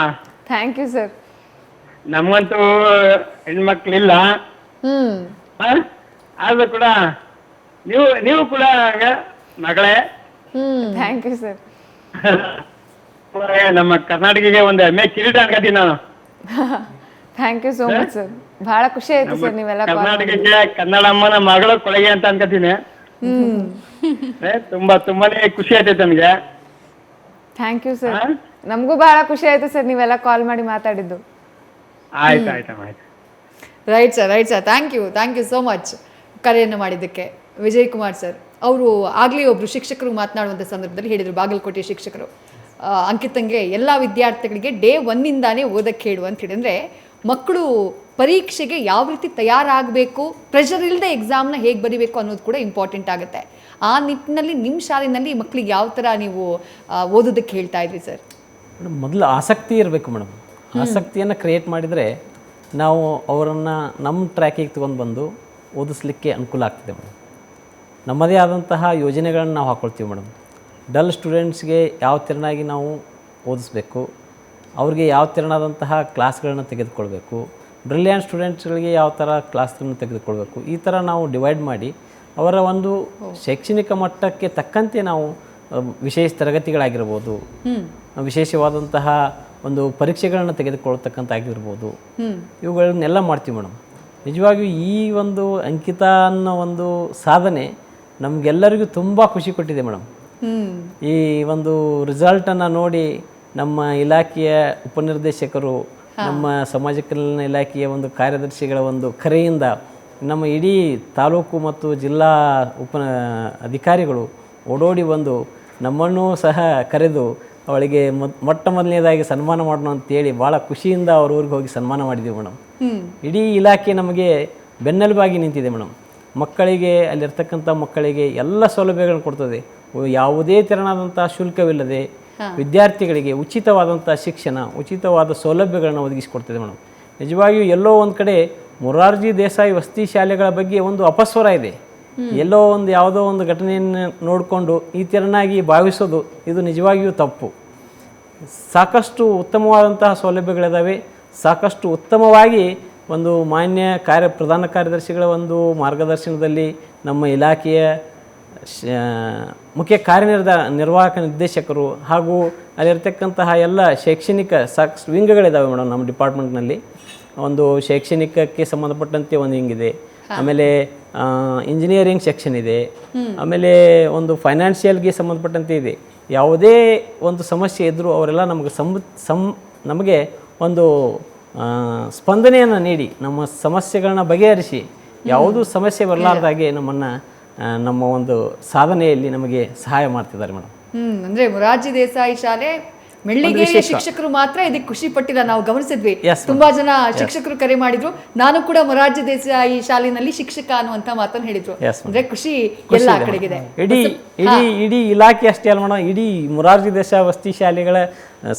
Thank you sir. ನಮ್ಗಂತೂ ಹೆಣ್ಮಕ್ಳಿಲ್ಲ, ಆದ್ರೂ ಕೂಡ ನೀವು ಕೂಡ ಮಗಳೇ. Thank you sir. ನಮ್ಮ ಕರ್ನಾಟಕಕ್ಕೆ ಒಂದು ಹೆಮ್ಮೆ ಕಿರೀಟ ಅನ್ಕತೀನಿ ನಾನು. Thank you so much sir. ಬಹಳ ಖುಷಿ ಆಯ್ತು ಸರ್ ನೀವೆಲ್ಲ ಕರ್ನಾಟಕಕ್ಕೆ ಕನ್ನಡಮ್ಮನ ಮಗಳ ಕೊಡುಗೆ ಅಂತ ಅನ್ಕತೀನಿ. ತುಂಬಾನೇ ಖುಷಿ ಆಯ್ತೈತೆ ನಮ್ಗೆ. Thank you sir. ನಮಗೂ ಬಹಳ ಖುಷಿ ಆಯ್ತು ಸರ್ ನೀವೆಲ್ಲ ಕಾಲ್ ಮಾಡಿ ಮಾತಾಡಿದ್ದು. ಆಯ್ತು. Right sir. Thank you so much ಕರೆಯನ್ನು ಮಾಡಿದ್ದಕ್ಕೆ. ವಿಜಯ್ ಕುಮಾರ್ ಸರ್ ಅವರು ಆಗಲೇ ಒಬ್ಬರು ಶಿಕ್ಷಕರು ಮಾತನಾಡುವಂಥ ಸಂದರ್ಭದಲ್ಲಿ ಹೇಳಿದರು, ಬಾಗಲಕೋಟೆ ಶಿಕ್ಷಕರು ಅಂಕಿತಂಗೆ ಎಲ್ಲ ವಿದ್ಯಾರ್ಥಿಗಳಿಗೆ ಡೇ 1 ಓದಕ್ಕೆ ಹೇಳು ಅಂತ ಹೇಳಿ. ಅಂದರೆ ಮಕ್ಕಳು ಪರೀಕ್ಷೆಗೆ ಯಾವ ರೀತಿ ತಯಾರಾಗಬೇಕು, ಪ್ರೆಷರ್ ಇಲ್ಲದೆ ಎಕ್ಸಾಮ್ನ ಹೇಗೆ ಬರೀಬೇಕು ಅನ್ನೋದು ಕೂಡ ಇಂಪಾರ್ಟೆಂಟ್ ಆಗುತ್ತೆ. ಆ ನಿಟ್ಟಿನಲ್ಲಿ ನಿಮ್ಮ ಶಾಲೆಯಲ್ಲಿ ಮಕ್ಕಳಿಗೆ ಯಾವ ಥರ ನೀವು ಓದೋದಕ್ಕೆ ಹೇಳ್ತಾ ಇದ್ರಿ ಸರ್? ಮೇಡಮ್, ಮೊದಲು ಆಸಕ್ತಿ ಇರಬೇಕು ಮೇಡಮ್. ಆಸಕ್ತಿಯನ್ನು ಕ್ರಿಯೇಟ್ ಮಾಡಿದರೆ ನಾವು ಅವರನ್ನು ನಮ್ಮ ಟ್ರ್ಯಾಕಿಗೆ ತೊಗೊಂಡು ಬಂದು ಓದಿಸ್ಲಿಕ್ಕೆ ಅನುಕೂಲ ಆಗ್ತದೆ ಮೇಡಮ್. ನಮ್ಮದೇ ಆದಂತಹ ಯೋಜನೆಗಳನ್ನು ನಾವು ಹಾಕ್ಕೊಳ್ತೀವಿ ಮೇಡಮ್. ಡಲ್ ಸ್ಟೂಡೆಂಟ್ಸ್ಗೆ ಯಾವ ತೆರನಾಗಿ ನಾವು ಓದಿಸ್ಬೇಕು, ಅವ್ರಿಗೆ ಯಾವ ತೆರನಾದಂತಹ ಕ್ಲಾಸ್ಗಳನ್ನ ತೆಗೆದುಕೊಳ್ಬೇಕು, ಬ್ರಿಲಿಯಂಟ್ ಸ್ಟೂಡೆಂಟ್ಸ್ಗಳಿಗೆ ಯಾವ ಥರ ಕ್ಲಾಸ್ಗಳನ್ನು ತೆಗೆದುಕೊಳ್ಬೇಕು, ಈ ಥರ ನಾವು ಡಿವೈಡ್ ಮಾಡಿ ಅವರ ಒಂದು ಶೈಕ್ಷಣಿಕ ಮಟ್ಟಕ್ಕೆ ತಕ್ಕಂತೆ ನಾವು ವಿಶೇಷ ತರಗತಿಗಳಾಗಿರ್ಬೋದು, ವಿಶೇಷವಾದಂತಹ ಒಂದು ಪರೀಕ್ಷೆಗಳನ್ನು ತೆಗೆದುಕೊಳ್ತಕ್ಕಂಥಾಗಿರ್ಬೋದು, ಇವುಗಳನ್ನೆಲ್ಲ ಮಾಡ್ತೀವಿ ಮೇಡಮ್. ನಿಜವಾಗಿಯೂ ಈ ಒಂದು ಅಂಕಿತಾ ಅನ್ನೋ ಒಂದು ಸಾಧನೆ ನಮಗೆಲ್ಲರಿಗೂ ತುಂಬ ಖುಷಿ ಕೊಟ್ಟಿದೆ ಮೇಡಮ್. ಈ ಒಂದು ರಿಸಲ್ಟನ್ನು ನೋಡಿ ನಮ್ಮ ಇಲಾಖೆಯ ಉಪನಿರ್ದೇಶಕರು, ನಮ್ಮ ಸಮಾಜ ಕಲ್ಯಾಣ ಇಲಾಖೆಯ ಒಂದು ಕಾರ್ಯದರ್ಶಿಗಳ ಒಂದು ಕರೆಯಿಂದ ನಮ್ಮ ಇಡೀ ತಾಲೂಕು ಮತ್ತು ಜಿಲ್ಲಾ ಅಧಿಕಾರಿಗಳು ಓಡೋಡಿ ಬಂದು ನಮ್ಮನ್ನು ಸಹ ಕರೆದು ಅವಳಿಗೆ ಮೊದಲನೇದಾಗಿ ಸನ್ಮಾನ ಮಾಡೋಣ ಅಂತೇಳಿ ಭಾಳ ಖುಷಿಯಿಂದ ಅವ್ರ ಊರಿಗೆ ಹೋಗಿ ಸನ್ಮಾನ ಮಾಡಿದ್ದೀವಿ ಮೇಡಮ್. ಇಡೀ ಇಲಾಖೆ ನಮಗೆ ಬೆನ್ನೆಲುಬಾಗಿ ನಿಂತಿದೆ ಮೇಡಮ್. ಮಕ್ಕಳಿಗೆ ಅಲ್ಲಿರ್ತಕ್ಕಂಥ ಮಕ್ಕಳಿಗೆ ಎಲ್ಲ ಸೌಲಭ್ಯಗಳನ್ನು ಕೊಡ್ತದೆ. ಯಾವುದೇ ತೆರನಾದಂಥ ಶುಲ್ಕವಿಲ್ಲದೆ ವಿದ್ಯಾರ್ಥಿಗಳಿಗೆ ಉಚಿತವಾದಂಥ ಶಿಕ್ಷಣ, ಉಚಿತವಾದ ಸೌಲಭ್ಯಗಳನ್ನು ಒದಗಿಸಿಕೊಡ್ತದೆ ಮೇಡಮ್. ನಿಜವಾಗಿಯೂ ಎಲ್ಲೋ ಒಂದು ಕಡೆ ಮೊರಾರ್ಜಿ ದೇಸಾಯಿ ವಸತಿ ಶಾಲೆಗಳ ಬಗ್ಗೆ ಒಂದು ಅಪಸ್ವರ ಇದೆ. ಎಲ್ಲೋ ಒಂದು ಯಾವುದೋ ಒಂದು ಘಟನೆಯನ್ನು ನೋಡಿಕೊಂಡು ಈ ತೆರನಾಗಿ ಭಾವಿಸೋದು ಇದು ನಿಜವಾಗಿಯೂ ತಪ್ಪು. ಸಾಕಷ್ಟು ಉತ್ತಮವಾದಂತಹ ಸೌಲಭ್ಯಗಳಿದ್ದಾವೆ. ಸಾಕಷ್ಟು ಉತ್ತಮವಾಗಿ ಒಂದು ಮಾನ್ಯ ಪ್ರಧಾನ ಕಾರ್ಯದರ್ಶಿಗಳ ಒಂದು ಮಾರ್ಗದರ್ಶನದಲ್ಲಿ ನಮ್ಮ ಇಲಾಖೆಯ ಮುಖ್ಯ ನಿರ್ವಾಹಕ ನಿರ್ದೇಶಕರು ಹಾಗೂ ಅಲ್ಲಿರ್ತಕ್ಕಂತಹ ಎಲ್ಲ ಶೈಕ್ಷಣಿಕ ಸಾಕಷ್ಟು ವಿಂಗ್ಗಳಿದ್ದಾವೆ ಮೇಡಮ್. ನಮ್ಮ ಡಿಪಾರ್ಟ್ಮೆಂಟ್ನಲ್ಲಿ ಒಂದು ಶೈಕ್ಷಣಿಕಕ್ಕೆ ಸಂಬಂಧಪಟ್ಟಂತೆ ಒಂದು ವಿಂಗಿದೆ, ಆಮೇಲೆ ಇಂಜಿನಿಯರಿಂಗ್ ಸೆಕ್ಷನ್ ಇದೆ, ಆಮೇಲೆ ಒಂದು ಫೈನಾನ್ಷಿಯಲ್ಗೆ ಸಂಬಂಧಪಟ್ಟಂತೆ ಇದೆ. ಯಾವುದೇ ಒಂದು ಸಮಸ್ಯೆ ಇದ್ದರೂ ಅವರೆಲ್ಲ ನಮಗೆ ನಮಗೆ ಒಂದು ಸ್ಪಂದನೆಯನ್ನು ನೀಡಿ ನಮ್ಮ ಸಮಸ್ಯೆಗಳನ್ನ ಬಗೆಹರಿಸಿ ಯಾವುದೂ ಸಮಸ್ಯೆ ಬರಲಾರ್ದಾಗೆ ನಮ್ಮ ಒಂದು ಸಾಧನೆಯಲ್ಲಿ ನಮಗೆ ಸಹಾಯ ಮಾಡ್ತಿದ್ದಾರೆ ಮೇಡಮ್. ಅಂದರೆ ಮೊರಾರ್ಜಿ ದೇಸಾಯಿ ಶಾಲೆ ಮೆಳ್ಳಿಗೇರಿಯ ಶಿಕ್ಷಕರು ಮಾತ್ರ ಇದಕ್ಕೆ ಖುಷಿ ಪಟ್ಟಿಲ್ಲ, ನಾವು ಗಮನಿಸಿದ್ವಿ. ತುಂಬಾ ಜನ ಶಿಕ್ಷಕರು ಕರೆ ಮಾಡಿದ್ರು, ನಾನು ಕೂಡ ಮೊರಾರ್ಜಿ ದೇಸಾಯಿ ಶಾಲೆಯಲ್ಲಿ ಶಿಕ್ಷಕ ಅನ್ನುವಂತ ಮಾತನ್ನು ಹೇಳಿದ್ರು. ಅಂದ್ರೆ ಖುಷಿ ಎಲ್ಲ ಕಡೆಗಿದೆ. ಇಡೀ ಇಲಾಖೆ ಅಷ್ಟೇ ಅಲ್ಲ ಮೇಡಮ್, ಇಡೀ ಮೊರಾರ್ಜಿ ದೇಸಾಯಿ ವಸತಿ ಶಾಲೆಗಳ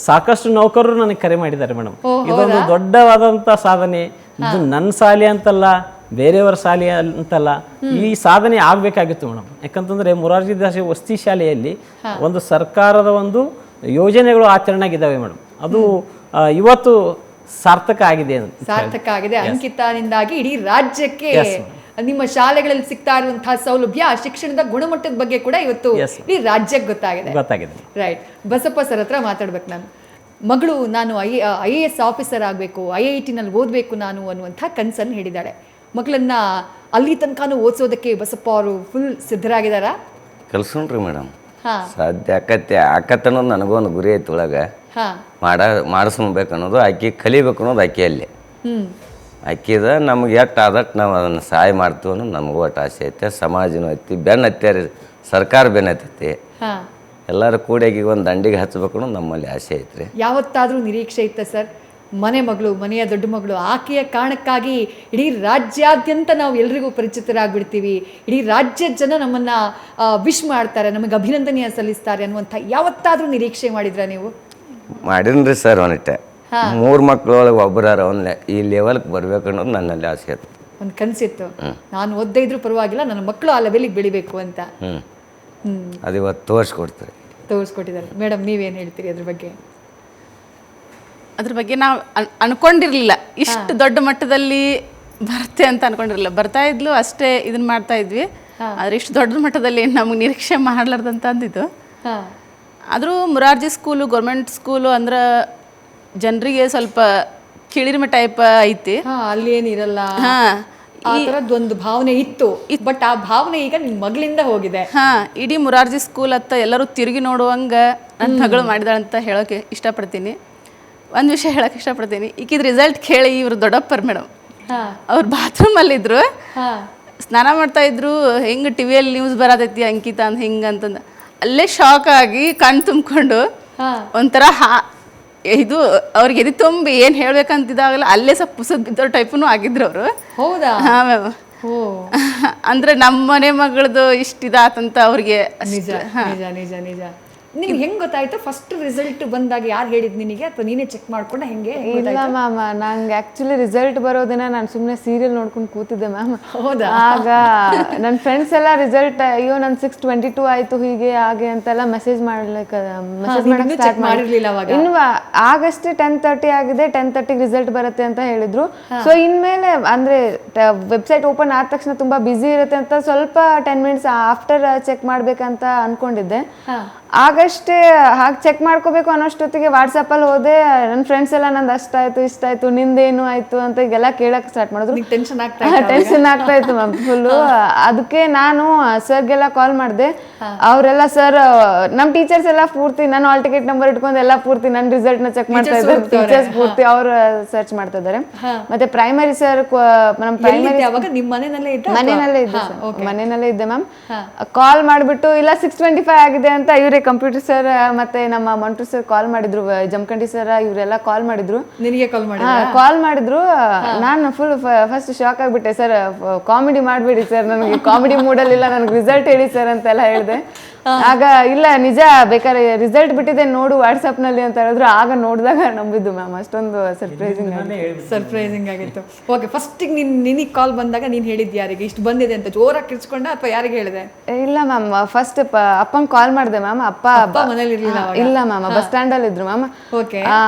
ಸಾಕಷ್ಟು ನೌಕರರು ನನಗೆ ಕರೆ ಮಾಡಿದ್ದಾರೆ ಮೇಡಮ್. ಇದೊಂದು ದೊಡ್ಡವಾದಂತ ಸಾಧನೆ. ಇದು ನನ್ನ ಶಾಲೆ ಅಂತಲ್ಲ, ಬೇರೆಯವರ ಶಾಲೆ ಅಂತಲ್ಲ, ಈ ಸಾಧನೆ ಆಗ್ಬೇಕಾಗಿತ್ತು ಮೇಡಮ್. ಯಾಕಂತಂದ್ರೆ ಮೊರಾರ್ಜಿ ದೇಸಾಯಿ ವಸತಿ ಶಾಲೆಯಲ್ಲಿ ಒಂದು ಸರ್ಕಾರದ ಒಂದು ಯೋಜನೆಗಳು ಆಚರಣೆ ಆಗಿದ್ದಾವೆ ಮೇಡಮ್. ಅದು ಇವತ್ತು ಸಾರ್ಥಕ ಆಗಿದೆ. ಅಂಕಿತಾನಿಂದಾಗಿ ಇಡೀ ರಾಜ್ಯಕ್ಕೆ ನಿಮ್ಮ ಶಾಲೆಗಳಲ್ಲಿ ಸಿಗ್ತಾ ಇರುವಂತಹ ಸೌಲಭ್ಯ, ಶಿಕ್ಷಣದ ಗುಣಮಟ್ಟದ ಬಗ್ಗೆ ಕೂಡ ಇವತ್ತು ಇಡೀ ರಾಜ್ಯಕ್ಕೆ ಗೊತ್ತಾಗಿದೆ. ರೈಟ್. ಬಸಪ್ಪ ಸರ್ ಹತ್ರ ಮಾತಾಡ್ಬೇಕು ನಾನು. ಮಗಳು ನಾನು IAS ಆಫೀಸರ್ ಆಗಬೇಕು, IIT-ನಲ್ಲಿ ಓದಬೇಕು ನಾನು ಅನ್ನುವಂಥ ಕನಸನ್ನು ಹೇಳಿದ್ದಾಳೆ. ಮಗಳನ್ನ ಅಲ್ಲಿ ತನಕನೂ ಓದಿಸೋದಕ್ಕೆ ಬಸಪ್ಪ ಅವರು ಫುಲ್ ಸಿದ್ಧರಾಗಿದ್ದಾರಾ? ಕಲ್ಸೋಣ್ರಿ ಮೇಡಮ್, ಸಾಧ್ಯ ಆಕತ್ತೆ ಅನ್ನೋದು ನನಗೂ ಒಂದು ಗುರಿ ಐತಿ ಒಳಗೆ. ಮಾಡಿಸ್ಬೇಕು ಅನ್ನೋದು, ಆಕೆ ಕಲಿಬೇಕು ಅನ್ನೋದು ಆಕೆಯಲ್ಲಿ. ಆಕಿದ ನಮ್ಗೆ ಎಷ್ಟು ಆದಟ್ಟು ನಾವು ಅದನ್ನು ಸಹಾಯ ಮಾಡ್ತೀವಿ ಅನ್ನೋದು ನಮಗೂ ಒಟ್ಟು ಆಸೆ ಐತೆ. ಸಮಾಜನೂ ಐತಿ, ಹತ್ಯಾರಿ ಸರ್ಕಾರ ಹತ್ತೈತಿ. ಎಲ್ಲರೂ ಕೂಡಿ ಒಂದು ದಂಡಿಗೆ ಹಚ್ಬೇಕು ಅನ್ನೋದು ನಮ್ಮಲ್ಲಿ ಆಸೆ ಐತ್ರಿ. ಯಾವತ್ತಾದರೂ ನಿರೀಕ್ಷೆ ಇತ್ತ ಸರ್, ಮನೆಯ ದೊಡ್ಡ ಮಗಳು ಆಕೆಯ ಕಾರಣಕ್ಕಾಗಿ ಇಡೀ ರಾಜ್ಯಾದ್ಯಂತ ನಾವು ಎಲ್ರಿಗೂ ಪರಿಚಿತರಾಗ್ಬಿಡ್ತೀವಿ, ಇಡೀ ರಾಜ್ಯದ ಜನ ನಮ್ಮನ್ನ ವಿಶ್ ಮಾಡ್ತಾರೆ, ನಮಗೆ ಅಭಿನಂದನೆಯ ಸಲ್ಲಿಸ್ತಾರೆ ಅನ್ನುವಂಥ ಯಾವತ್ತಾದರೂ ನಿರೀಕ್ಷೆ ಮಾಡಿದ್ರ ನೀವು? ಮಾಡಿನ್ರಿ ಸರ್. ಒಂದಿಟ್ಟೆ 3 ಮಕ್ಕಳೊಳಗೆ ಒಬ್ಬರಾರ ಈ ಲೆವೆಲ್ಗೆ ಬರ್ಬೇಕು ಅನ್ನೋದು ನನ್ನಲ್ಲಿ ಆಸೆ ಇತ್ತು. ಒಂದು ಕನಸಿತ್ತು, ನಾನು ಓದದೇ ಇದ್ರೂ ಪರವಾಗಿಲ್ಲ, ನನ್ನ ಮಕ್ಕಳು ಆ ಲೆವೆಲಿಗೆ ಬೆಳಿಬೇಕು ಅಂತ. ಅದು ಇವತ್ತು ತೋರಿಸ್ಕೊಟ್ಟಿದ್ದಾರೆ. ಮೇಡಮ್ ನೀವೇನು ಹೇಳ್ತೀರಿ ಅದ್ರ ಬಗ್ಗೆ? ಅದ್ರ ಬಗ್ಗೆ ನಾವು ಅನ್ಕೊಂಡಿರಲಿಲ್ಲ, ಇಷ್ಟು ದೊಡ್ಡ ಮಟ್ಟದಲ್ಲಿ ಬರುತ್ತೆ ಅಂತ ಅನ್ಕೊಂಡಿರಲಿಲ್ಲ. ಬರ್ತಾ ಇದ್ಲು ಅಷ್ಟೇ, ಇದನ್ನ ಮಾಡ್ತಾ ಇದ್ವಿ. ಆದರೆ ಇಷ್ಟು ದೊಡ್ಡ ಮಟ್ಟದಲ್ಲಿ ನಮಗೆ ನಿರೀಕ್ಷೆ ಮಾಡಲಾರ್ದಂತ ಅಂದಿದ್ದು. ಆದರೂ ಮುರಾರ್ಜಿ ಸ್ಕೂಲು ಗೌರ್ಮೆಂಟ್ ಸ್ಕೂಲು ಅಂದ್ರೆ ಜನರಿಗೆ ಸ್ವಲ್ಪ ಕಿಳಿರಿಮೆ ಟೈಪ್ ಐತಿ. ಅಲ್ಲಿ ಏನಿರಲ್ಲ, ಆ ಥರದ್ದೊಂದು ಭಾವನೆ ಇತ್ತು. ಬಟ್ ಆ ಭಾವನೆ ಈಗ ನಿಮ್ಮ ಮಗಳಿಂದ ಹೋಗಿದೆ. ಇಡೀ ಮುರಾರ್ಜಿ ಸ್ಕೂಲ್ ಹತ್ತ ಎಲ್ಲರೂ ತಿರುಗಿ ನೋಡುವಂಗೆ ನನ್ನ ಮಗಳು ಮಾಡಿದಾಳೆ ಅಂತ ಹೇಳೋಕೆ ಇಷ್ಟಪಡ್ತೀನಿ. ಒಂದು ವಿಷಯ ಹೇಳೋಕೆ ಇಷ್ಟಪಡ್ತೀನಿ, ಈಗಿದ ರಿಸಲ್ಟ್ ಕೇಳಿ ಇವರು ದೊಡ್ಡಪ್ಪರ್ ಮೇಡಮ್ ಅವ್ರು ಬಾತ್ರೂಮಲ್ಲಿದ್ದರು, ಸ್ನಾನ ಮಾಡ್ತಾ ಇದ್ರು. ಹೆಂಗೆ ಟಿ ವಿಯಲ್ಲಿ ನ್ಯೂಸ್ ಬರತೈತಿ ಅಂಕಿತ ಅಂತ ಹಿಂಗಂತಂದು ಅಲ್ಲೇ ಶಾಕ್ ಆಗಿ ಕಣ್ಣು ತುಂಬಿಕೊಂಡು ಒಂಥರ ಇದು ಅವ್ರಿಗೆ ಎದಿ ತುಂಬಿ ಏನು ಹೇಳ್ಬೇಕಂತಿದ್ದಾಗಲ್ಲ ಅಲ್ಲೇ ಸ್ವಲ್ಪ ಪುಸ್ತಕ ಬಿದ್ದೋ ಟೈಪೂ ಆಗಿದ್ರು ಅವರು. ಹೌದಾ? ಹಾಂ ಮ್ಯಾಮ್. ಅಂದರೆ ನಮ್ಮ ಮನೆ ಮಗಳದು ಇಷ್ಟಿದಾತಂತ ಅವ್ರಿಗೆ. ನಿಜ ನಿಜ ನಿಜ ನಿಜ. ನಿಮ್ಗೆ ಹೆಂಗ್ ಗೊತ್ತಾಯ್ತು? ಫಸ್ಟ್ ರಿಸಲ್ಟ್ ಬಂದಾಗ ಯಾರು ಹೇಳಿದ್ ನಿನಗೆ, ಅಥವಾ ನೀನೇ ಚೆಕ್ ಮಾಡ್ಕೊಂಡ ಹೆಂಗೆ? ಇಲ್ಲ ಮ್ಯಾಮ್, ನಂಗೆ ಆ್ಯಕ್ಚುಲಿ ರಿಸಲ್ಟ್ ಬರೋ ದಿನ ನಾನು ಸುಮ್ಮನೆ ಸೀರಿಯಲ್ ನೋಡ್ಕೊಂಡು ಕೂತಿದ್ದೆ ಮ್ಯಾಮ್. ಹೌದಾ? ಆಗ ನನ್ನ ಫ್ರೆಂಡ್ಸ್ ಎಲ್ಲ ರಿಸಲ್ಟ್ ಅಯ್ಯೋ ನನ್ನ 622 ಆಯಿತು ಹೀಗೆ ಹಾಗೆ ಅಂತೆಲ್ಲ ಮೆಸೇಜ್ ಮಾಡಕ್ಕೆ ಸ್ಟಾರ್ಟ್ ಮಾಡಿರಲಿಲ್ಲ. ಇನ್ನು ಆಗಷ್ಟೇ 10:30 ಆಗಿದೆ, 10:30ಗೆ ರಿಸಲ್ಟ್ ಬರುತ್ತೆ ಅಂತ ಹೇಳಿದ್ರು. ಸೊ ಇನ್ಮೇಲೆ ಅಂದರೆ ವೆಬ್ಸೈಟ್ ಓಪನ್ ಆದ ತಕ್ಷಣ ತುಂಬ ಬ್ಯುಸಿ ಇರುತ್ತೆ ಅಂತ ಸ್ವಲ್ಪ 10 ಮಿನಿಟ್ಸ್ ಆಫ್ಟರ್ ಚೆಕ್ ಮಾಡ್ಬೇಕಂತ ಅನ್ಕೊಂಡಿದ್ದೆ. ಆಗಷ್ಟೇ ಹಾಗೆ ಚೆಕ್ ಮಾಡ್ಕೋಬೇಕು ಅನ್ನೋಷ್ಟೊತ್ತಿಗೆ ವಾಟ್ಸಪ್ಪಲ್ಲಿ ಹೋದೆ. ನನ್ನ ಫ್ರೆಂಡ್ಸ್ ಎಲ್ಲ ನಂದು ಅಷ್ಟಾಯ್ತು ಇಷ್ಟಾಯ್ತು ನಿಂದೇನು ಆಯ್ತು ಅಂತ ಈಗೆಲ್ಲ ಕೇಳಕ್ಕೆ ಸ್ಟಾರ್ಟ್ ಮಾಡಿದ್ರು. ಟೆನ್ಷನ್ ಆಗ್ತಾ ಇತ್ತು ಮ್ಯಾಮ್ ಫುಲ್ಲು. ಅದಕ್ಕೆ ನಾನು ಸರ್ಗೆಲ್ಲ ಕಾಲ್ ಮಾಡಿದೆ. ಅವರೆಲ್ಲ ಸರ್ ನಮ್ಮ ಟೀಚರ್ಸ್ ಎಲ್ಲ ಪೂರ್ತಿ ನಾನು ಹಾಲ್ ಟಿಕೆಟ್ ನಂಬರ್ ಇಟ್ಕೊಂಡು ಎಲ್ಲ ಪೂರ್ತಿ ನನ್ನ ರಿಸಲ್ಟ್ನ ಚೆಕ್ ಮಾಡ್ತಾ ಇದ್ದಾರೆ. ಟೀಚರ್ಸ್ ಪೂರ್ತಿ ಅವರು ಸರ್ಚ್ ಮಾಡ್ತಾ ಇದ್ದಾರೆ. ಮತ್ತೆ ಪ್ರೈಮರಿ ಸರ್, ನಮ್ಮ ಪ್ರೈಮರಿ ಮನೆಯಲ್ಲೇ ಇದ್ದೆ ಮ್ಯಾಮ್. ಕಾಲ್ ಮಾಡಿಬಿಟ್ಟು ಇಲ್ಲ 625 ಆಗಿದೆ ಅಂತ ಇವರೇ ಕಂಪ್ಯೂಟರ್ ಸರ್ ಮತ್ತೆ ನಮ್ಮ ಮಂಟ್ರು ಸರ್ ಕಾಲ್ ಮಾಡಿದ್ರು, ಜಮಖಂಡಿ ಸರ್ ಇವರೆಲ್ಲ ಕಾಲ್ ಮಾಡಿದ್ರು. ನಿನಗೆ ಕಾಲ್ ಮಾಡಿದ್ರು. ನಾನು ಫುಲ್ ಫಸ್ಟ್ ಶಾಕ್ ಆಗ್ಬಿಟ್ಟೆ. ಸರ್ ಕಾಮಿಡಿ ಮಾಡಬೇಡಿ ಸರ್, ನನಗೆ ಕಾಮಿಡಿ ಮೂಡಲ್ಲಿ ಇಲ್ಲ, ನನಗೆ ರಿಸಲ್ಟ್ ಹೇಳಿ ಸರ್ ಅಂತೆಲ್ಲ ಹೇಳಿದೆ. ಆಗ ಇಲ್ಲ ನಿಜ ಬೇಕಾದ್ರೆ ರಿಸಲ್ಟ್ ಬಿಟ್ಟಿದೆ ನೋಡು ವಾಟ್ಸಪ್ನಲ್ಲಿ ಅಂತ ಹೇಳಿದ್ರು. ಆಗ ನೋಡಿದಾಗ ನಂಬಿದ್ದು ಮ್ಯಾಮ್. ಅಷ್ಟೊಂದು ಸರ್ಪ್ರೈಸಿಂಗ್ ಆಗಿತ್ತು. ಓಕೆ, ಫಸ್ಟಿಗೆ ನಿನಗೆ ಕಾಲ್ ಬಂದಾಗ ನೀನು ಹೇಳಿದ್ದು ಯಾರಿಗೆ ಇಷ್ಟು ಬಂದಿದೆ ಅಂತ? ಜೋರಾಗಿ ಕಿರ್ಚ್ಕೊಂಡ ಅಥವಾ ಯಾರಿಗೆ ಹೇಳಿದೆ? ಇಲ್ಲ ಮ್ಯಾಮ್, ಫಸ್ಟ್ ಅಪ್ಪಂಗೆ ಕಾಲ್ ಮಾಡಿದೆ ಮ್ಯಾಮ್. ಅಪ್ಪ ಮನೇಲಿ ಇರಲಿಲ್ಲ? ಇಲ್ಲ ಮ್ಯಾಮ್, ಬಸ್ ಸ್ಟ್ಯಾಂಡಲ್ಲಿ ಇದ್ರು ಮ್ಯಾಮ್. ಓಕೆ.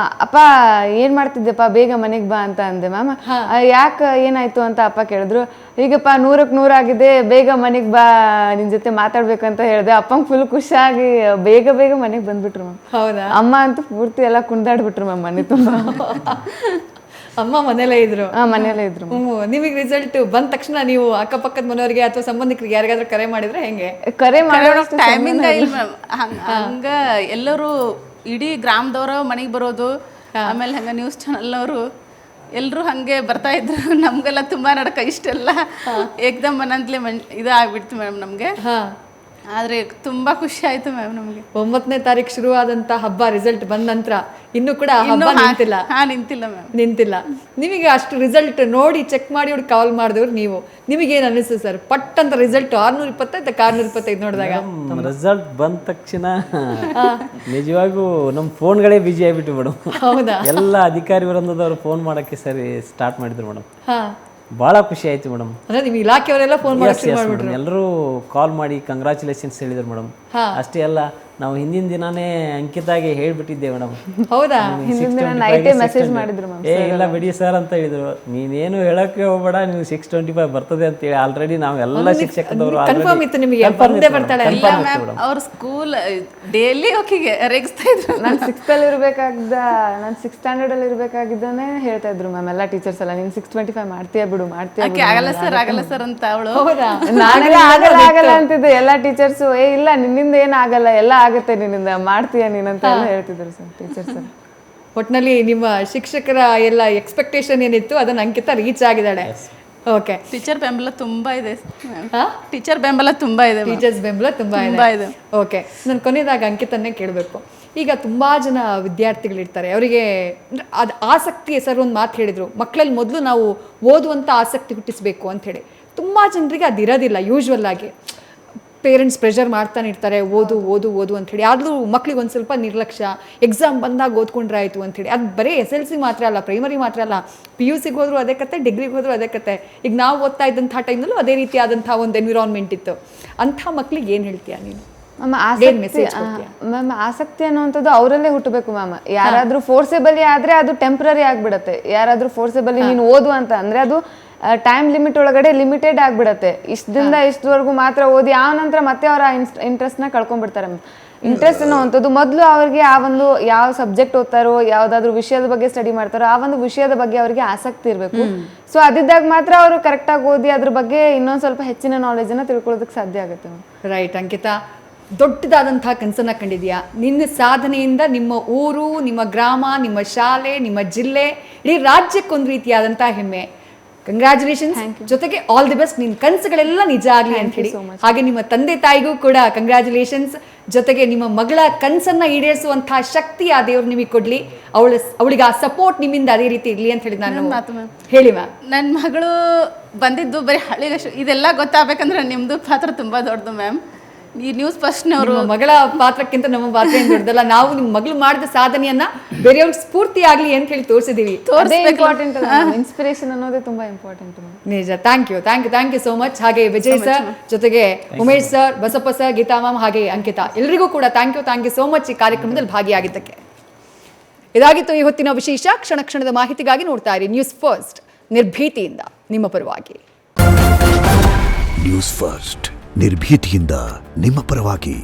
ಅಪ್ಪ ಏನ್ ಮಾಡ್ತಿದ್ದೆಪ್ಪ, ಬೇಗ ಮನೆಗೆ ಬಾ ಅಂತ ಅಂದೆ ಮ್ಯಾಮ್. ಯಾಕೆ ಏನಾಯ್ತು ಅಂತ ಅಪ್ಪ ಕೇಳಿದ್ರು. ಈಗಪ್ಪ 100ಕ್ಕೆ 100 ಆಗಿದೆ, ಬೇಗ ಮನೆಗೆ ಬಾ, ನಿನ್ ಜೊತೆ ಮಾತಾಡ್ಬೇಕಂತ ಹೇಳಿದೆ. ಅಪ್ಪಂಗೆ ಫುಲ್ ಖುಷಿಯಾಗಿ ಬೇಗ ಮನೆಗೆ ಬಂದ್ಬಿಟ್ರು ಮ್ಯಾಮ್. ಹೌದಾ? ಅಮ್ಮ ಅಂತೂ ಪೂರ್ತಿ ಎಲ್ಲ ಕುಣಿದಾಡ್ಬಿಟ್ರು ಮ್ಯಾಮ್ ಮನೆ ತುಂಬಾ. ಅಮ್ಮ ಮನೇಲೇ ಇದ್ರು? ಮನೇಲೇ ಇದ್ರು. ನಿಮಗೆ ರಿಸಲ್ಟ್ ಬಂದ ತಕ್ಷಣ ನೀವು ಅಕ್ಕಪಕ್ಕದ ಮನೆಯವರಿಗೆ ಅಥವಾ ಸಂಬಂಧಿಕರಿಗೆ ಯಾರಿಗಾದ್ರೂ ಕರೆ ಮಾಡಿದ್ರೆ ಹೆಂಗೆ? ಕರೆ ಮಾಡೋ ಟೈಮಿಂಗ್ ಇಲ್ಲ ಮ್ಯಾಮ್. ಹಂಗ ಎಲ್ಲರೂ ಇಡೀ ಗ್ರಾಮದವ್ರ ಮನೆಗೆ ಬರೋದು, ಆಮೇಲೆ ಹಂಗ ನ್ಯೂಸ್ ಚಾನಲ್ನವರು ಎಲ್ಲರೂ ಹಾಗೆ ಬರ್ತಾ ಇದ್ರು. ನಮಗೆಲ್ಲ ತುಂಬ ನಡಕ ಇಷ್ಟೆಲ್ಲ ಏಕ್ದಮ್ ಮನಂತಲೇ ಇದು ಆಗ್ಬಿಡ್ತು ಮೇಡಮ್ ನಮಗೆ. ಆದರೆ ತುಂಬ ಖುಷಿ ಆಯಿತು ಮ್ಯಾಮ್ ನಮಗೆ. 9ನೇ ತಾರೀಕು ಶುರುವಾದಂಥ ಹಬ್ಬ ರಿಸಲ್ಟ್ ಬಂದ ನಂತರ ಇನ್ನೂ ಕೂಡ ಹಬ್ಬ ನಿಂತಿಲ್ಲ? ನಿಂತಿಲ್ಲ ಮ್ಯಾಮ್, ನಿಂತಿಲ್ಲ. ನಿಮಗೆ ಅಷ್ಟು ರಿಸಲ್ಟ್ ನೋಡಿ ಚೆಕ್ ಮಾಡಿ ಕಾಲ್ ಮಾಡಿದವ್ರು ನೀವು, ನಿಮಗೇನು ಅನ್ನಿಸ್ತು ಸರ್? ಪಟ್ ಅಂತ ರಿಸಲ್ಟ್ 620 625 ನೋಡಿದಾಗ? ರಿಸಲ್ಟ್ ಬಂದ ತಕ್ಷಣ ನಿಜವಾಗೂ ನಮ್ಮ ಫೋನ್ಗಳೇ ಬಿಜಿ ಆಗಿಬಿಟ್ಟು ಮೇಡಮ್. ಹೌದಾ? ಎಲ್ಲ ಅಧಿಕಾರಿ ವೃಂದದವರು ಫೋನ್ ಮಾಡೋಕ್ಕೆ ಸರಿ ಸ್ಟಾರ್ಟ್ ಮಾಡಿದ್ರು ಮೇಡಮ್. ಭಾಳ ಖುಷಿ ಆಯ್ತು ಮೇಡಮ್. ಅಂದ್ರೆ ನಿಮ್ಮ ಇಲಾಖೆಯವರೆಲ್ಲ ಫೋನ್ ಮಾಡಿ ಎಲ್ಲರೂ ಕಾಲ್ ಮಾಡಿ ಕಂಗ್ರಾಚುಲೇಷನ್ಸ್ ಹೇಳಿದ್ರು ಮೇಡಮ್. ಅಷ್ಟೇ ಅಲ್ಲ, ನಾವು ಹಿಂದಿನ ದಿನಾನೇ ಅಂಕಿತಾಗೆ ಹೇಳ್ಬಿಟ್ಟಿದ್ದೆ ಮೇಡಮ್. ಹೌದಾ? ಮೆಸೇಜ್ ಮಾಡಿದ್ರು ಇಲ್ಲ ಬಿಡಿ ಸರ್ ಅಂತ ಹೇಳಿದ್ರು. ನೀನೇನು ಹೇಳಕ್ಕೆ ಹೋಗ್ಬೇಡ, ನೀವು 625 ಬರ್ತದೆ ಅಂತ ಹೇಳಿ ಆಲ್ರೆಡಿ ನಾವೆಲ್ಲ ಶಿಕ್ಷಕದವರು ಕನ್ಫರ್ಮ್ ಇತ್ತು ನಿಮಗೆ ಬಂದೇ ಬರ್ತಾಳೆ. ಅವ್ರ ಸ್ಕೂಲ್ ಡೈಲಿ ಓಕೆಗೆ ರೇಗಿಸ್ತಾ ಇದ್ರು. ನಾನು 6th ಇರ್ಬೇಕಾಗಿದ್ದ, ನಾನು 6th ಸ್ಟ್ಯಾಂಡರ್ಡ್ ಇರ್ಬೇಕಾಗಿದ್ದಾನೆ ಹೇಳ್ತಾ ಇದ್ರು ಮ್ಯಾಮ್ ಎಲ್ಲ ಟೀಚರ್ಸ್ ಎಲ್ಲ. ನೀನು 625 ಮಾಡ್ತೀಯಾ ಬಿಡು, ಮಾಡ್ತೀಯಾ ಆಗಲ್ಲ ಸರ್ ಅಂತ ಅವಳು. ನಾನೆಲ್ಲ ಆಗಲ್ಲ ಅಂತಿದ್ದೆ. ಎಲ್ಲ ಟೀಚರ್ಸು ಇಲ್ಲ ನಿನ್ನಿಂದ ಏನಾಗಲ್ಲ, ಎಲ್ಲ ಆಗುತ್ತೆ ನಿನ್ನಿಂದ, ಮಾಡ್ತೀಯ ನೀನಂತ ಎಲ್ಲ ಹೇಳ್ತಿದ್ರು ಸರ್ ಟೀಚರ್ಸ್. ಒಟ್ಟಿನಲ್ಲಿ ನಿಮ್ಮ ಶಿಕ್ಷಕರ ಎಲ್ಲ ಎಕ್ಸ್ಪೆಕ್ಟೇಷನ್ ಏನಿತ್ತು ಅದನ್ನ ಅಂಕಿತ ರೀಚ್ ಆಗಿದ್ದಾಳೆ. ಓಕೆ. ಟೀಚರ್ ಬೆಂಬಲ ತುಂಬಾ ಇದೆ. ಟೀಚರ್ ಬೆಂಬಲ ತುಂಬಾ ಇದೆ. ಟೀಚರ್ಸ್ ಬೆಂಬಲ ತುಂಬಾ ಇದೆ. ಓಕೆ, ನಾನು ಕೊನೆಯದಾಗ ಅಂಕಿತನ್ನೇ ಕೇಳಬೇಕು. ಈಗ ತುಂಬ ಜನ ವಿದ್ಯಾರ್ಥಿಗಳಿರ್ತಾರೆ, ಅವರಿಗೆ ಅದು ಆಸಕ್ತಿ, ಸರ್ ಒಂದು ಮಾತು ಹೇಳಿದರು, ಮಕ್ಕಳಲ್ಲಿ ಮೊದಲು ನಾವು ಓದುವಂಥ ಆಸಕ್ತಿ ಹುಟ್ಟಿಸ್ಬೇಕು ಅಂಥೇಳಿ. ತುಂಬ ಜನರಿಗೆ ಅದು ಇರೋದಿಲ್ಲ ಯೂಶ್ವಲ್ ಆಗಿ. ಪೇರೆಂಟ್ಸ್ ಪ್ರೆಷರ್ ಮಾಡ್ತಾನೆ ಇರ್ತಾರೆ, ಓದು ಓದು ಓದು ಅಂಥೇಳಿ. ಆದರೂ ಮಕ್ಳಿಗೆ ಒಂದು ಸ್ವಲ್ಪ ನಿರ್ಲಕ್ಷ್ಯ, ಎಕ್ಸಾಮ್ ಬಂದಾಗ ಓದ್ಕೊಂಡ್ರೆ ಆಯಿತು ಅಂಥೇಳಿ. ಅದು ಬರೀ SLC ಮಾತ್ರ ಅಲ್ಲ, ಪ್ರೈಮರಿ ಮಾತ್ರ ಅಲ್ಲ, PUCಗೆ ಹೋದ್ರು ಅದೇ ಕತೆ, ಡಿಗ್ರಿಗೆ ಹೋದ್ರು ಅದೇ ಕತೆ. ಈಗ ನಾವು ಓದ್ತಾ ಇದ್ದಂಥ ಟೈಮ್ನಲ್ಲೂ ಅದೇ ರೀತಿಯಾದಂಥ ಒಂದು ಎನ್ವಿರಾನ್ಮೆಂಟ್ ಇತ್ತು. ಅಂಥ ಮಕ್ಳಿಗೆ ಏನು ಹೇಳ್ತೀಯಾ ನೀನು? ಮ್ಯಾಮ್ ಆಸಕ್ತಿ ಅನ್ನುವಂಥದ್ದು ಅವರಲ್ಲೇ ಹುಟ್ಟಬೇಕು ಮ್ಯಾಮ್. ಯಾರಾದ್ರೂ ಫೋರ್ಸೆಬಲಿ ಆದ್ರೆ ಅದು ಟೆಂಪ್ರರಿ ಆಗ್ಬಿಡತ್ತೆ. ಯಾರಾದ್ರೂ ಫೋರ್ಸೆಬಲಿ ನೀನು ಓದು ಅಂತ ಅಂದ್ರೆ ಅದು ಟೈಮ್ ಲಿಮಿಟ್ ಒಳಗಡೆ ಲಿಮಿಟೆಡ್ ಆಗ್ಬಿಡತ್ತೆ. ಇಷ್ಟದಿಂದ ಇಷ್ಟವರೆಗೂ ಮಾತ್ರ ಓದಿ ಆ ನಂತರ ಮತ್ತೆ ಅವರ ಇಂಟ್ರೆಸ್ಟ್ನ ಕಳ್ಕೊಂಡ್ಬಿಡ್ತಾರೆ. ಇಂಟ್ರೆಸ್ಟ್ ಅನ್ನುವಂಥದ್ದು ಮೊದಲು ಅವ್ರಿಗೆ ಆ ಒಂದು ಯಾವ ಸಬ್ಜೆಕ್ಟ್ ಓದ್ತಾರೋ, ಯಾವುದಾದ್ರೂ ವಿಷಯದ ಬಗ್ಗೆ ಸ್ಟಡಿ ಮಾಡ್ತಾರೋ ಆ ಒಂದು ವಿಷಯದ ಬಗ್ಗೆ ಅವರಿಗೆ ಆಸಕ್ತಿ ಇರಬೇಕು. ಸೊ ಅದಿದ್ದಾಗ ಮಾತ್ರ ಅವರು ಕರೆಕ್ಟಾಗಿ ಓದಿ ಅದ್ರ ಬಗ್ಗೆ ಇನ್ನೊಂದು ಸ್ವಲ್ಪ ಹೆಚ್ಚಿನ ನಾಲೆಜನ್ನು ತಿಳ್ಕೊಳ್ಳೋದಕ್ಕೆ ಸಾಧ್ಯ ಆಗುತ್ತೆ. ರೈಟ್ ಅಂಕಿತಾ, ದೊಡ್ಡದಾದಂಥ ಕನಸನ್ನು ಕಂಡಿದ್ಯಾ. ನಿನ್ನ ಸಾಧನೆಯಿಂದ ನಿಮ್ಮ ಊರು, ನಿಮ್ಮ ಗ್ರಾಮ, ನಿಮ್ಮ ಶಾಲೆ, ನಿಮ್ಮ ಜಿಲ್ಲೆ, ಇಡೀ ರಾಜ್ಯಕ್ಕೊಂದು ರೀತಿಯಾದಂಥ ಹೆಮ್ಮೆ. ಕಂಗ್ರ್ಯಾಚುಲೇಷನ್ಸ್. ಜೊತೆಗೆ ಆಲ್ ದಿ ಬೆಸ್ಟ್. ನಿನ್ನ ಕನಸುಗಳೆಲ್ಲ ನಿಜ ಆಗಲಿ ಅಂತ ಹೇಳಿ. ಹಾಗೆ ನಿಮ್ಮ ತಂದೆ ತಾಯಿಗೂ ಕೂಡ ಕಂಗ್ರ್ಯಾಚುಲೇಷನ್ಸ್. ಜೊತೆಗೆ ನಿಮ್ಮ ಮಗಳ ಕನಸನ್ನ ಈಡೇರಿಸುವಂತಹ ಶಕ್ತಿ ಆ ದೇವ್ರು ನಿಮಗೆ ಕೊಡ್ಲಿ. ಅವಳಿಗೆ ಆ ಸಪೋರ್ಟ್ ನಿಮ್ಮಿಂದ ಅದೇ ರೀತಿ ಇರ್ಲಿ ಅಂತ ಹೇಳಿ ನಾನು ಹೇಳಿ ಮ್ಯಾಮ್. ನನ್ನ ಮಗಳು ಬಂದಿದ್ದು ಬರೀ ಹಳ್ಳಿಗಷ್ಟು. ಇದೆಲ್ಲ ಗೊತ್ತಾಗಬೇಕಂದ್ರೆ ನಿಮ್ಮದು ಪಾತ್ರ ತುಂಬ ದೊಡ್ಡದು ಮ್ಯಾಮ್. ಈ ನ್ಯೂಸ್ ಫಸ್ಟ್ನವರು ಮಗಳ ಪಾತ್ರಕ್ಕಿಂತ ನಮ್ಮ ಪಾತ್ರ ಏನು ದೊಡ್ಡದಲ್ಲ. ನಾವು ನಿಮ್ಮ ಮಗಳು ಮಾಡಿದ ಸಾಧನೆಯನ್ನ ಬೇರೆಯವ್ರಿಗೆ ಸ್ಫೂರ್ತಿ ಆಗ್ಲಿ ಅಂತ ಹೇಳಿ ತೋರಿಸಿದೀವಿ. ಇಂಪಾರ್ಟೆಂಟ್ ಇನ್ಸ್ಪಿರೇಷನ್ ಅನ್ನೋದೇ ತುಂಬಾ ಇಂಪಾರ್ಟೆಂಟ್. ನಿಜ. Thank you so much. ಹಾಗೆ ವಿಜಯ್ ಸರ್, ಜೊತೆಗೆ Umesh sir, Basappa sir, Geeta ma'am, ಹಾಗೆ ಅಂಕಿತಾ, ಎಲ್ಲರಿಗೂ ಕೂಡ ಥ್ಯಾಂಕ್ ಯು ಸೋ ಮಚ್ ಈ ಕಾರ್ಯಕ್ರಮದಲ್ಲಿ ಭಾಗಿಯಾಗಿದ್ದಕ್ಕೆ. ಇದಾಗಿತ್ತು ಈ ಹೊತ್ತಿನ ವಿಶೇಷ. ಕ್ಷಣ ಕ್ಷಣದ ಮಾಹಿತಿಗಾಗಿ ನೋಡ್ತಾ ಇರಿ ನ್ಯೂಸ್ ಫಸ್ಟ್, ನಿರ್ಭೀತಿಯಿಂದ ನಿಮ್ಮ ಪರವಾಗಿ. ನ್ಯೂಸ್ ಫಸ್ಟ್, ನಿರ್ಭೀತಿಯಿಂದ ನಿಮ್ಮ ಪರವಾಗಿ.